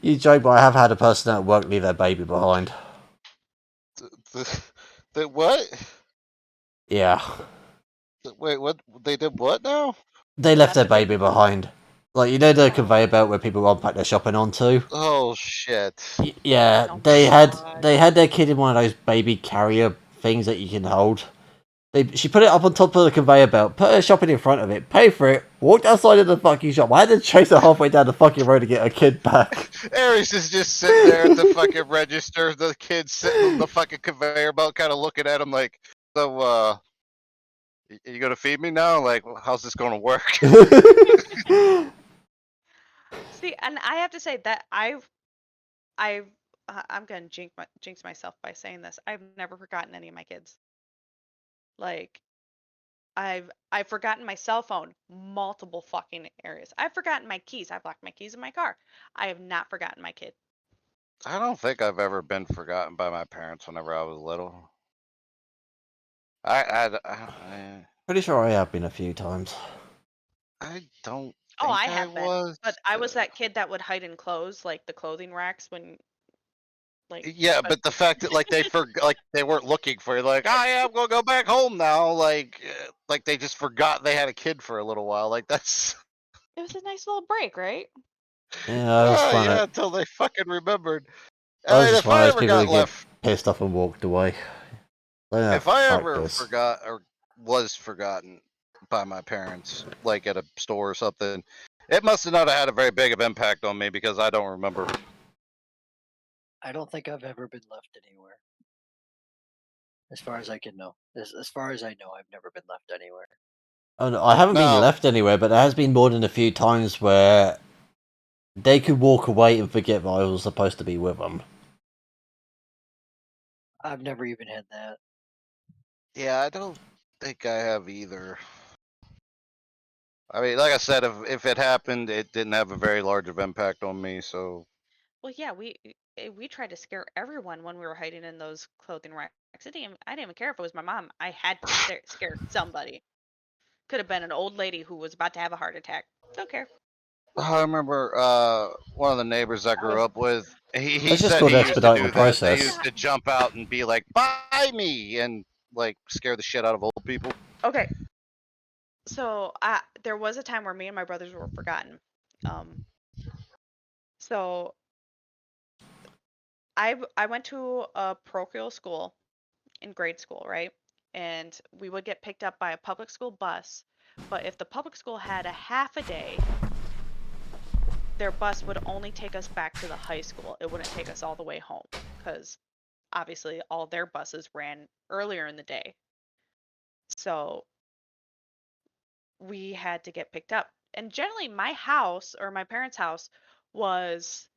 you joke, but I have had a person at work leave their baby behind. The what? Yeah, Wait, what? They did what now? they left left their the baby. baby behind. Like, you know the Oh, conveyor belt where people unpack their shopping onto. Oh shit. Yeah, oh my they had God. they had their kid in one of those baby carrier things that you can hold. She put it up on top of the conveyor belt, put her shopping in front of it, paid for it, walked outside of the fucking shop. I had to chase her halfway down the fucking road to get her kid back. Ares is just sitting there at the fucking register. The kid sitting on the fucking conveyor belt, kind of looking at him like, so, you gonna feed me now? Like, how's this gonna work? See, and I have to say that I'm gonna jinx myself by saying this. I've never forgotten any of my kids. Like, I've forgotten my cell phone multiple fucking areas. I've forgotten my keys. I've locked my keys in my car. I have not forgotten my kid. I don't think I've ever been forgotten by my parents whenever I was little. Pretty sure I have been a few times. I don't Oh, I think I have been. was. But I was that kid that would hide in clothes, like the clothing racks when like Yeah, but the fact that like like they weren't looking for you, like, oh yeah, I'm gonna go back home now. Like they just forgot they had a kid for a little while. Like that's it was a nice little break, right? Yeah, I was fun yeah, at. until they fucking remembered. I I was mean, just if one of I those ever people who got get left, pissed off and walked away. Like, if I fuck ever this. forgot or was forgotten by my parents, like at a store or something, it must have not have had a very big of impact on me because I don't remember. I don't think I've ever been left anywhere. As far as I can know. As far as I know, I've never been left anywhere. Oh, no, I haven't been No, left anywhere, but there has been more than a few times where they could walk away and forget that I was supposed to be with them. I've never even had that. yeah, I don't think I have either. I mean, like I said, if it happened, it didn't have a very large of impact on me. So Well, yeah, we tried to scare everyone when we were hiding in those clothing racks. I didn't even care if it was my mom. I had to scare somebody. Could have been an old lady who was about to have a heart attack. Don't care. I remember one of the neighbors I I was grew up with. He That's just said called he used to expediting the do that. They process. used to jump out and be like, "Buy me!" and like scare the shit out of old people. okay. So there was a time where me and my brothers were forgotten. Um, so I went to a parochial school in grade school, right? And we would get picked up by a public school bus. But if the public school had a half a day, their bus would only take us back to the high school. It wouldn't take us all the way home because obviously all their buses ran earlier in the day. So we had to get picked up. And generally, my house or my parents' house was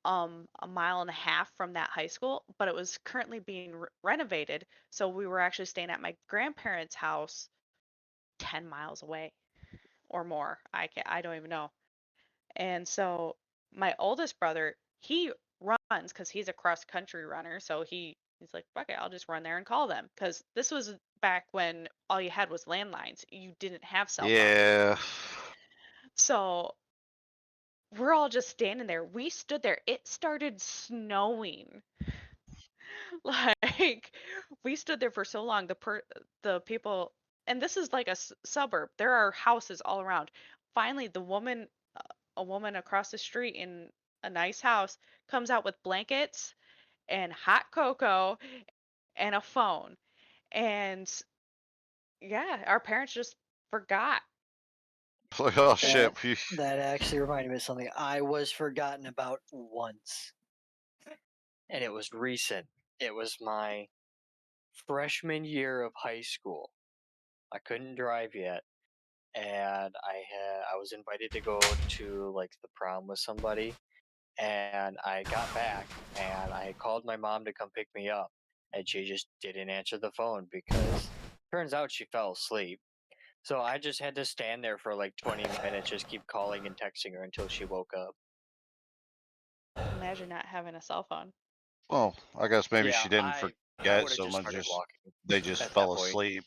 a mile and a half from that high school, but it was currently being renovated. So we were actually staying at my grandparents' house 10 miles away or more. I don't even know. And so my oldest brother, he runs because he's a cross country runner. So he's like, fuck it, I'll just run there and call them. Because this was back when all you had was landlines. You didn't have cell phones. Yeah. So we're all just standing there. We stood there. It started snowing. Like we stood there for so long. The people, and this is like a suburb. There are houses all around. Finally, a woman across the street in a nice house comes out with blankets and hot cocoa and a phone. And yeah, our parents just forgot. Like, oh That shit. that actually reminded me of something I was forgotten about once, and it was recent. It was my freshman year of high school. I couldn't drive yet, and I was invited to go to like the prom with somebody, and I got back and I called my mom to come pick me up, and she just didn't answer the phone because turns out she fell asleep. So I just had to stand there for like 20 minutes, just keep calling and texting her until she woke up. Imagine not having a cell phone. Well, I guess maybe Yeah, she didn't I forget would have so just much. started walking They just at fell that point. asleep.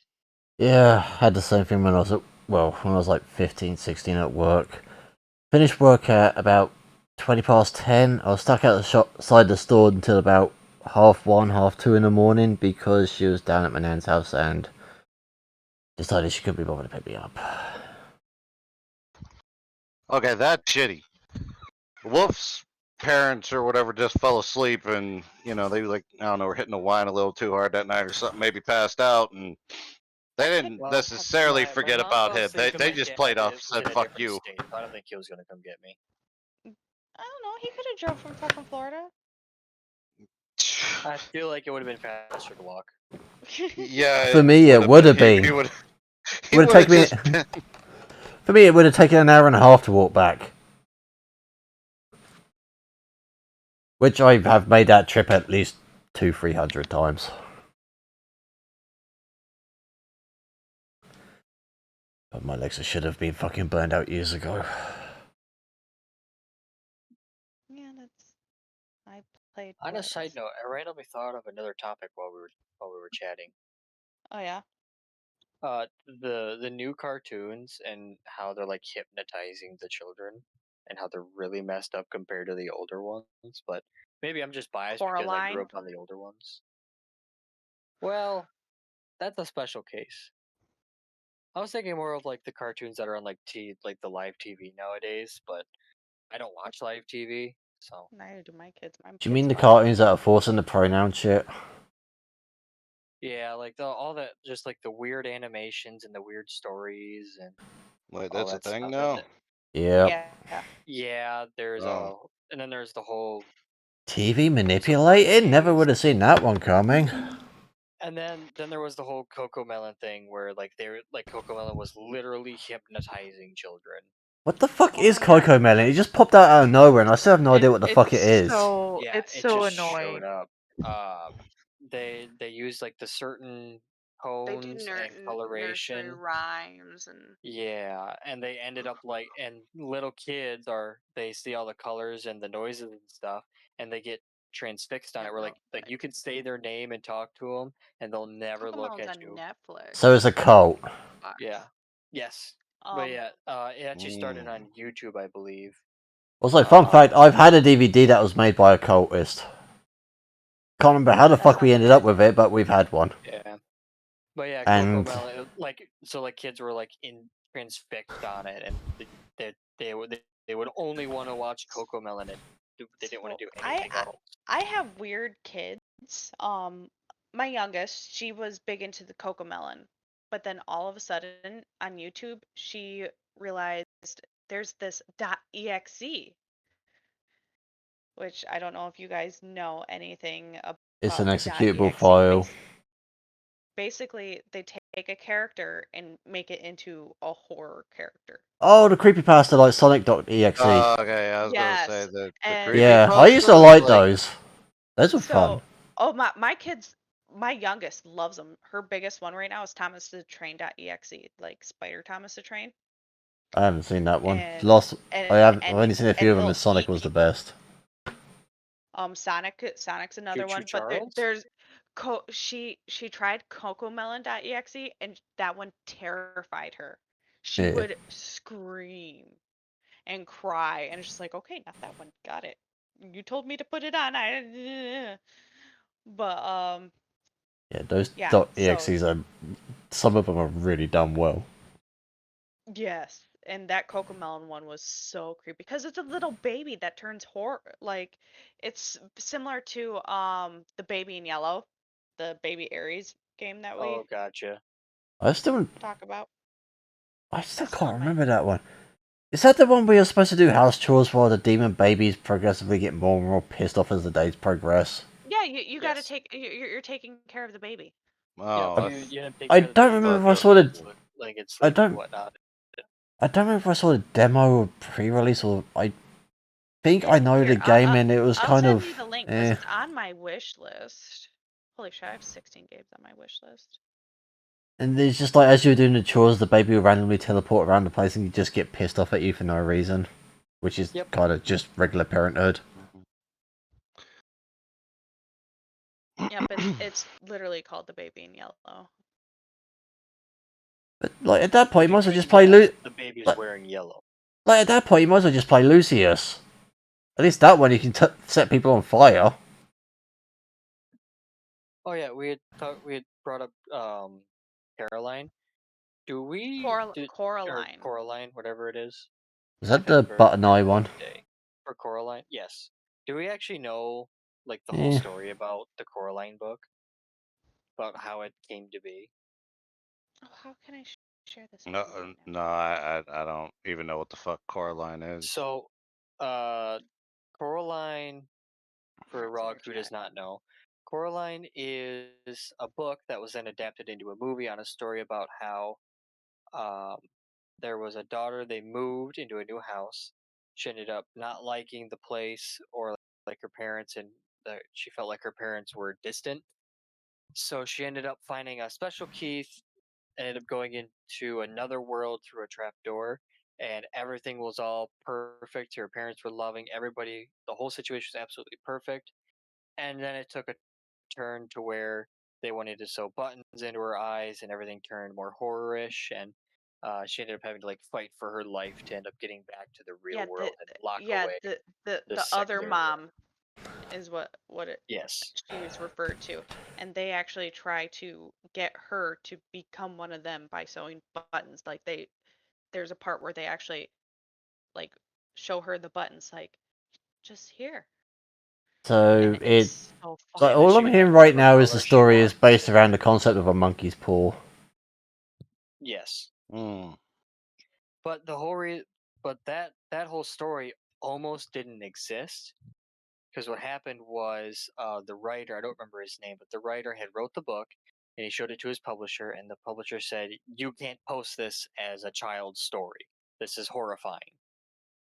Yeah, I had the same thing when I was when I was like 15, 16 at work. Finished work at about 20 past 10. I was stuck outside the store until about 1:30, 2:30 in the morning because she was down at my nan's house and decided she couldn't be bothered to pick me up. Okay, that's shitty. Wolf's parents or whatever just fell asleep, and they like, I don't know, were hitting the wine a little too hard that night or something, maybe passed out, and they didn't Well, necessarily my forget mom about fell him. asleep, and They my just dad played off, was said in a fuck different you. state, so I don't think he was gonna come get me. I don't know. He could have drove from fucking Florida. I feel like it would have been faster to walk. Yeah, For me, it would have been. He would. He Would have would have taken me. just been. For me, it would have taken an hour and a half to walk back. Which I have made that trip at least 200-300 times. But my legs should have been fucking burned out years ago. Yeah, I played. On a What? side note, I randomly thought of another topic while we were chatting. Oh yeah. The new cartoons and how they're like hypnotizing the children and how they're really messed up compared to the older ones. But maybe I'm just biased because I grew Coraline. up on the older ones. Well, that's a special case. I was thinking more of like the cartoons that are on like like the live TV nowadays, but I don't watch live TV, so Neither do my kids. My Do you kids mean the watch cartoons that are TV. forcing the pronoun shit? yeah, like all that, just like the weird animations and the weird stories and Wait, all that's a that thing stuff. now. Yep. Yeah. Yeah, there's Oh. and then there's the whole TV some manipulated? Never birthdays. would have seen that one coming. And then there was the whole Coco Melon thing where like Coco Melon was literally hypnotizing children. What the fuck Oh is my god. Coco Melon? It just popped out of nowhere and I still have no idea what the fuck it is. Yeah, It's it so just annoying. showed up. They use like the certain They do tones and nursery coloration. rhymes and Yeah, and they ended up like, and little kids they see all the colors and the noises and stuff, and they get transfixed on yeah, it. Where like you can say their name and talk to them, and they'll never look Cocomelon's at on you. Netflix. So it's a cult. Fox. Yeah. Yes. But yeah, it actually started on YouTube, I believe. Also, fun fact, Um, I've had a DVD that was made by a cultist. Can't remember how the That's fuck we not ended up with it, but we've had one. yeah. But yeah, Coco And Melon, like kids were like transfixed on it, and they would only want to watch Coco Melon, and they didn't want so to do anything else. I have weird kids. My youngest, she was big into the Cocomelon, but then all of a sudden on YouTube, she realized there's this .exe, which I don't know if you guys know anything it's an about the executable .exe. file. Basically, they take take a character and make it into a horror character. Oh, the creepypasta like Sonic.exe. Okay, I was gonna say Yes, the and Yeah, I used to creepypastas, like like, those. Those were fun. so oh my kids, my youngest loves them. Her biggest one right now is Thomas the Train.exe, like Spider Thomas the Train, I haven't seen that one. and Lost. I've and only seen a few and of them. he'll And Sonic was the best. Sonic's another Choo Choo one, but Charles? there's she tried Cocomelon.exe and that one terrified her. She Yeah. would scream and cry, and it's just like, okay, not that one, got it. You told me to put it on. But Yeah, those yeah. So .exes are some of them are really done well. yes, and that Cocomelon one was so creepy because it's a little baby that turns horror. Like it's similar to the Baby in Yellow, the Baby Ares game that we Oh, gotcha. I still talk about. That's can't on my remember that one. Is that the one where you're supposed to do house chores while the demon babies progressively get more and more pissed off as the days progress? Yeah, you got to Yes. take you're taking care of the baby. Yep. oh, You end up taking I care of the don't baby remember and if I thought saw making the it look like it's I sleep and don't whatnot. I don't remember if I saw the demo or pre-release or I think I And know the here, game and it was I'll kind send you of the link because eh. it's on my wish list. Holy shit, I have 16 games on my wish list. And it's just like as you're doing the chores, the baby will randomly teleport around the place and you just get pissed off at you for no reason, which is Yep. kind of just regular parenthood. Yep, it's literally called The Baby in Yellow. But like at that point, you might as well Because just play yes, the baby's like, wearing yellow. like at that point, you might as well just play Lucius. At least that one you can set people on fire. Oh yeah, we had brought up Caroline. Do we do or Coraline. Coraline, whatever it is? Is I've that had the it for button eye like one? a day. For Coraline, yes. Do we actually know like the whole Yeah. story about the Coraline book? About how it came to be? Oh, how can I share this with no, you right now? no, I don't even know what the fuck Coraline is. So, Coraline, for It's in Rawg your who chat. does not know, Coraline is a book that was then adapted into a movie on a story about how um, there was a daughter, they moved into a new house. She ended up not liking the place or like her parents, and she felt like her parents were distant. So she ended up finding a special key, ended up going into another world through a trap door, and everything was all perfect. Her parents were loving everybody. The whole situation was absolutely perfect. And then it took a turn to where they wanted to sew buttons into her eyes, and everything turned more horror-ish. And she ended up having to like fight for her life to end up getting back to the real Yeah, world and lock yeah, away the the other secondary world. mom is what Yes. she was referred to, and they actually try to get her to become one of them by sewing buttons. Like there's a part where they actually like show her the buttons, like just here, So and it it's so like fucking all I'm She hearing can creepy. right whatever now is the color she story is based wants. around the concept of a monkey's paw. Yes. Mm. But but that whole story almost didn't exist because what happened was the writer, I don't remember his name, but the writer had wrote the book and he showed it to his publisher, and the publisher said, "You can't post this as a child's story. This is horrifying."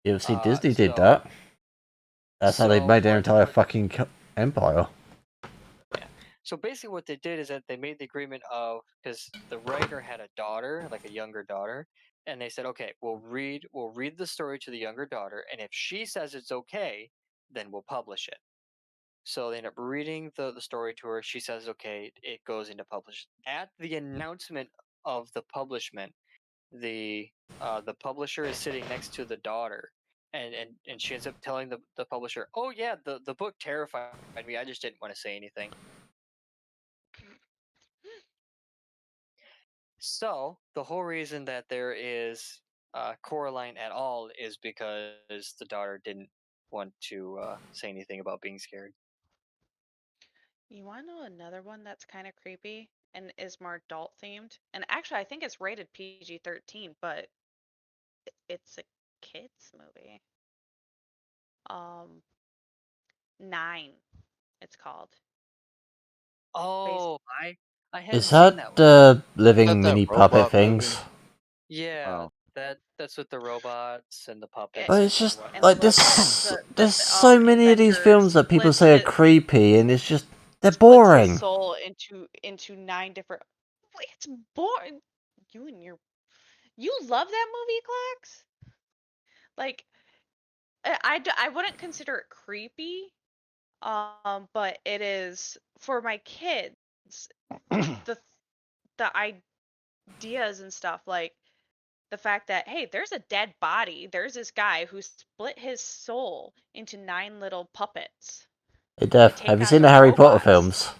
You see, Uh, Disney did so that. That's how they so made their entire fucking empire. yeah. So basically, what they did is that they made the agreement of, because the writer had a daughter, like a younger daughter, and they said, okay, we'll read the story to the younger daughter, and if she says it's okay, then we'll publish it. So they end up reading the story to her. She says okay, it goes into publish. At the announcement of the publishment, the publisher is sitting next to the daughter, and she ends up telling the publisher, "Oh yeah, the book terrified me. I just didn't want to say anything." So the whole reason that there is Coraline at all is because the daughter didn't want to say anything about being scared. You want to know another one that's kind of creepy and is more adult themed? And actually, I think it's rated PG-13, but it's a kids movie. Um, Nine, it's called. Based Oh, I hadn't Is seen that that one. the living Is that mini robot puppet things? movie? Yeah, Oh. that's with the robots and the puppets But and it's just And the whatnot. like robots, there's so many of these inventor films that people splits say are his creepy, and it's just they're splits his boring. soul into 9 different. Wait, it's boring. You love that movie, Clax? Like, I wouldn't consider it creepy, but it is for my kids. The the ideas and stuff, like the fact that, hey, there's a dead body. There's this guy who split his soul into 9 little puppets Hey, to Dev, take have you on seen the the Harry Potter robots. films?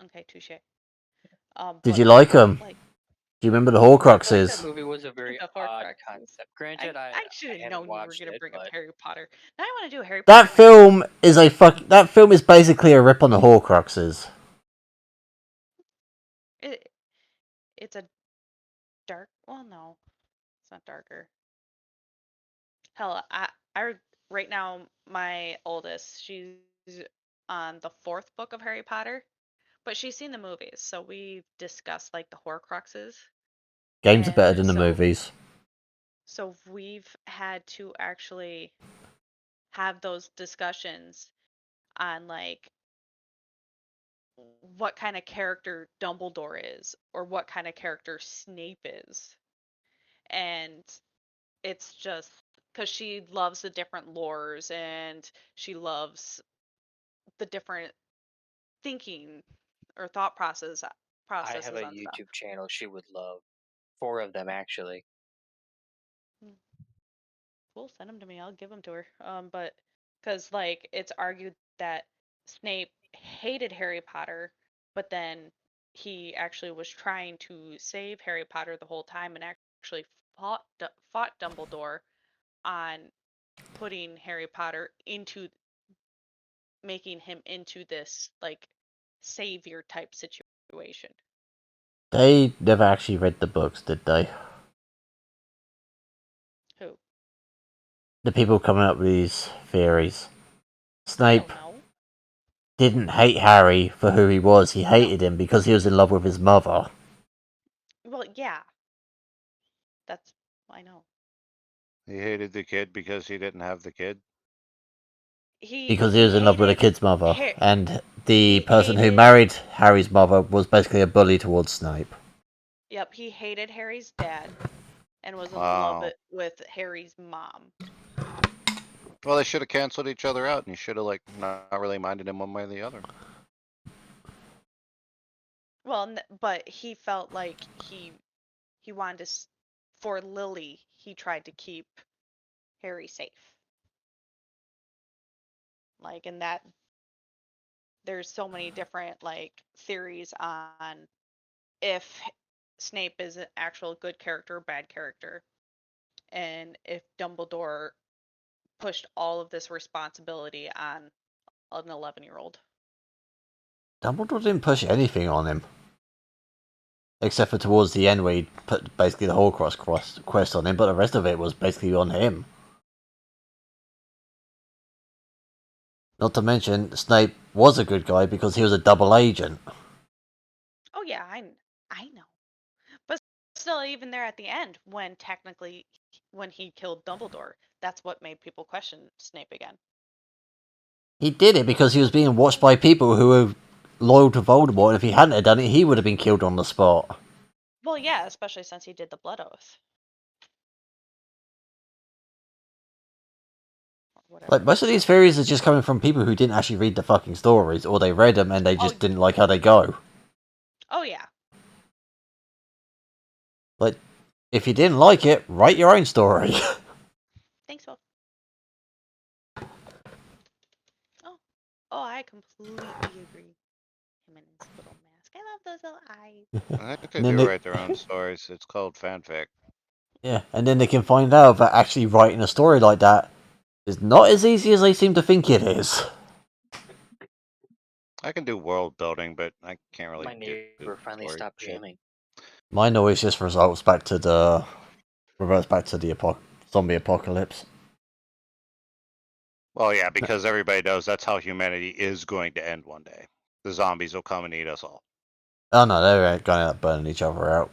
Okay, touche. Did But you like them? like Do you remember the I feel like that Horcruxes? movie was a very the odd Horcruxes. concept. Granted, I I should have haven't known you were watched gonna it, bring up but Harry Potter. Now I want to do a Harry That Potter night. film is that film is basically a rip on the Horcruxes. It it's a dark. Well, no, it's not darker. Hell, I right now my oldest, she's on the 4th book of Harry Potter, but she's seen the movies, so we've discussed like the Horcruxes, Games are better and than the movies. so we've had to actually have those discussions on like what kind of character Dumbledore is or what kind of character Snape is. And it's just because she loves the different lores and she loves the different thinking or thought I have processes a on stuff. YouTube channel she would love. 4 of them actually. Hmm, Cool, send them to me. I'll give them to her. But because like it's argued that Snape hated Harry Potter, but then he actually was trying to save Harry Potter the whole time and actually fought Dumbledore on putting Harry Potter into making him into this like savior type situation. They never actually read the books, did they? Who? The people coming up with these theories. I Snape don't know. didn't hate Harry for who he was. He No. hated him because he was in love with his mother. Well, yeah. That's I know. He hated the kid because he didn't have the kid. Because he He was in love with the hated kid's mother. Har- And the he person who hated married Harry's mother was basically a bully towards Snape. Yep, he hated Harry's dad and was in love Wow. with Harry's mom. Well, they should have canceled each other out, and you should have like not really minded him one way or the other. Well, but he felt like he wanted to for Lily, he tried to keep Harry safe. Like, and that there's so many different like theories on if Snape is an actual good character or bad character, and if Dumbledore pushed all of this responsibility on an 11-year-old. Dumbledore didn't push anything on him. Except for towards the end where he put basically the Horcrux quest on him, but the rest of it was basically on him. Not to mention, Snape was a good guy because he was a double agent. Oh yeah, I know. But still, even there at the end, when technically when he killed Dumbledore, that's what made people question Snape again. He did it because he was being watched by people who were loyal to Voldemort, and if he hadn't have done it, he would have been killed on the spot. Well, yeah, especially since he did the blood oath. Or whatever Like, it most was of these called. theories are just coming from people who didn't actually read the fucking stories, or they read them and they just didn't like how they go. Oh yeah. Like, if you didn't like it, write your own story. Thanks, Will. Oh, I completely agree. Him and his little mask. I love those little eyes. I think they And then do they, write their own stories. It's called fanfic. yeah, and then they can find out that actually writing a story like that is not as easy as they seem to think it is. I can do world building, but I can't really My do neighbor finally story stopped shit. jamming. Mine always just reverts back to the zombie apocalypse. Well, yeah, because everybody knows that's how humanity is going to end one day. The zombies will come and eat us all. Oh no, they're going to burning each other out.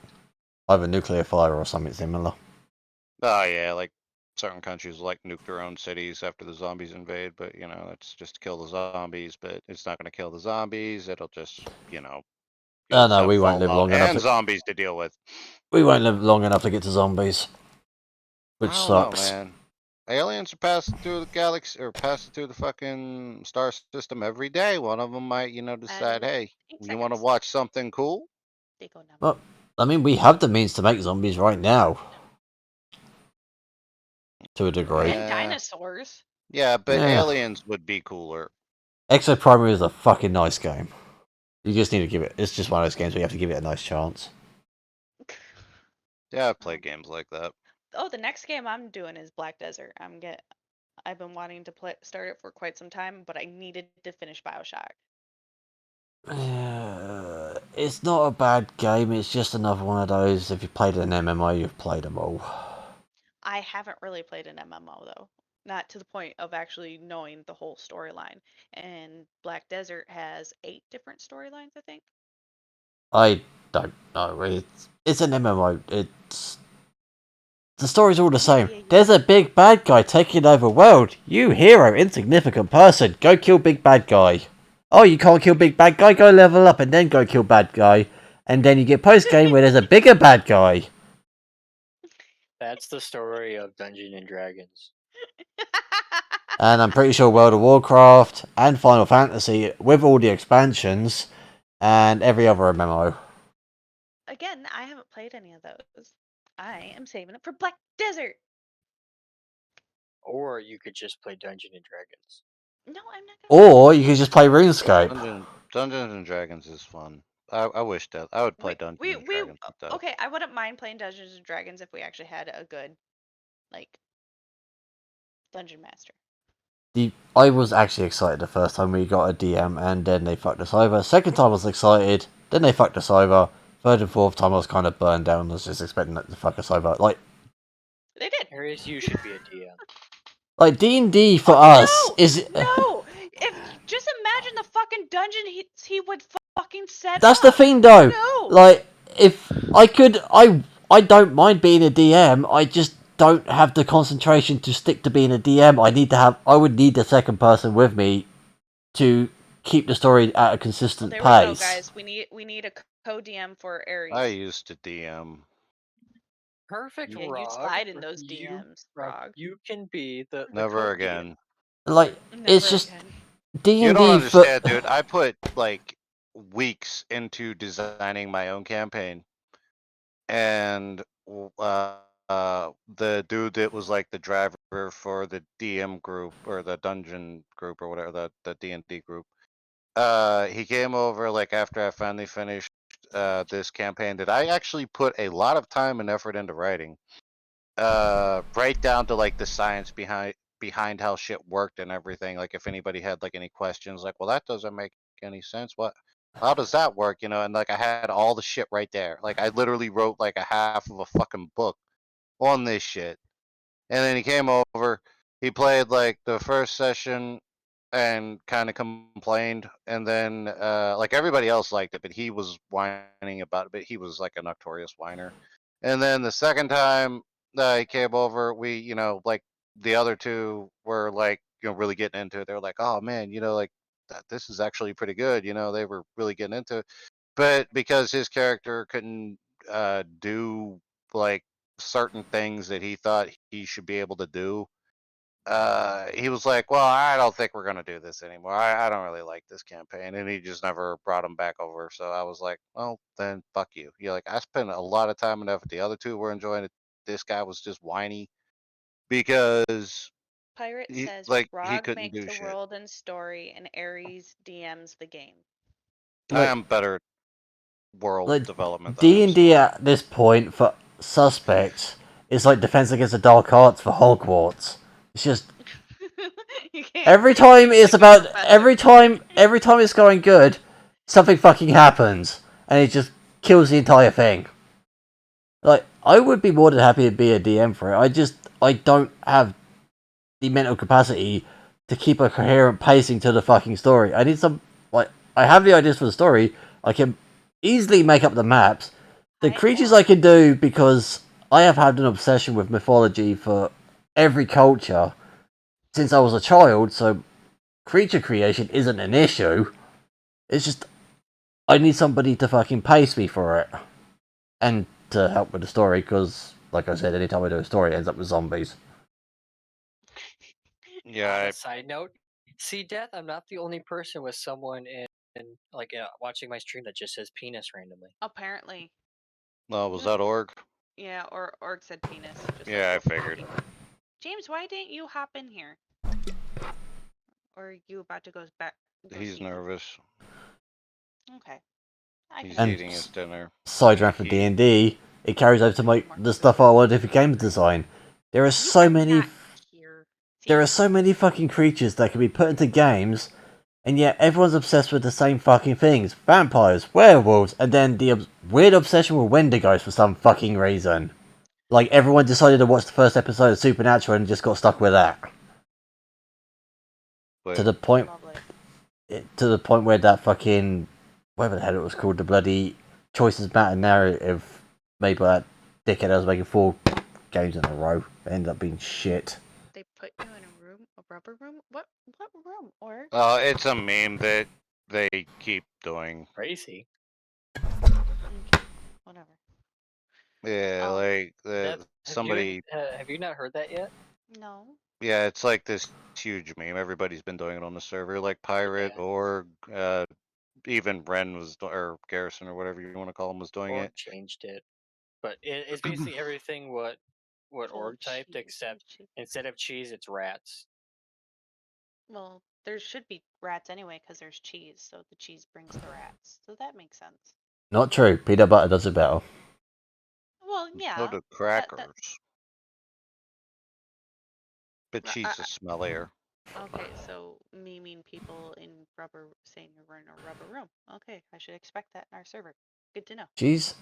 Either nuclear fire or something similar. Oh yeah, like certain countries like nuke their own cities after the zombies invade, but you know, that's just to kill the zombies, but it's not gonna kill the zombies, it'll just, you know, Oh you'll just no, have we won't live fallout long enough. and zombies to deal with. We won't live long enough to get to zombies, which I don't know, sucks. man. Aliens are passing through the galaxy or passing through the fucking star system every day. One of them might, you know, decide, hey, 8 you want to seconds. watch something cool? They go numb. Well, I mean, we have the means to make zombies right now, to a degree. And Yeah. dinosaurs. Yeah, but Yeah. aliens would be cooler. Exo Primary is a fucking nice game. You just need to give it. It's just one of those games where you have to give it a nice chance. Yeah, I've played games like that. Oh, the next game I'm doing is Black Desert. I've been wanting to start it for quite some time, but I needed to finish BioShock. It's not a bad game. It's just another one of those. If you played an MMO, you've played them all. I haven't really played an MMO though. Not to the point of actually knowing the whole storyline. And Black Desert has 8 different storylines, I think. I don't know. It's an MMO. It's the story's all the same. Yeah. There's a big bad guy taking over world. You hero, insignificant person, go kill big bad guy. Oh, you can't kill big bad guy? Go level up and then go kill bad guy. And then you get post game where there's a bigger bad guy. That's the story of Dungeons and Dragons. And I'm pretty sure World of Warcraft and Final Fantasy, with all the expansions and every other MMO. Again, I haven't played any of those. I am saving it for Black Desert. Or you could just play Dungeons and Dragons. No, I'm not gonna. Or you could just play RuneScape. Dungeons and Dragons is fun. I wish that I would play We Dungeons we and we Dragons like that. okay. I wouldn't mind playing Dungeons and Dragons if we actually had a good, like, dungeon master. I was actually excited the first time we got a DM, and then they fucked us over. Second time I was excited, then they fucked us over. Third and fourth time I was kind of burned down. I was just expecting them to fuck us over. They did. Ares, you should be a DM. Like D&D for Oh, us no! is No, if just imagine the fucking dungeon he would fucking set that's up. the thing though. No. Like if I could, I don't mind being a DM. I just don't have the concentration to stick to being a DM. I would need a second person with me to keep the story at a consistent There pace. we go, guys. We need a co-DM for Ares. I used to DM. Perfect, Yeah, Rawg. you slide in those DMs, Rawg. You can be the Never co-DM. again. Like it's Never just again. D&D You don't for understand, dude. I put like weeks into designing my own campaign, and the dude that was like the driver for the DM group or the dungeon group or whatever, the D&D group, he came over like after I finally finished this campaign that I actually put a lot of time and effort into writing, right down to like the science behind how shit worked and everything. Like if anybody had like any questions, like, well, that doesn't make any sense. How does that work? You know, and like I had all the shit right there. Like I literally wrote like a half of a fucking book on this shit. And then he came over, he played like the first session and kind of complained, and then like everybody else liked it, but he was whining about it, but he was like a notorious whiner. And then the second time he came over, we, you know, like the other two were like, you know, really getting into it. They were like, oh man, you know, like this is actually pretty good. You know, they were really getting into it. But because his character couldn't do like certain things that he thought he should be able to do, he was like, well, I don't think we're going to do this anymore. I don't really like this campaign. And he just never brought him back over. So I was like, well, then fuck you. You're like, I spent a lot of time and effort. The other two were enjoying it. This guy was just whiny because Pirate says he Rawg couldn't makes do the shit. world and story, and Ares DMs the game. I am better world like development than D&D at this point for suspects is like Defense Against the Dark Arts for Hogwarts. It's just You can't every say time it's it's like a about professor. every time it's going good, something fucking happens and it just kills the entire thing. Like I would be more than happy to be a DM for it. I don't have the mental capacity to keep a coherent pacing to the fucking story. I need some, like, I have the ideas for the story. I can easily make up the maps. The Hi, creatures Al. I can do because I have had an obsession with mythology for every culture since I was a child, so creature creation isn't an issue. It's just I need somebody to fucking pace me for it. And to help with the story, because, like I said, anytime I do a story, it ends up with zombies. Yeah, On a side note, see, Death, I'm not the only person with someone in like watching my stream that just says penis randomly. Apparently. was that Org? Yeah, or Org said penis. Just Yeah, I like figured. James, why didn't you hop in here? Or are you about to go back? He's see? nervous. Okay. I He's can And eating his dinner. side round for D&D, it carries over to the stuff I want to do for game design. There are You so are many... not here. There are See? so many fucking creatures that can be put into games, and yet everyone's obsessed with the same fucking things. Vampires, werewolves, and then the weird obsession with Wendigos for some fucking reason. Like, everyone decided to watch the first episode of Supernatural and just got stuck with that. But To the point Lovely. where that fucking whatever the hell it was called, the bloody Choices Matter narrative made by that dickhead that was making 4 games in a row ended up being shit. They put you in a room, a rubber room? What room? Or it's a meme that they keep doing. Crazy. okay, whatever. Yeah, like Death, somebody. have you not heard that yet? No. Yeah, it's like this huge meme. Everybody's been doing it on the server, like Pirate Yeah. or even Ren was or Garrison or whatever you want to call him was doing Org it. changed it, but it's basically everything what Full Org of typed, cheese. except instead of cheese, it's rats. Well, there should be rats anyway because there's cheese, so the cheese brings the rats. So that makes sense. Not true. Peanut butter does it better. Well, So yeah. do That crackers, but I, cheese is smellier. okay, so memeing people in rubber saying you're in a rubber room. Okay, I should expect that in our server. Good to know. Cheese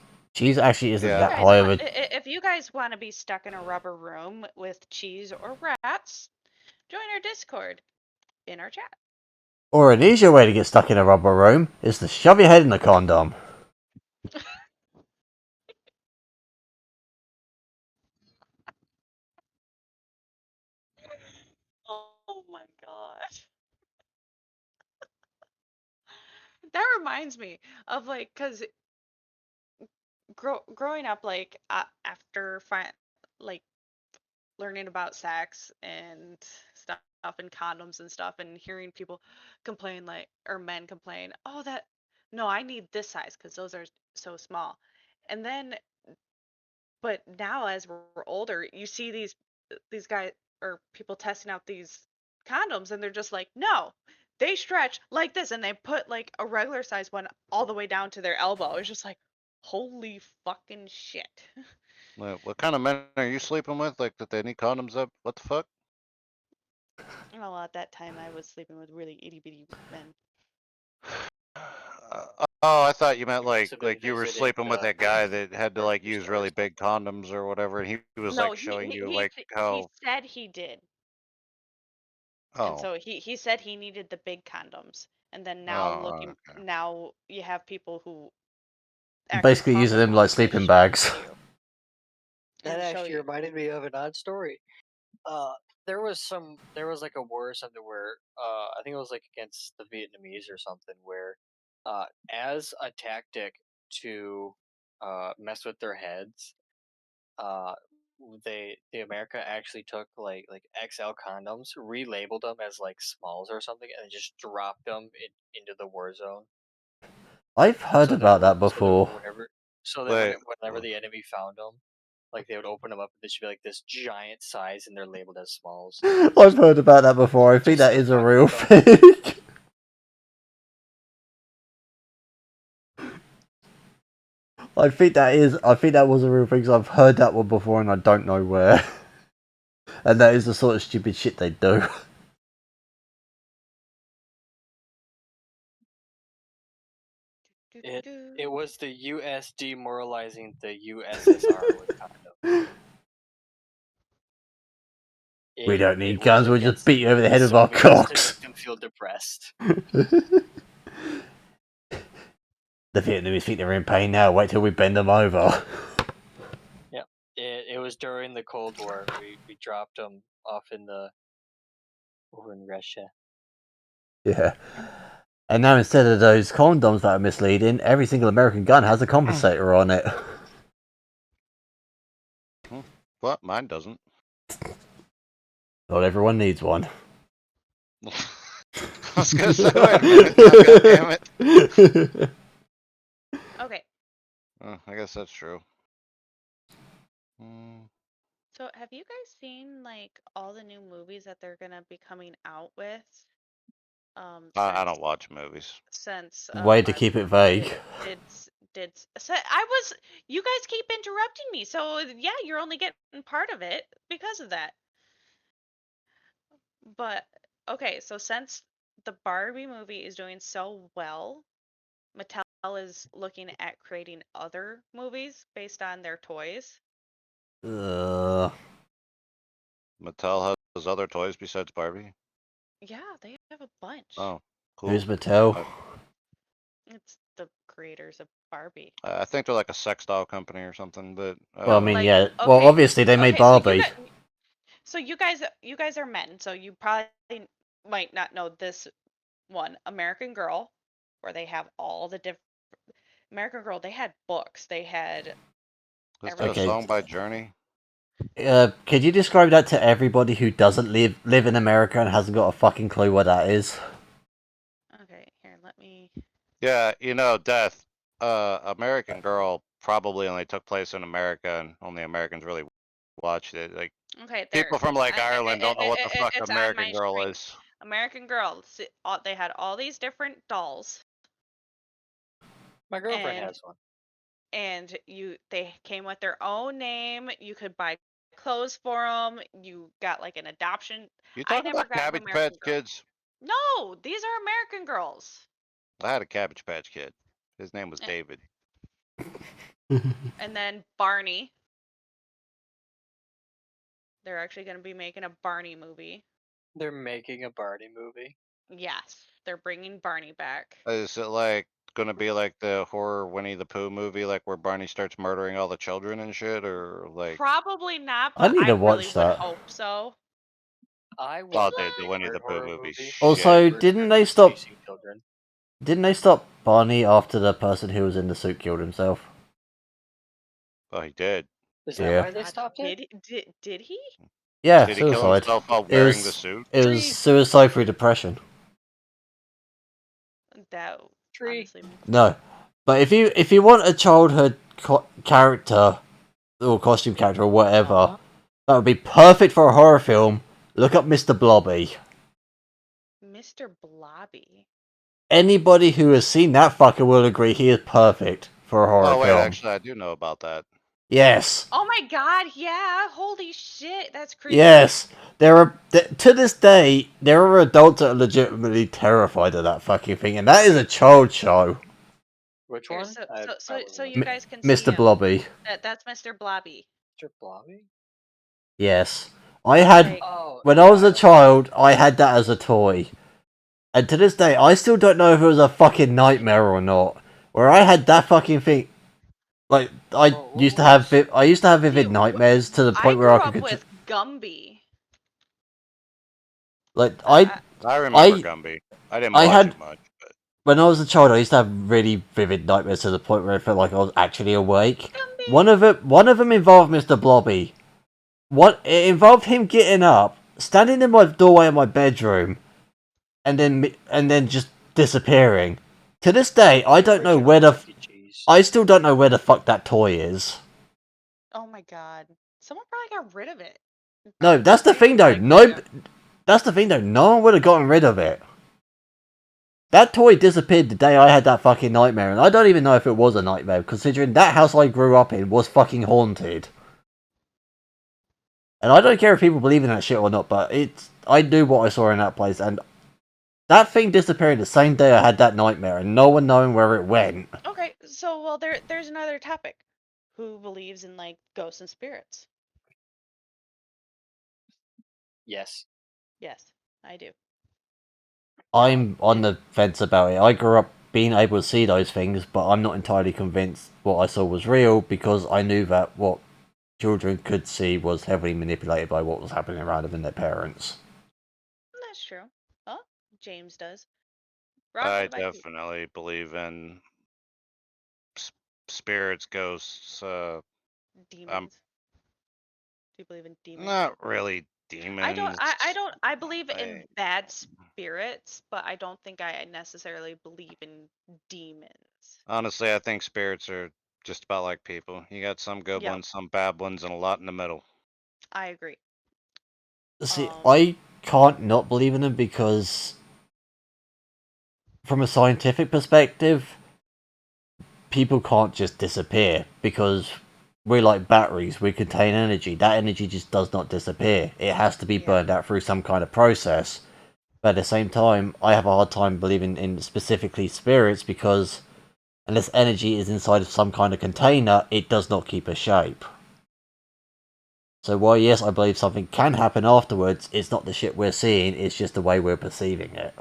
actually isn't Yeah. that high of a... If you guys want to be stuck in a rubber room with cheese or rats, join our Discord in our chat. Or an easier way to get stuck in a rubber room is to shove your head in a condom. Oh my gosh. That reminds me of like, cause growing up, like after like learning about sex and stuff and condoms and stuff, and hearing people complain like, or men complain, oh that, no, I need this size because those are so small, and then, but now as we're older, you see these guys or people testing out these condoms, and they're just like, no, they stretch like this, and they put like a regular size one all the way down to their elbow. It's just like, holy fucking shit. What kind of men are you sleeping with? Like that they need condoms up? What the fuck? Well, at that time I was sleeping with really itty bitty men. Oh, I thought you meant Must have been like you were visiting sleeping with that guy that had to like grocery use store or really big something. condoms or whatever, and he was No, like showing you he like he how. said he did, and Oh, so he said he needed the big condoms, and then oh, okay. now you have people who actually Basically cough using them them up like sleeping and bags. show you That and show actually you. reminded me of an odd story. There was like a war or something where I think it was like against the Vietnamese or something where as a tactic to mess with their heads, uh the America actually took like XL condoms, relabeled them as like smalls or something, and just dropped them into the war zone. I've heard about that So that before. Wait, whenever the enemy found them, like they would open them up and they should be like this giant size, and they're labeled as smalls. I've heard about that before. I think Just that so is a fucking real dumb. thing. I think that was a real thing, 'cause I've heard that one before and I don't know where. And that is the sort of stupid shit they do. It was the U.S. demoralizing the USSR with condoms. We don't need It was guns, we'll just against beat you over the the head with our Soviets to cocks. make them feel depressed. The Vietnamese think they're in pain now. Wait till we bend them over. It was during the Cold War. We dropped them off over in Russia. Yeah. And now instead of those condoms that are misleading, every single American gun has a compensator on it. What? Mine doesn't. Not everyone needs one. I was gonna say, wait a minute. Now, God damn it. Okay, I guess that's true. Mm, so have you guys seen like all the new movies that they're gonna be coming out with? I don't watch movies. Since Way to Barbie keep it vague. so you guys keep interrupting me, so yeah, you're only getting part of it because of that. But okay, so since the Barbie movie is doing so well, Mattel is looking at creating other movies based on their toys. Uh, Mattel has other toys besides Barbie. Yeah, they have a bunch. Oh, cool. who's Mattel? It's the creators of Barbie. I think they're like a sex doll company or something, but Well, I mean, Like, yeah. Well, okay, obviously they made okay, so Barbie. you guys are men, so you probably might not know this one, American Girl, where they have all the different American Girl. They had books. They had is that a everything. song by Journey? Could you describe that to everybody who doesn't live in America and hasn't got a fucking clue what that is? Okay, here, let me. Yeah, Death. American Girl probably only took place in America, and only Americans really watched it. Like Okay, there. people from like Ireland don't know what the fuck It's on American my Girl screen. is. American Girl. They had all these different dolls, My girlfriend and has one. they came with their own name. You could buy clothes for them. You got like an adoption. You I talking never about got an Cabbage American Patch Girl. Kids? No, these are American Girls. I had a Cabbage Patch Kid. His name was Eh, David. And then Barney. They're actually going to be making a Barney movie. They're making a Barney movie. Yes, they're bringing Barney back. Is it like gonna be like the horror Winnie the Pooh movie, like where Barney starts murdering all the children and shit, or like? Probably not, I but need I to really watch would that. hope so. I Oh, want dude, the a Winnie weird the Pooh horror movie's movie. shit. Also, Bruce didn't Jenner they stop? chasing children. Didn't they stop Barney after the person who was in the suit killed himself? Oh, he did. Is Yeah. that why they God, stopped it? did he? Yeah, Did he kill suicide. himself while It wearing the was suit? it was Tree. suicide through depression. That Tree. honestly makes No, but if you want a childhood character or costume character or whatever, that would be perfect for a horror film. Look up Mr. Blobby. Mr. Blobby. Anybody who has seen that fucker will agree he is perfect for a horror Oh wait, film. actually, I do know about that. Yes. Oh my god, yeah. Holy shit, that's creepy. Yes. To this day, there are adults that are legitimately terrified of that fucking thing, and that is a child show. Which Here, one? so you guys can see Mr. him. Blobby. That's Mr. Blobby. Mr. Blobby? Yes. I had Like, Oh, when I was a child, I had that as a toy. And to this day, I still don't know if it was a fucking nightmare or not. Where I had that fucking thing, like I used to have vivid see, nightmares to the I point where I grew could up with Gumby. like I remember I Gumby. I didn't I watch had it much, but when I was a child, I used to have really vivid nightmares to the point where I felt like I was actually awake. Gumby. One of them involved Mr. Blobby. It involved him getting up, standing in my doorway of my bedroom, and then just disappearing. To this day, I don't know where the I still don't know where the fuck that toy is. Oh my god. Someone probably got rid of it. No, that's the thing though. That's the thing though. No one would have gotten rid of it. That toy disappeared the day I had that fucking nightmare, and I don't even know if it was a nightmare, considering that house I grew up in was fucking haunted. And I don't care if people believe in that shit or not, but I knew what I saw in that place, and that thing disappeared the same day I had that nightmare, and no one knowing where it went. Okay, so well there's another topic. Who believes in like ghosts and spirits? Yes. Yes, I do. I'm on the fence about it. I grew up being able to see those things, but I'm not entirely convinced what I saw was real because I knew that what children could see was heavily manipulated by what was happening around them and their parents. That's true. Oh, James does. Rawg, what I about you? definitely believe in s- spirits, ghosts. Demons. Do you believe in demons? Not really demons. I believe in I, bad spirits, but I don't think I necessarily believe in demons. honestly, I think spirits are just about like people. You got some good Yep, ones, some bad ones, and a lot in the middle. I agree. See, I can't not believe in them because, from a scientific perspective, people can't just disappear because we're like batteries. We contain energy. That energy just does not disappear. It has to be Yeah. burned out through some kind of process. But at the same time, I have a hard time believing in specifically spirits because unless energy is inside of some kind of container, it does not keep a shape. So while yes, I believe something can happen afterwards, it's not the shit we're seeing, it's just the way we're perceiving it.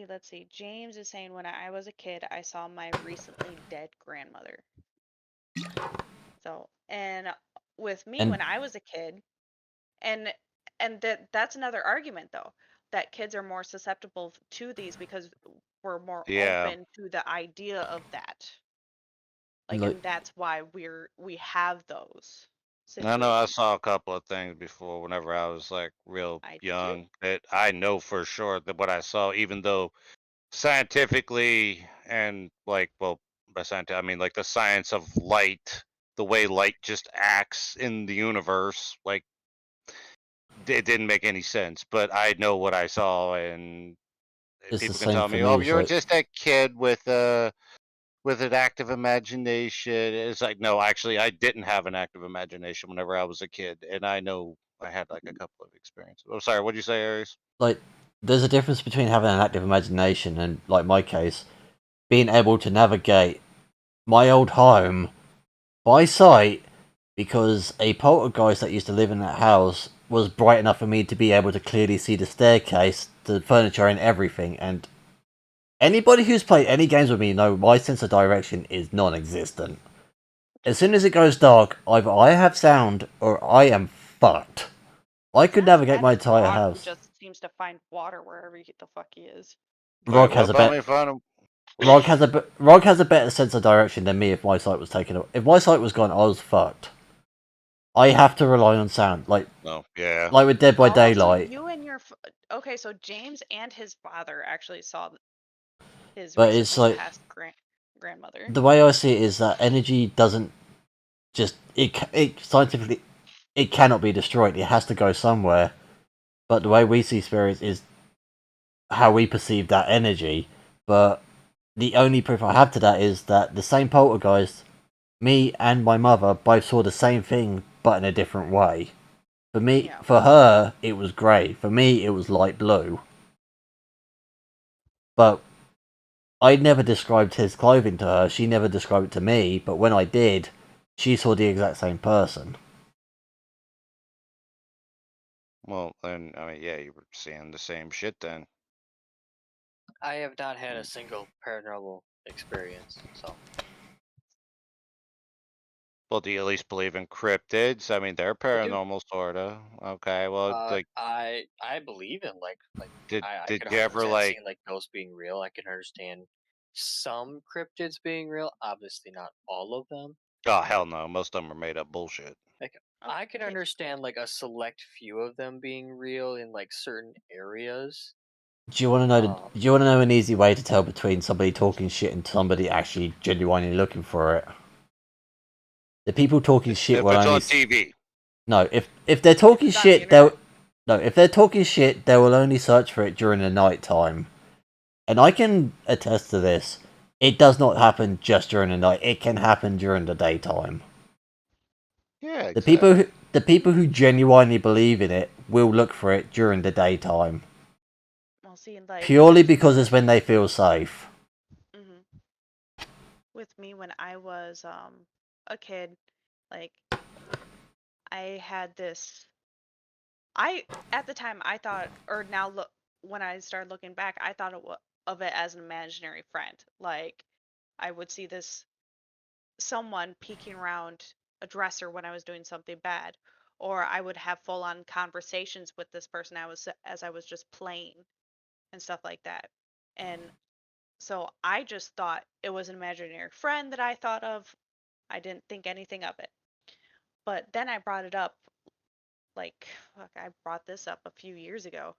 Let's see. James is saying when I was a kid, I saw my recently dead grandmother. So, and with me And when I was a kid, and that's another argument though, that kids are more susceptible to these because we're more Yeah. open to the idea of that. Like, like and that's why we have those I know I situations. saw a couple of things before whenever I was like real I did too. young that I know for sure that what I saw, even though scientifically and like, well, by scientific, I mean like the science of light, the way light just acts in the universe, like it didn't make any sense. But I know what I saw, and it's the people can same tell for me, me. "Oh, It's you're like just a kid with an active imagination." It's like, no, actually, I didn't have an active imagination whenever I was a kid, and I know I had like a couple of experiences. Oh, sorry, what'd you say, Aries? like there's a difference between having an active imagination and, like my case, being able to navigate my old home by sight because a poltergeist that used to live in that house was bright enough for me to be able to clearly see the staircase, the furniture, and everything. And anybody who's played any games with me know my sense of direction is non-existent. As soon as it goes dark, either I have sound or I am fucked. I It's could not as navigate bad my as entire Rawg, who house. just seems to find water wherever the fuck he is. Rog Wait, what has a about bet. me finding? Rog has a better sense of direction than me. If my sight was taken, if my sight was gone, I was fucked. I have to rely on sound, No, yeah. like with Dead by Oh, so Daylight. you and your okay, so James and his father actually saw his But it's recently like passed grandmother. the way I see it is that energy doesn't just it scientifically it cannot be destroyed. It has to go somewhere. But the way we see spirits is how we perceive that energy. But the only proof I have to that is that the same poltergeist, me and my mother both saw the same thing, but in a different way. Yeah. For her, it was grey. For me, it was light blue. But I never described his clothing to her. She never described it to me. But when I did, she saw the exact same person. Well, then, I mean, yeah, you were seeing the same shit then. I have not had a single paranormal experience, so Well, do you at least believe in cryptids? I mean, they're I do. paranormal, sorta. Okay, well, like, I believe in I did can you ever 100% like? see like ghosts being real. I can understand some cryptids being real. Obviously, not all of them. Oh hell no, most of them are made up bullshit. Like I can Okay. understand like a select few of them being real in like certain areas. Do you want to know? Do Um, you want to know an easy way to tell between somebody talking shit and somebody actually genuinely looking for it? The people talking shit If will it's only on TV, no. If they're If talking it's on the shit, internet. they'll no. If they're talking shit, they will only search for it during the night time. And I can attest to this. It does not happen just during the night. It can happen during the daytime. yeah, The exactly. people who genuinely believe in it will look for it during the daytime. Well, see, like Purely with because me, it's when they feel safe. hmm with me when I was a kid, like I had this. I at the time I thought, or now look when I started looking back, I thought of it as an imaginary friend. Like, I would see someone peeking around a dresser when I was doing something bad, or I would have full on conversations with this person as I was just playing and stuff like that. And so I just thought it was an imaginary friend that I thought of. I didn't think anything of it. But then I brought it up, like, fuck, I brought this up a few years ago.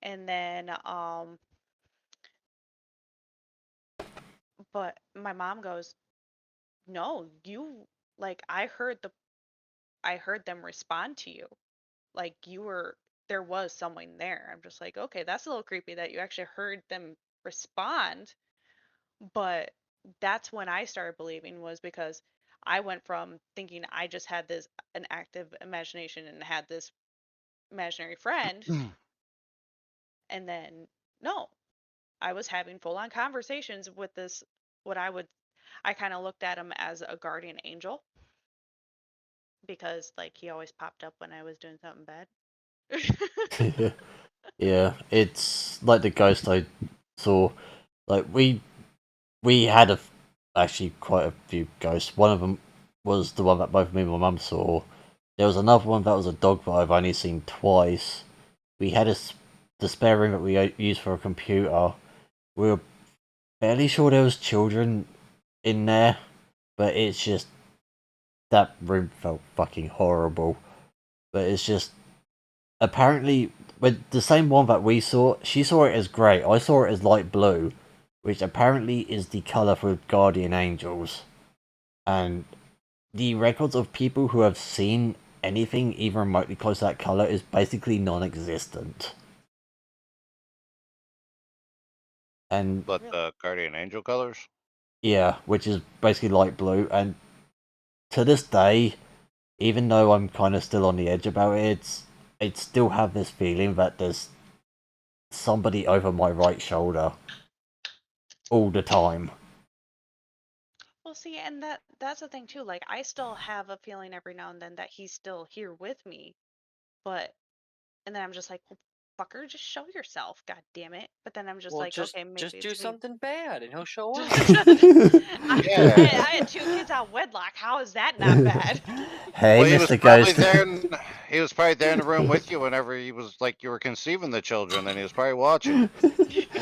And then but my mom goes, "No, you, like, I heard them respond to you. Like, there was someone there." I'm just like, "Okay, that's a little creepy that you actually heard them respond." But that's when I started believing, was because I went from thinking I just had an active imagination and had this imaginary friend, and then no, I was having full on conversations with this, what I kind of looked at him as a guardian angel, because like he always popped up when I was doing something bad. Yeah, it's like the ghost I saw. Like we had actually quite a few ghosts. One of them was the one that both me and my mum saw. There was another one that was a dog that I've only seen twice. We had the spare room that we used for a computer. We were fairly sure there was children in there, but it's just that room felt fucking horrible. But it's just apparently with the same one that we saw, she saw it as grey. I saw it as light blue, which apparently is the colour for guardian angels. And the records of people who have seen anything even remotely close to that colour is basically non-existent. And But Really? the guardian angel colors. yeah, which is basically light blue. And to this day, even though I'm kind of still on the edge about it, I still have this feeling that there's somebody over my right shoulder all the time. Well, see, and that's the thing too. Like, I still have a feeling every now and then that he's still here with me, but and then I'm just like, well, fucker, just show yourself, god damn it. But then I'm just Well, like, okay, just maybe do it's me. something bad and he'll show up. Yeah. I had two kids out of wedlock. How is that not bad? Hey, Well, he was Mr. probably Ghost. there. He was probably there in the room with you whenever he was like you were conceiving the children, and he was probably watching.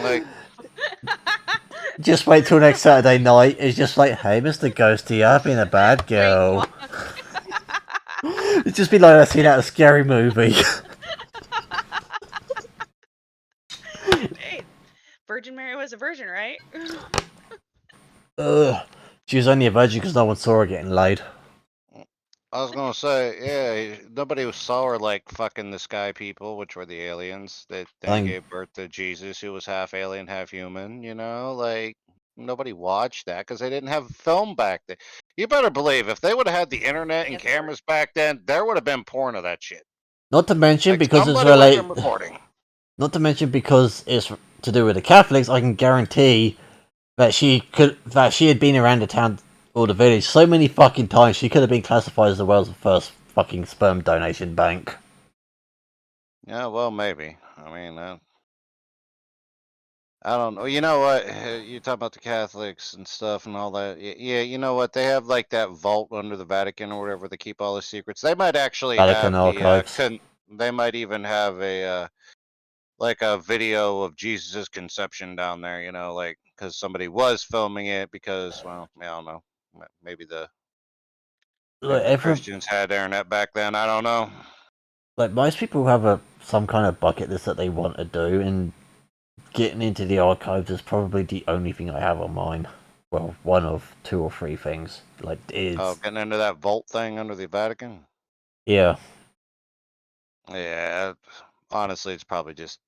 Like, Just wait till next Saturday night. It's just like, hey, Mr. Ghosty, I've been a bad girl. Wink, It'd just be like a scene out of a scary movie. hey, Virgin Mary was a virgin, right? Ugh. She was only a virgin because no one saw her getting laid. I was gonna say, yeah, nobody saw her like fucking the sky people, which were the aliens that then I think gave birth to Jesus, who was half alien, half human. You know, like nobody watched that because they didn't have film back then. You better believe if they would have had the internet and Yes, Lord. cameras back then, there would have been porn of that shit. not to mention Like because it's somebody would have related. been recording. Not to mention because it's to do with the Catholics. I can guarantee that she had been around the town or the village so many fucking times she could have been classified as the world's first fucking sperm donation bank. Yeah, well, maybe. I mean, I don't know. You know what? You talk about the Catholics and stuff and all that. Yeah, you know what? They have like that vault under the Vatican or whatever. They keep all the secrets. They might actually Vatican have archives. they might even have like a video of Jesus's conception down there. You know, like because somebody was filming it because, well, I don't know. Maybe Like the every Christians had internet back then. I don't know. like most people have some kind of bucket list that they want to do, and getting into the archives is probably the only thing I have on mine. Well, one of two or three things. Like Oh, it's getting into that vault thing under the Vatican. yeah. Yeah, honestly, it's probably just.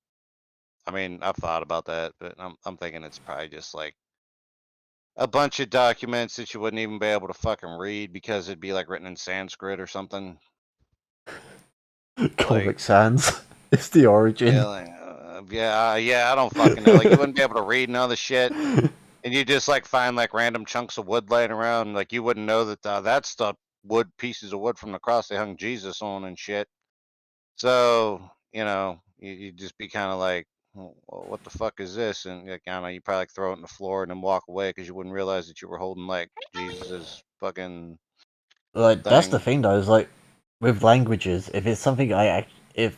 I mean, I've thought about that, but I'm thinking it's probably just like a bunch of documents that you wouldn't even be able to fucking read because it'd be like written in Sanskrit or something. Like, Comic Sans. It's the origin. yeah, like, yeah, I don't fucking know. Like, you wouldn't be able to read none of the shit, and you just like find like random chunks of wood laying around. Like, you wouldn't know that that's the pieces of wood from the cross they hung Jesus on and shit. So, you know, you just be kind of like, well, what the fuck is this? And like, I don't know, you probably like throw it on the floor and then walk away because you wouldn't realize that you were holding like Jesus' fucking Like that's the thing. thing though, is like with languages, if it's something if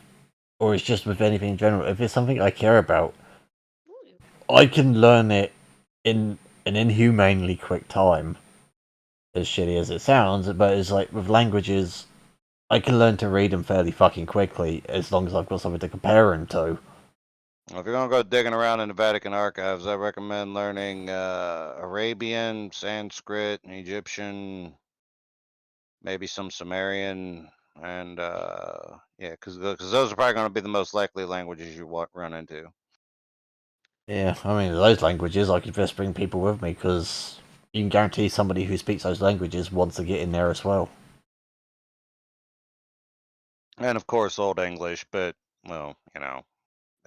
or it's just with anything in general, if it's something I care about, I can learn it in an inhumanely quick time. As shitty as it sounds, but it's like with languages, I can learn to read them fairly fucking quickly as long as I've got something to compare them to. Well, if you're gonna go digging around in the Vatican archives, I recommend learning Arabian, Sanskrit, Egyptian, maybe some Sumerian, and yeah, because those are probably going to be the most likely languages you run into. Yeah, I mean, those languages, I could just bring people with me because you can guarantee somebody who speaks those languages wants to get in there as well. And of course, Old English, but well,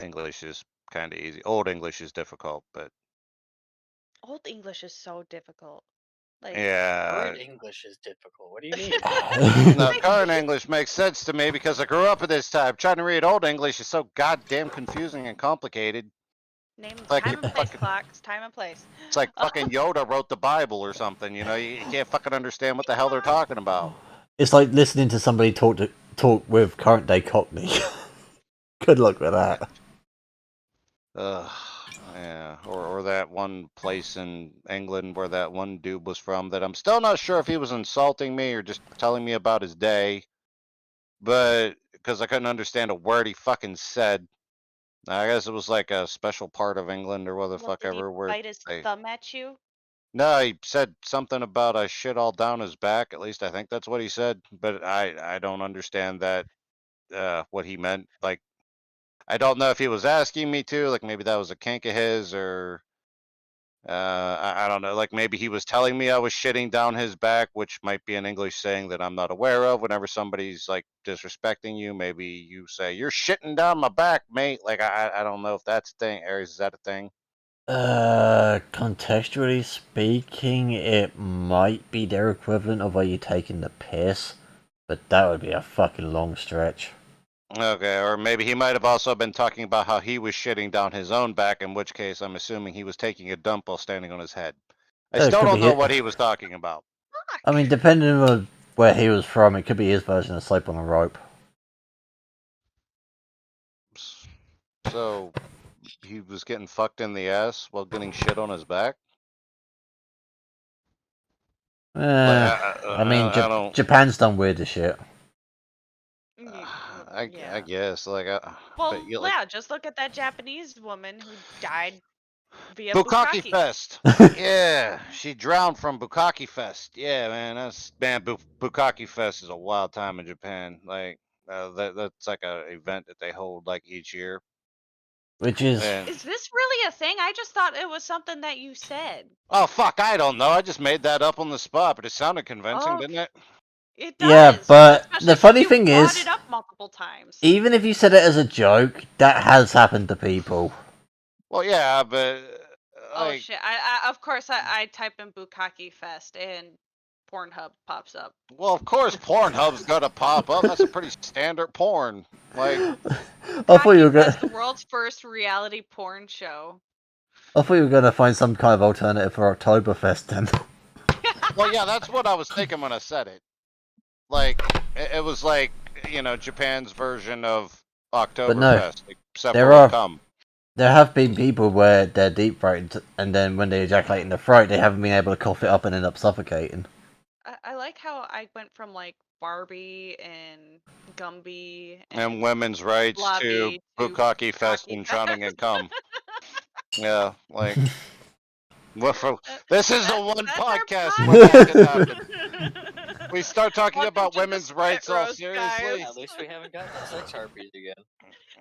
English is kind of easy. Old English is difficult, but Old English is so difficult. Like, yeah. Current English is difficult. What do you mean? No, current English makes sense to me because I grew up at this time. Trying to read Old English is so goddamn confusing and complicated. name Like time you and place, fucking, clocks, time and place. it's like fucking Yoda wrote the Bible or something. You can't fucking understand what the hell they're talking about. It's like listening to somebody talk with current day Cockney. Good luck with that. Yeah, or that one place in England where that one dude was from that I'm still not sure if he was insulting me or just telling me about his day, but because I couldn't understand a word he fucking said. I guess it was like a special part of England or what the Well, fuck did he ever where bite his they. thumb at you? No, he said something about I shit all down his back. At least I think that's what he said, but I don't understand that what he meant. Like I don't know if he was asking me to, like maybe that was a kink of his or I don't know, like maybe he was telling me I was shitting down his back, which might be an English saying that I'm not aware of. Whenever somebody's like disrespecting you, maybe you say, "You're shitting down my back, mate." Like I don't know if that's a thing. Aries, is that a thing? Contextually speaking, it might be their equivalent of are you taking the piss, but that would be a fucking long stretch. Okay, or maybe he might have also been talking about how he was shitting down his own back, in which case I'm assuming he was taking a dump while standing on his head. I It still could be don't know it. what he was talking about. I mean, depending on where he was from, it could be his version of sleep on a rope. So he was getting fucked in the ass while getting shit on his back. Like I mean, I don't. Japan's done weirder shit. I Yeah. guess like but Well, you like yeah, just look at that Japanese woman who died via Bukkake bukkake. Fest. Yeah, she drowned from Bukkake Fest. Yeah, man, Bukkake Fest is a wild time in Japan. Like that's like a event that they hold like each year. Which is And Is this really a thing? I just thought it was something that you said. oh fuck, I don't know. I just made that up on the spot, but it sounded convincing, Oh, didn't it? it yeah, does, but the especially since funny you thing brought it is, up multiple times. even if you said it as a joke, that has happened to people. Well, yeah, but Oh like, shit! I of course I type in Bukkake Fest and Pornhub pops up. well, of course, Pornhub's gonna pop up. That's a pretty standard porn. Like, I thought you were Bukkake gonna. Fest, the world's first reality porn show. I thought you were gonna find some kind of alternative for Oktoberfest then. well, yeah, that's what I was thinking when I said it. Like, it was like Japan's version of But no, Oktoberfest, except for there with are cum. there have been people where they're deep throated, and then when they ejaculate in the throat, they haven't been able to cough it up and end up suffocating. I like how I went from like Barbie and Gumby And and women's rights to Blobby to Bukkake Fest Bukkake and drowning in Fest. cum. Yeah, like, this is the one That's our podcast where that could happen. podcast. We start talking Welcome about to the women's spit rights all roast, seriously. guys. At least we haven't gotten to sex harpies again.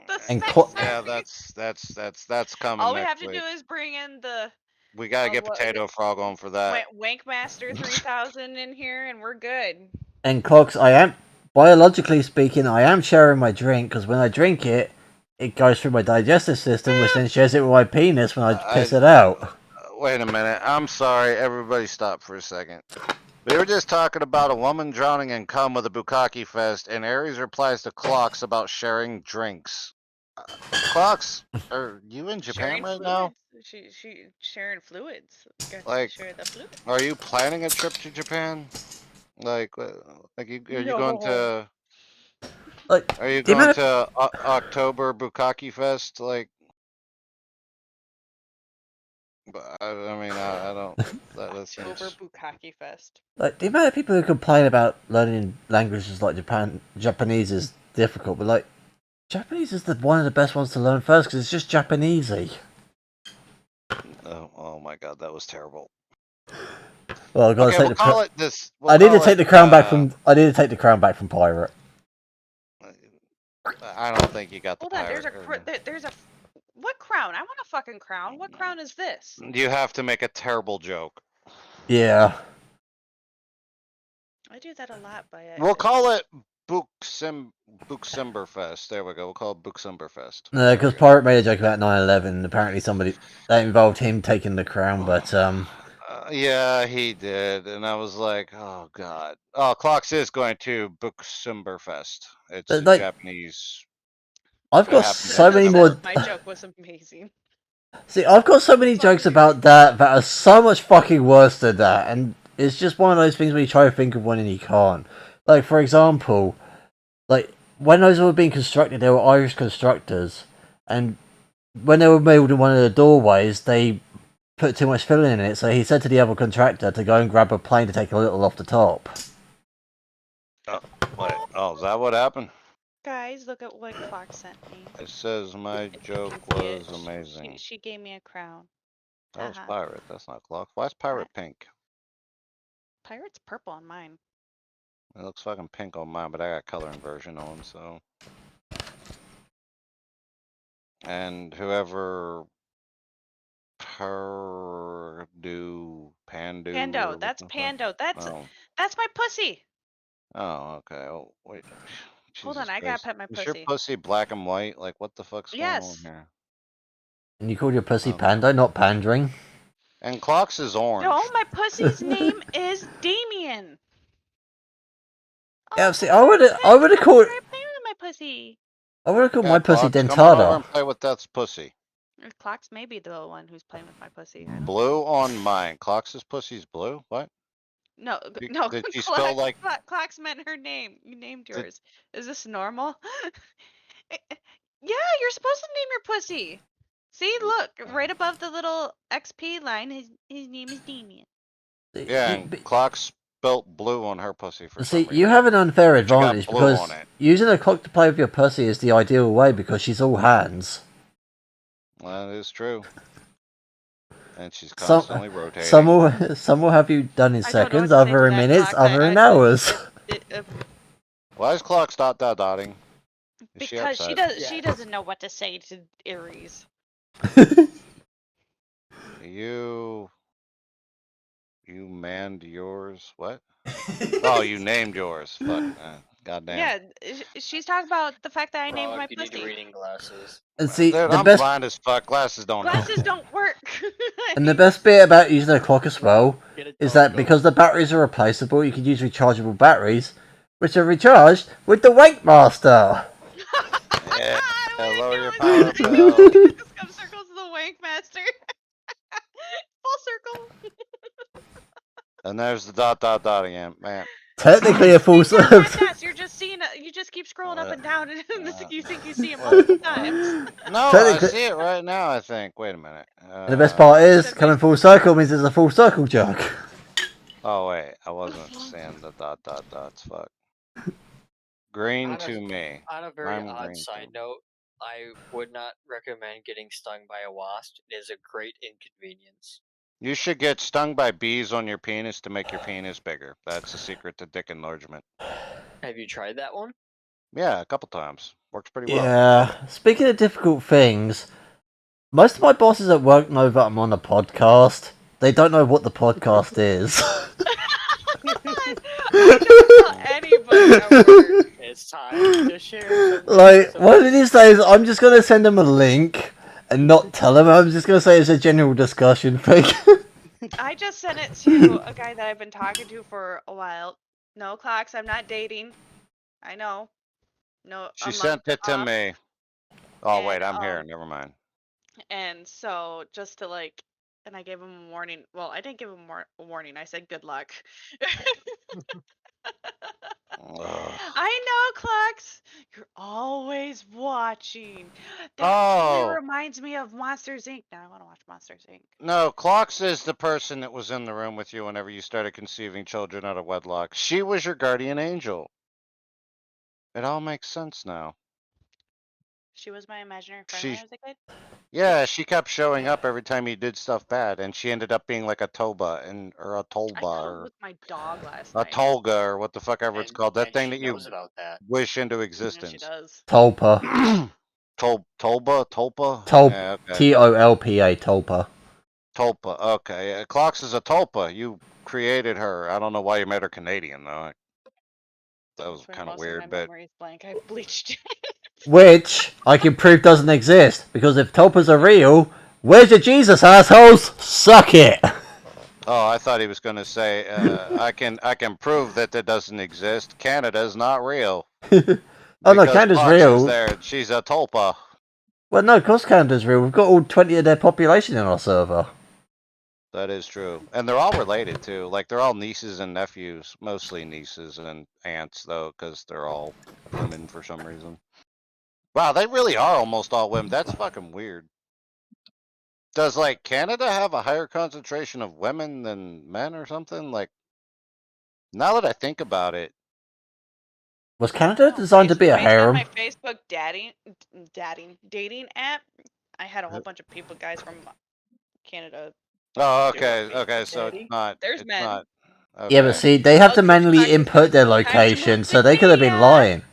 The And sex Yeah, harpy. that's coming All we next have to do week. is bring in the We gotta get what is it? Potato Frog on for that. Wankmaster 3000 in here, and we're good. And clocks, I am biologically speaking, I am sharing my drink because when I drink it, it goes through my digestive system, which then shares it with my penis when I piss it out. Wait a minute. I'm sorry. Everybody stop for a second. We were just talking about a woman drowning in cum with a Bukkake Fest, and Aries replies to Clocks about sharing drinks. Clocks, are you in Japan Sharing right now? fluids. She sharing fluids. Got to Like, share the fluid. are you planning a trip to Japan? Like, are you going No. to? Like Are you the going amount of to October Bukkake Fest? Like, I mean, I don't. That October seems. Bukkake Fest. people who complain about learning languages like Japanese is difficult, but like Japanese is one of the best ones to learn first because it's just Japanesey. Oh my God, that was terrible. Well, I gotta Okay, take we'll call it this. We'll I need to call take it. the crown back from. I need to take the crown back from Pirate. I don't think you got the Hold on. There's pirate. there's a. What crown? I want a fucking crown. What crown is this? You have to make a terrible joke. Yeah. I do that a lot by We'll accident. call it Booksimberfest. There we go. We'll call it Booksimberfest. No, because Pirate made a joke about 9/11. Apparently, that involved him taking the crown, but Yeah, he did, and I was like, oh God. Oh, Clocks is going to Booksimberfest. It's but, a like Japanese. I've It got happens so in many Says more. December. my joke was amazing. See, I've got so many jokes about that are so much fucking worse than that, and it's just one of those things where you try to think of one and you can't. Like, for example, like when those were being constructed, they were Irish constructors, and when they were building one of the doorways, they put too much filling in it, so he said to the other contractor to go and grab a plane to take a little off the top. Oh, wait. Oh, is that what happened? Guys, look at what Clock sent me. It says my You joke can see was it. amazing. She gave me a crown. That was Haha. pirate. That's not Clock. Why is pirate pink? Pirate's purple on mine. It looks fucking pink on mine, but I got color inversion on, so. And whoever Pandu, Pando. or what That's the fuck? Pando. Oh, That's my pussy. okay. Oh, wait. Hold on, Jesus I gotta Christ. pet my Is your pussy. pussy black and white? Like, what the fuck's going on Yes. here? And you called your pussy Okay. Pando, not pandering? And Clocks is orange. No, my pussy's name is Damien. Yeah, Oh, see, come I would have called try playing with my pussy. my Yeah, pussy Clocks, come on over Dentata. and play with Death's pussy. Clocks may be the one who's playing with my pussy. I don't know. Blue on mine. Clocks' pussy's blue? What? No, Did no. did she spell like... Clocks meant her name. You named Did, yours. Is this normal? Yeah, you're supposed to name your pussy. See, look, right above the little XP line, his name is Damien. yeah, and Clocks spelt blue on her pussy for some See, reason. you have an unfair She got advantage blue because on it. using a clock to play with your pussy is the ideal way because she's all hands. That is true. And she's Some constantly rotating. some will have you done in I don't know what seconds, to say other to in that, minutes, Clocks. other in hours. Why is Clocks dotting? Is she Because upset? she doesn't know what to say to Ares. You manned yours. What? Oh, you named yours. Fuck. Goddamn. Yeah, she's talking about the fact that I named Rawg, my you need pussy. reading glasses. And see, Dude, the I'm best blind as fuck. Glasses don't help. Glasses don't work. and the best bit about using a clock as well Get a is that telescope. because the batteries are replaceable, you can use rechargeable batteries, which are recharged with the Wake Master. Yeah, lower your it power was bill. Come circles to the Wank Master. Full circle. And there's the dot again, man. Technically a full serve. You're just seeing it. You just keep scrolling up and down, and you think you see it What? multiple times. No, I Technically, see it right now, I think. Wait a minute. and the best part is, coming full circle means it's a full circle joke. Oh, wait. I wasn't seeing the dots. Fuck. Green to me. On a very I'm odd green side too. note, I would not recommend getting stung by a wasp. It is a great inconvenience. You should get stung by bees on your penis to make your penis bigger. That's the secret to dick enlargement. Have you tried that one? Yeah, a couple times. Works pretty well. Yeah. Speaking of difficult things, most of my bosses at work know that I'm on a podcast. They don't know what the podcast is. I don't tell anybody at work. It's time to share. Like, one of these days, I'm just gonna send them a link and not tell them. I'm just gonna say it's a general discussion thing. I just sent it to a guy that I've been talking to for a while. No, Clocks, I'm not dating. I know. No, She a sent month it to off. me. Oh wait, And I'm here. Never mind. and so just to like, and I gave him a warning. Well, I didn't give him a warning. I said good luck. Ugh. I know, Clux. You're always watching. That really Oh reminds me of Monsters Inc. Now I want to watch Monsters Inc. no, Clocks is the person that was in the room with you whenever you started conceiving children out of wedlock. She was your guardian angel. It all makes sense now. She was my imaginary friend when She, I was a kid. yeah, she kept showing up every time you did stuff bad, and she ended up being like a Toba or a I Tolba cuddled or with my dog last a night. Tolga or what the fuck ever it's And called. That and thing she that knows you about that. wish into Yeah, she existence. does. Tolpa. Tolpa? Tol Yeah, okay. Tolpa. Tolpa. Tulpa. Okay. Yeah, Clocks is a Tulpa. You created her. I don't know why you made her Canadian though. That was That's why kind of most of my weird, but memory is blank. I bleached it. Which I can prove doesn't exist, because if Tolpas are real, where's your Jesus, assholes? Suck it! oh, I thought he was going to say, I can prove that that doesn't exist. Canada's not real Oh no, because Canada's Clocks is real. there. She's a Tulpa. Well, no, of course Canada's real. We've got all 20 of their population in our server. That is true, and they're all related too. Like they're all nieces and nephews, mostly nieces and aunts though, because they're all women for some reason. Wow, they really are almost all women. That's fucking weird. Does like Canada have a higher concentration of women than men or something? Like now that I think about it, Was Canada No, designed to be a based on harem? my Facebook dating app, I had a whole bunch of people, guys from Canada, oh, do okay, Facebook okay, so Daddy? There's it's men. not, Yeah, but okay. see, they have Oh, to good manually talk. input their Time to move location, to so they could have been Canada. lying.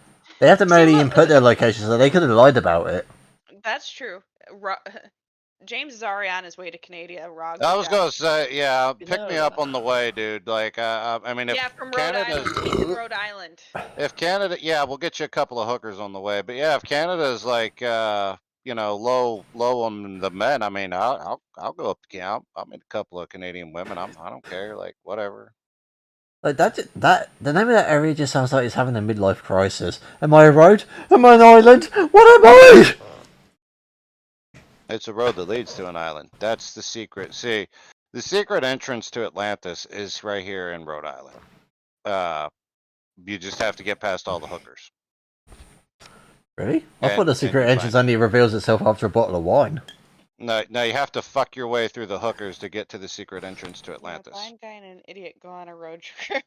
They have to See, manually look, input their location, so they could have lied about it. that's true. James is already on his way to Canada. Rawg, I good was job. gonna say, yeah, pick me No. up on the way, dude. Like, I mean, if Yeah, from Rhode Canada's, Island. He's in Rhode Island. if Canada, yeah, we'll get you a couple of hookers on the way. But yeah, if Canada's like, low on the men, I mean, I'll go up to Canada. I'll meet a couple of Canadian women. I don't care, like, whatever. Like that the name of that area just sounds like it's having a midlife crisis. Am I a road? Am I an island? What am I? It's a road that leads to an island. That's the secret. See, the secret entrance to Atlantis is right here in Rhode Island. Uh, you just have to get past all the hookers, Really? I thought the and secret you entrance find it. only reveals itself after a bottle of wine. No, no, you have to fuck your way through the hookers to get to the secret entrance to Yeah, a Atlantis. blind guy and an idiot go on a road trip.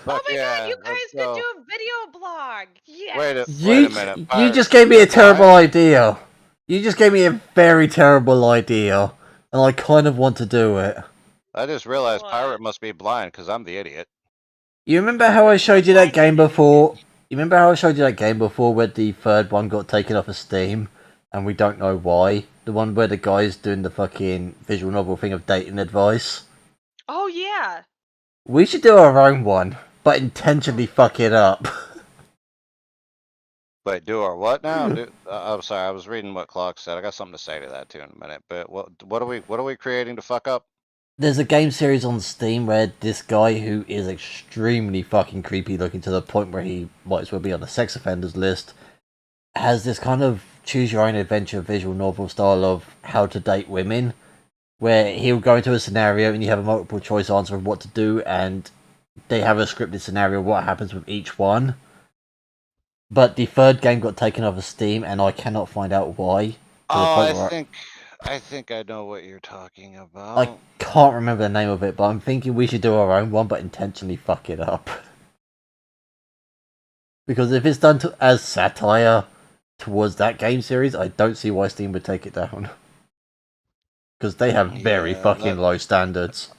Oh Fuck my god, yeah, you let's guys could do go. a video blog. Wait you a minute, you Pirate. just gave me You're a terrible blind? idea. You just gave me a very terrible idea, and I kind of want to do it. I just realized Pirate What? must be blind because I'm the idiot. You remember how I You're showed you that blind game and an before? idiot. You remember how I showed you that game before where the third one got taken off of Steam, and we don't know why? The one where the guy's doing the fucking visual novel thing of dating advice? Oh yeah. We should do our own one, but intentionally fuck it up. Wait, do our what now? I'm sorry, I was reading what Clock said. I got something to say to that too in a minute. But what are we creating to fuck up? There's a game series on Steam where this guy who is extremely fucking creepy looking to the point where he might as well be on the sex offenders list has this kind of choose your own adventure visual novel style of how to date women where he'll go into a scenario and you have a multiple choice answer of what to do and they have a scripted scenario of what happens with each one. But the third game got taken off of Steam and I cannot find out why. To the Oh, point I where think I think I know what you're talking I about. can't remember the name of it, but I'm thinking we should do our own one but intentionally fuck it up. Because if it's done as satire towards that game series, I don't see why Steam would take it down. Because they have very Yeah, fucking low standards.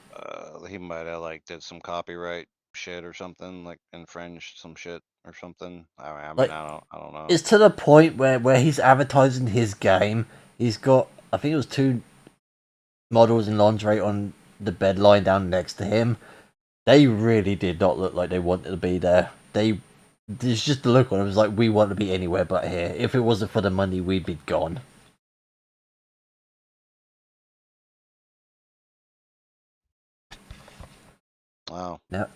he might have like did some copyright shit or something, like infringed some shit or something. I mean, Like, I don't know. it's to the point where he's advertising his game. He's got, I think it was 2 models in lingerie on the bed lying down next to him. They really did not look like they wanted to be there. It's just the look on it was like, we want to be anywhere but here. If it wasn't for the money, we'd be gone. Wow. Yep.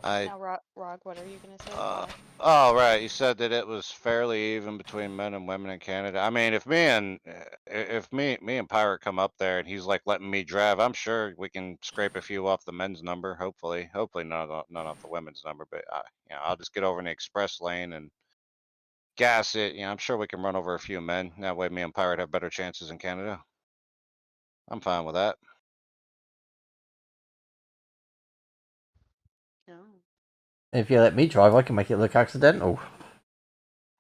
Now, Rawg, what are you gonna say? Uh, Why? oh, right. You said that it was fairly even between men and women in Canada. I mean, if me and Pirate come up there and he's like letting me drive, I'm sure we can scrape a few off the men's number. Hopefully none off the women's number. But I'll just get over in the express lane and gas it. I'm sure we can run over a few men. That way, me and Pirate have better chances in Canada. I'm fine with that. No. If you let me drive, I can make it look accidental.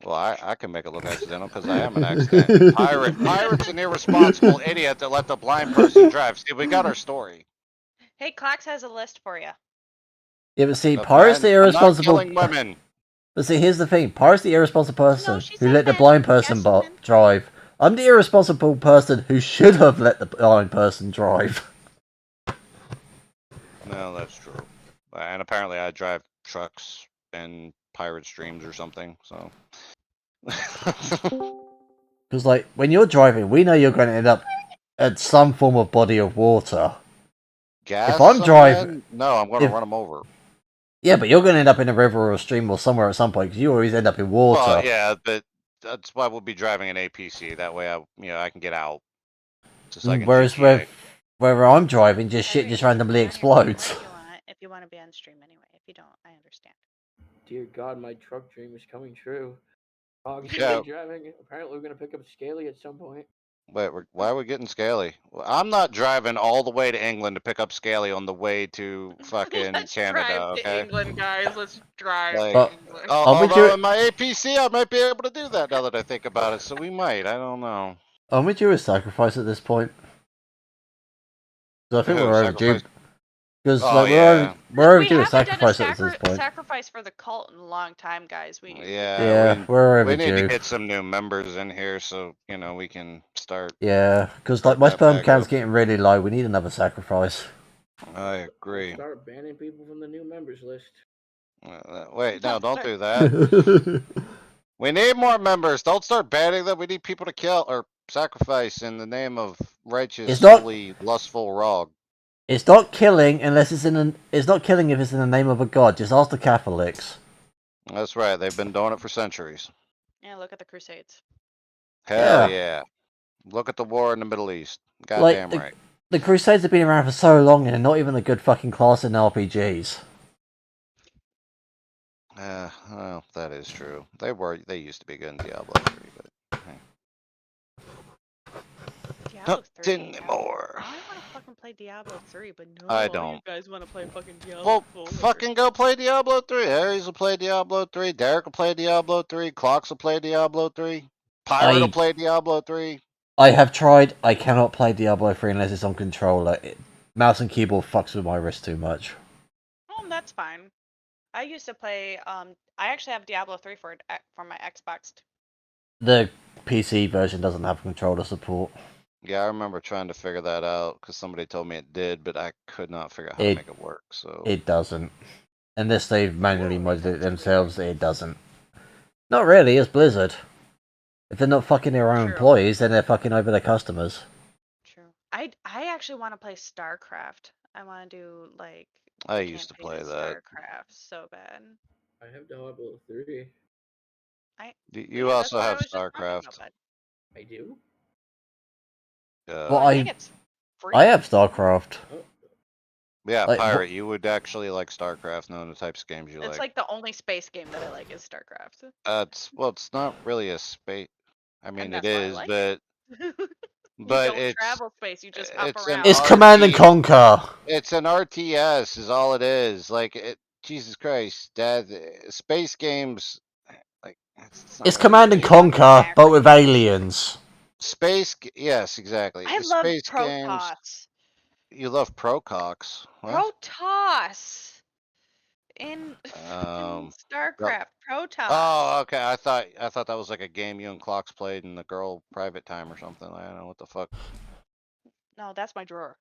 Well, I can make it look accidental because I am an accident. Pirate's an irresponsible idiot that let the blind person drive. See, we got our story. Hey, Clax has a list for you. Yeah, but see, Of Pirate's the men. I'm not irresponsible. killing women. But see, here's the thing: Pirate's the irresponsible person she who said let the men. blind person Yes, men. drive. I'm the irresponsible person who should have let the blind person drive. No, that's true. And apparently, I drive trucks in pirate streams or something. So. Because, like, when you're driving, we know you're going to end up at some form of body of water. Gas If I'm some driving, men? No, I'm going to run them over. Yeah, but you're going to end up in a river or a stream or somewhere at some point because you always end up in water. Well, yeah, but that's why we'll be driving an APC. That way, I can get out. Just like in Whereas GTA. where I'm driving, shit just randomly explodes. If you want to be on stream anyway. If you don't, I understand. Dear God, my truck dream is coming true. Rawg's Yeah. driving. Apparently, we're gonna pick up Scaly at some point. Wait, why are we getting Scaly? Well, I'm not driving all the way to England to pick up Scaly on the way to fucking Let's Canada, drive okay? to England, guys. Let's drive Like, to England. although in my APC, I might be able to do that now that I think about it. So we might. I don't know. Aren't we due a sacrifice at this point? I think we're overdue. Because we're overdue a sacrifice at this point. Sacrifice for the cult in a long time, guys. We're overdue. We need to get some new members in here so we can start. Yeah, because like my sperm count's getting really low. We need another sacrifice. I agree. Start banning people from the new members list. Wait, no, don't do that. We need more members. Don't start banning them. We need people to kill or sacrifice in the name of righteous, holy, lustful Rawg. It's not killing unless it's not killing if it's in the name of a god. Just ask the Catholics. That's right. They've been doing it for centuries. Yeah, look at the Crusades. Hell yeah. Look at the war in the Middle East. Goddamn right. The Crusades have been around for so long and they're not even a good fucking class in RPGs. Well, that is true. They used to be good in Diablo 3, but hey. Diablo 3. Not anymore. I want to fucking play Diablo 3, but no, I all don't. you guys want to play fucking Diablo 4. Well, fucking go play Diablo 3. Ares will play Diablo 3. Derek will play Diablo 3. Clocks will play Diablo 3. Pirate will play Diablo 3. I have tried. I cannot play Diablo 3 unless it's on controller. Mouse and keyboard fucks with my wrist too much. Oh, that's fine. I used to play. I actually have Diablo 3 for my Xbox. The PC version doesn't have controller support. Yeah, I remember trying to figure that out because somebody told me it did, but I could not figure out how to make it work. So it doesn't, unless they've manually modded it themselves. It doesn't. Not really. It's Blizzard. If they're not fucking their own employees, then they're fucking over their customers. True. I actually want to play StarCraft. I want to do like. I used to play that. StarCraft so bad. I have Diablo 3. You also have StarCraft. I do. Well, I think it's free. I have StarCraft. Yeah, Pirate, you would actually like StarCraft, knowing the types of games you like. It's like the only space game that I like is StarCraft. It's not really a space. I mean, it is, but you don't travel space. You just hop around. It's Command and Conquer. It's an RTS, is all it is. Like Jesus Christ, Dad, space games. Like it's Command and Conquer, but with aliens. Yes, exactly. I love space Protoss. Games. You love Procox. Protoss in StarCraft. Protoss. Oh, okay. I thought that was like a game you and Clocks played in the girl private time or something. I don't know what the fuck. No, that's my drawer.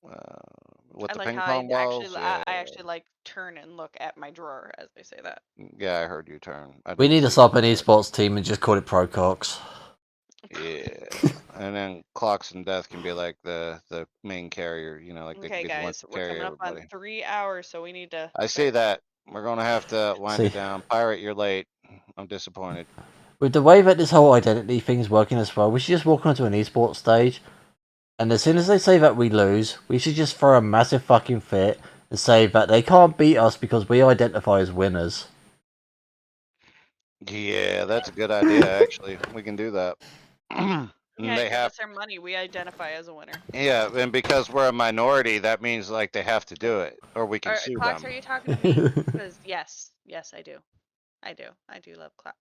With the like ping how pong balls. I actually like turn and look at my drawer as they say that. Yeah, I heard you turn. We need to stop an esports team and just call it Procox. Yeah. And then Clocks and Death can be like the main carrier, like they can Okay, be the ones guys, to we're carry coming up on everybody. 3 hours, so we need to. I see that. We're gonna have to wind See. it down. Pirate, you're late. I'm disappointed. With the way that this whole identity thing's working as well, we should just walk onto an esports stage, and as soon as they say that we lose, we should just throw a massive fucking fit and say that they can't beat us because we identify as winners. Yeah, that's a good idea, actually. We can do that. And Yeah, they give have, us our money. We identify as a winner. yeah, and because we're a minority, that means like they have to do it, or we can sue Clocks, them. are you talking to me? Because yes, I do. I do love clocks.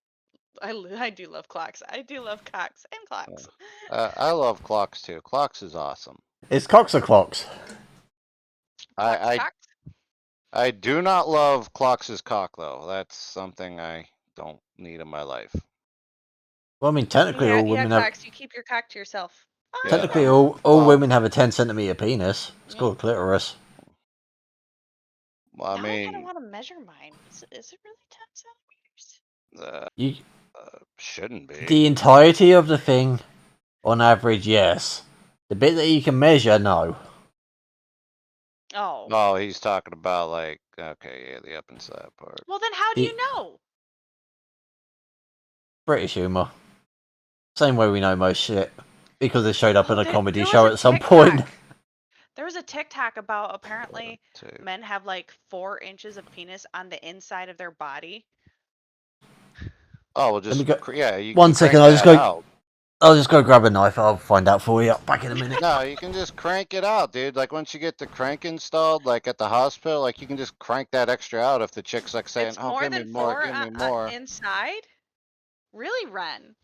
I do love clocks. I do love cocks and clocks. I love Clocks too. Clocks is awesome. It's cocks or clocks. Clocks, I cocks. I do not love Clocks' cock though. That's something I don't need in my life. Well, I mean, technically, Yeah, all women have. clocks. You keep your cock to yourself. Yeah. Technically, Oh. all Well- women have a 10-centimeter penis. It's called a clitoris. Well, I Now I kind of mean, want to measure mine. Is it really 10 centimeters? You, shouldn't be. the entirety of the thing, on average, yes. The bit that you can measure, no. Oh. No, he's talking about like, okay, yeah, the up inside part. Well, then how do you know? British humour. Same way we know most shit. Because it showed up in a comedy there was show a at some TikTok. point. There was a TikTok about apparently Two. men have like 4 inches of penis on the inside of their body. Oh, well, Let just me go. yeah. You One can second, crank that out. I'll just go grab a knife. I'll find out for you. Back in a minute. No, you can just crank it out, dude. Like once you get the crank installed, like at the hospital, like you can just crank that extra out if the chick's like saying, It's "Oh, more give me than more, 4 give me more." inside. Really, Ren?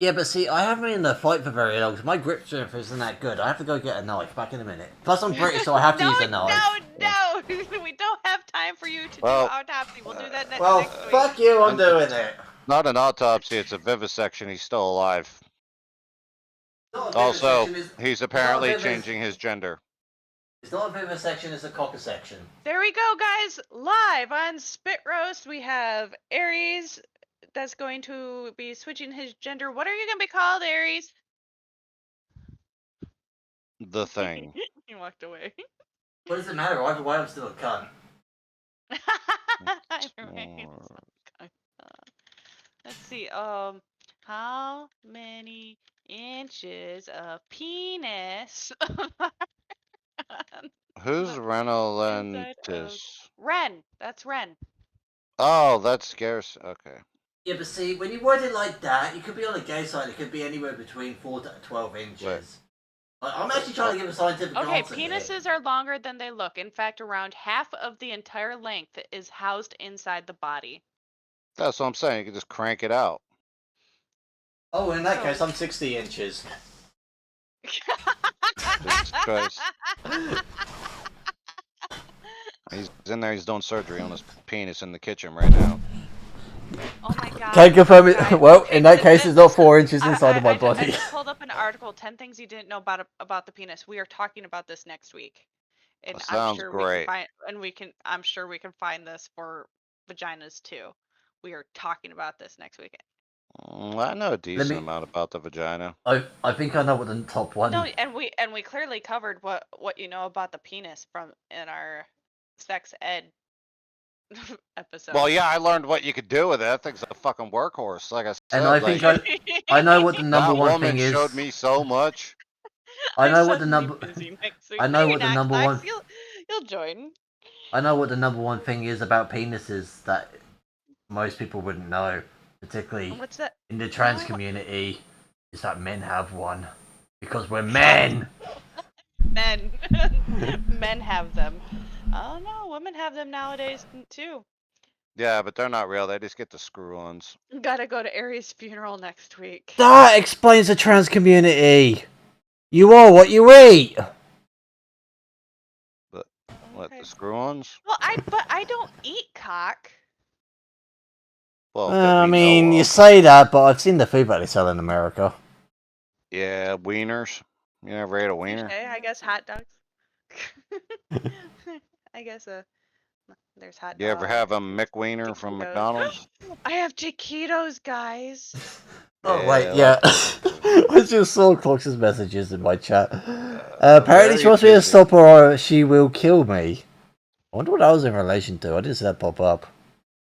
Yeah, but see, I haven't been in the fight for very long, because my grip strength isn't that good. I have to go get a knife. Back in a minute. Plus, I'm British, so I have to use a knife. No, we don't have time for you to Well, do autopsy. We'll do that next Well, week. fuck you, I'm doing it. Not an autopsy, it's a vivisection. He's still alive. Not a Also, vivisection, he's apparently changing his gender. It's not a vivisection, it's a cockisection. There we go, guys. Live on Spit Roast, we have Ares that's going to be switching his gender. What are you going to be called, Ares? The Thing. He walked away. What does it matter? Either way, I'm still a cunt. Let's see. How many inches of penis? Who's inside Renalentis? Ren. That's Ren. Oh, that's scarce. Okay. Yeah, but see, when you word it like that, you could be on the gay side, it could be anywhere between 4 to 12 inches. Wait. I'm actually trying to give a scientific Okay, answer here. penises are longer than they look. In fact, around half of the entire length is housed inside the body. That's what I'm saying. You can just crank it out. Oh, in that So- case, I'm 60 inches. Jesus Christ. He's in there, he's doing surgery on his penis in the kitchen right now. Oh my god. Can I confirm it? guys. Well, Okay, in that case, it's not 4 inches inside of my I body. just pulled up an article, 10 things you didn't know about the penis. We are talking about this next week. And That I'm sounds sure great. I'm sure we can find this for vaginas too. We are talking about this next week. I know a decent amount about the vagina. I think I know what the top one. No, and we clearly covered what you know about the penis from in our sex ed episode. Well, yeah, I learned what you could do with it. That thing's a fucking workhorse. Like I said, And I think I know what the number that one woman thing is. showed me so much. I know I'm what the suddenly number. busy next week. I know Maybe what the not, number Clocks, one. You'll join. I know what the number one thing is about penises that most people wouldn't know, particularly What's that? in the trans community, is that men have one because we're men. Men. Men have them. Oh no, women have them nowadays too. Yeah, but they're not real. They just get the screw-ons. Gotta go to Aries' funeral next week. That explains the trans community. You are what you eat. But what, Okay. the screw-ons? Well, but I don't eat cock. Well, I that we mean, know you of. say that, but I've seen the food that they sell in America. Yeah, wieners. You never ate a wiener? Okay, I guess hot dogs. I guess there's hot dogs. You ever have a McWiener from taquitos. McDonald's? I have taquitos, guys. Oh wait, Yeah, yeah. I just saw Clox's messages in my chat. Apparently she very wants me to busy. stop her or she will kill me. I wonder what that was in relation to. I didn't see that pop up.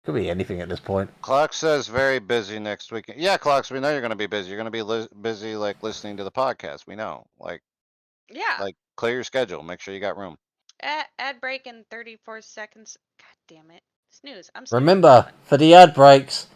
Could be anything at this point. Clock says very busy next weekend. Yeah, Clocks, we know you're gonna be busy. You're gonna be busy like listening to the podcast. We know. Yeah. Clear your schedule. Make sure you got room. Ad break in 34 seconds. God damn it. Snooze. I'm snoozing. Remember, for the ad breaks,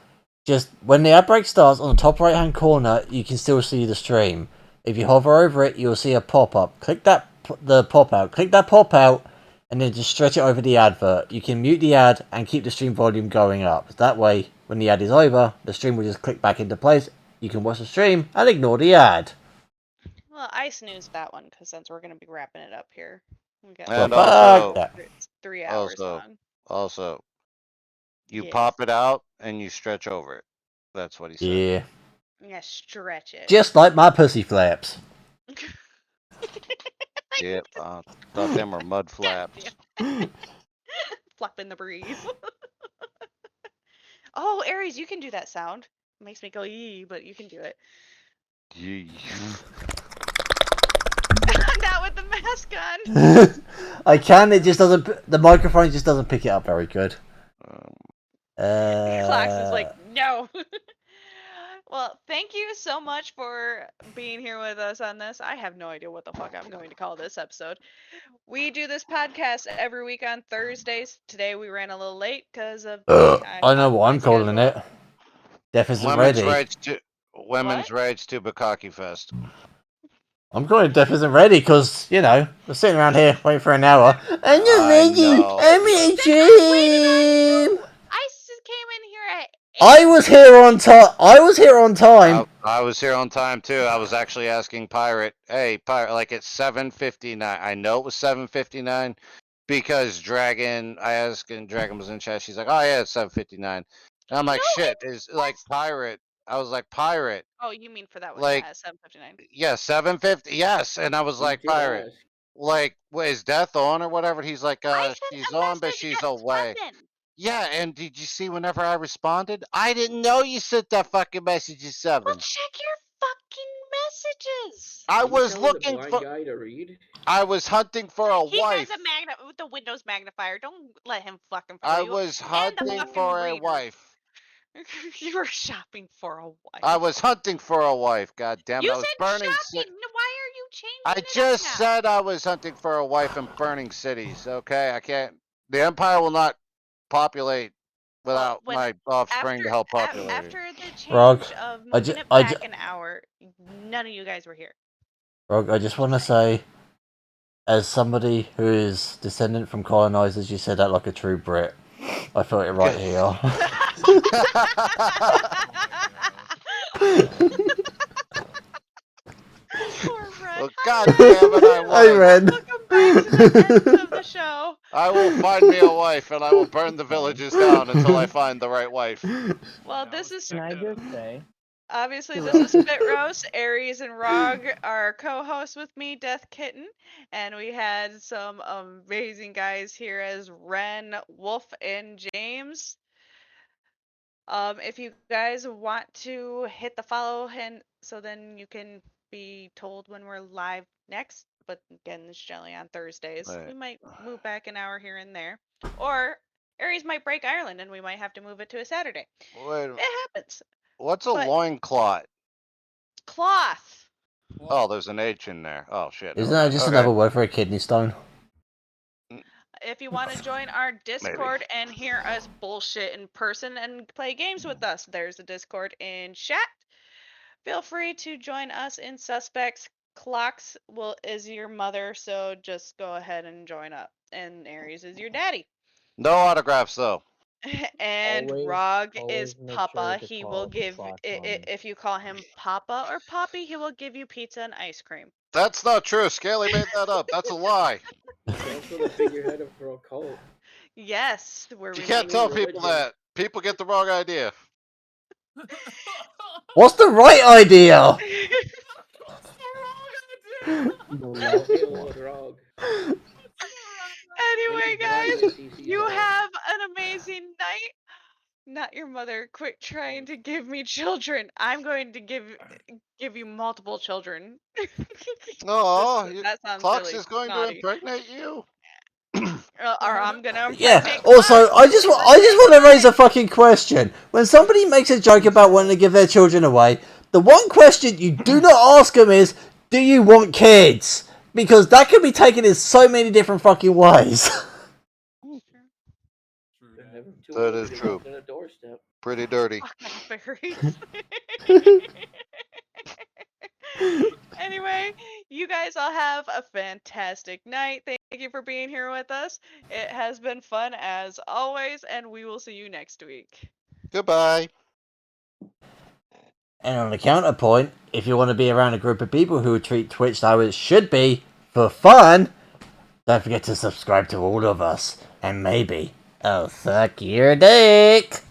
just when the ad break starts on the top right hand corner, you can still see the stream. If you hover over it, you'll see a pop up. Click that the pop out. Click that pop out, and then just stretch it over the advert. You can mute the ad and keep the stream volume going up. That way, when the ad is over, the stream will just click back into place. You can watch the stream and ignore the ad. Well, I snoozed that one because since we're going to be wrapping it up here. We got And Well, also, fuck that. it's 3 hours long. also, you Yes. pop it out and you stretch over it. That's what he said. Yeah. Yeah, stretch it. Just like my pussy flaps. Yep. Thought them were mud flaps. Flap in the breeze. Oh, Ares, you can do that sound. It makes me go yee, but you can do it. Not with the mask on. I can. It just doesn't. The microphone just doesn't pick it up very good. Clocks is like, no. Well, thank you so much for being here with us on this. I have no idea what the fuck I'm going to call this episode. We do this podcast every week on Thursdays. Today we ran a little late because of I know what my I'm calling schedule. it. Death isn't Women's ready. rights to Bukkake Fest. I'm calling Death isn't ready because, you know, we're sitting around here waiting for an hour. I'm not I ready. know. I'm ready. I came in here at 8. I was here on time. I was here on time. I was here on time too. I was actually asking Pirate, hey, Pirate, like it's 7:59. I know it was 7:59 because Dragon, I asked and Dragon was in chat. She's like, oh yeah, it's 7:59. And I'm like, No, shit, is like Pirate. I was like, Pirate. Oh, you mean for that one? Like, Yeah, 7:59. yeah, 7:50. Yes. And I was like, did Pirate, ask. like, is Death on or whatever? He's like, I sent she's a on, but message she's at away. 7. Yeah, and did you see whenever I responded? I didn't know you sent that fucking message at 7. Well, check your fucking messages. I You was telling the looking blind for. guy to read. I was hunting for a He wife. has a with the Windows magnifier. Don't let him fucking fool I you. was And the hunting fucking for a reader. wife. You were shopping for a wife. I was hunting for a wife. God damn it! You I was said burning. shopping. Why are you changing I it just up now? said I was hunting for a wife in burning cities. Okay, I can't. The empire will not populate without my offspring to help populate. After the change Rawg, of I moving ju- it I back ju- an hour, none of you guys were here. Rog, I just want to say, as somebody who is descendant from colonizers, you said that like a true Brit. I felt it right here. Poor Red. Well, God damn it, I Hey, was. Red. Welcome back to the end of the show. I will find me a wife, and I will burn the villages down until I find the right wife. Well, this is Can I just say? obviously this is Spitroast. Ares and Rawg are co-hosts with me, Deathkitten, and we had some amazing guys here as Ren, Wolf, and James. If you guys want to hit the follow and so then you can be told when we're live next. But again, it's generally on Thursdays. Right. We might move back an hour here and there. Or Aries might break Ireland and we might have to move it to a Saturday. Wait, It happens. what's a But- loincloth? Cloth. Oh, there's an H in there. Oh shit. Isn't never that mind. just Okay. another word for a kidney stone? If you want to join our Discord and hear us bullshit in person and play games with us, there's a Discord in chat. Feel free to join us in Suspects. Clocks is your mother, so just go ahead and join up. And Aries is your daddy. No autographs though. And Always- Rawg always is make Papa. sure to He call will give Clocks on me. if you call him Papa or Poppy, he will give you pizza and ice cream. That's not true. Scaly made that up. That's a lie. It's also the figurehead of our cult. Yes, we're You can't renaming tell it. people that. People get the wrong idea. What's the right idea? Hey, Lord Rog. Anyway, Maybe Brian guys, is CC's you dog. have an amazing night. Not your mother. Quit trying to give me children. I'm going to give you multiple children. Oh, That sounds Fox really is going to naughty. impregnate you. Or I'm gonna Yeah. impregnate Also, Fox I at just the want same to raise a time. fucking question. When somebody makes a joke about wanting to give their children away, the one question you do not ask them is, "Do you want kids?" Because that can be taken in so many different fucking ways. True They're that. never too That old is to be true. walking a doorstep. Pretty dirty. Fucking berries. Anyway, you guys all have a fantastic night. Thank you for being here with us. It has been fun as always, and we will see you next week. Goodbye. And on the counterpoint, if you want to be around a group of people who treat Twitch how it should be, for fun, don't forget to subscribe to all of us. And maybe I'll suck your dick.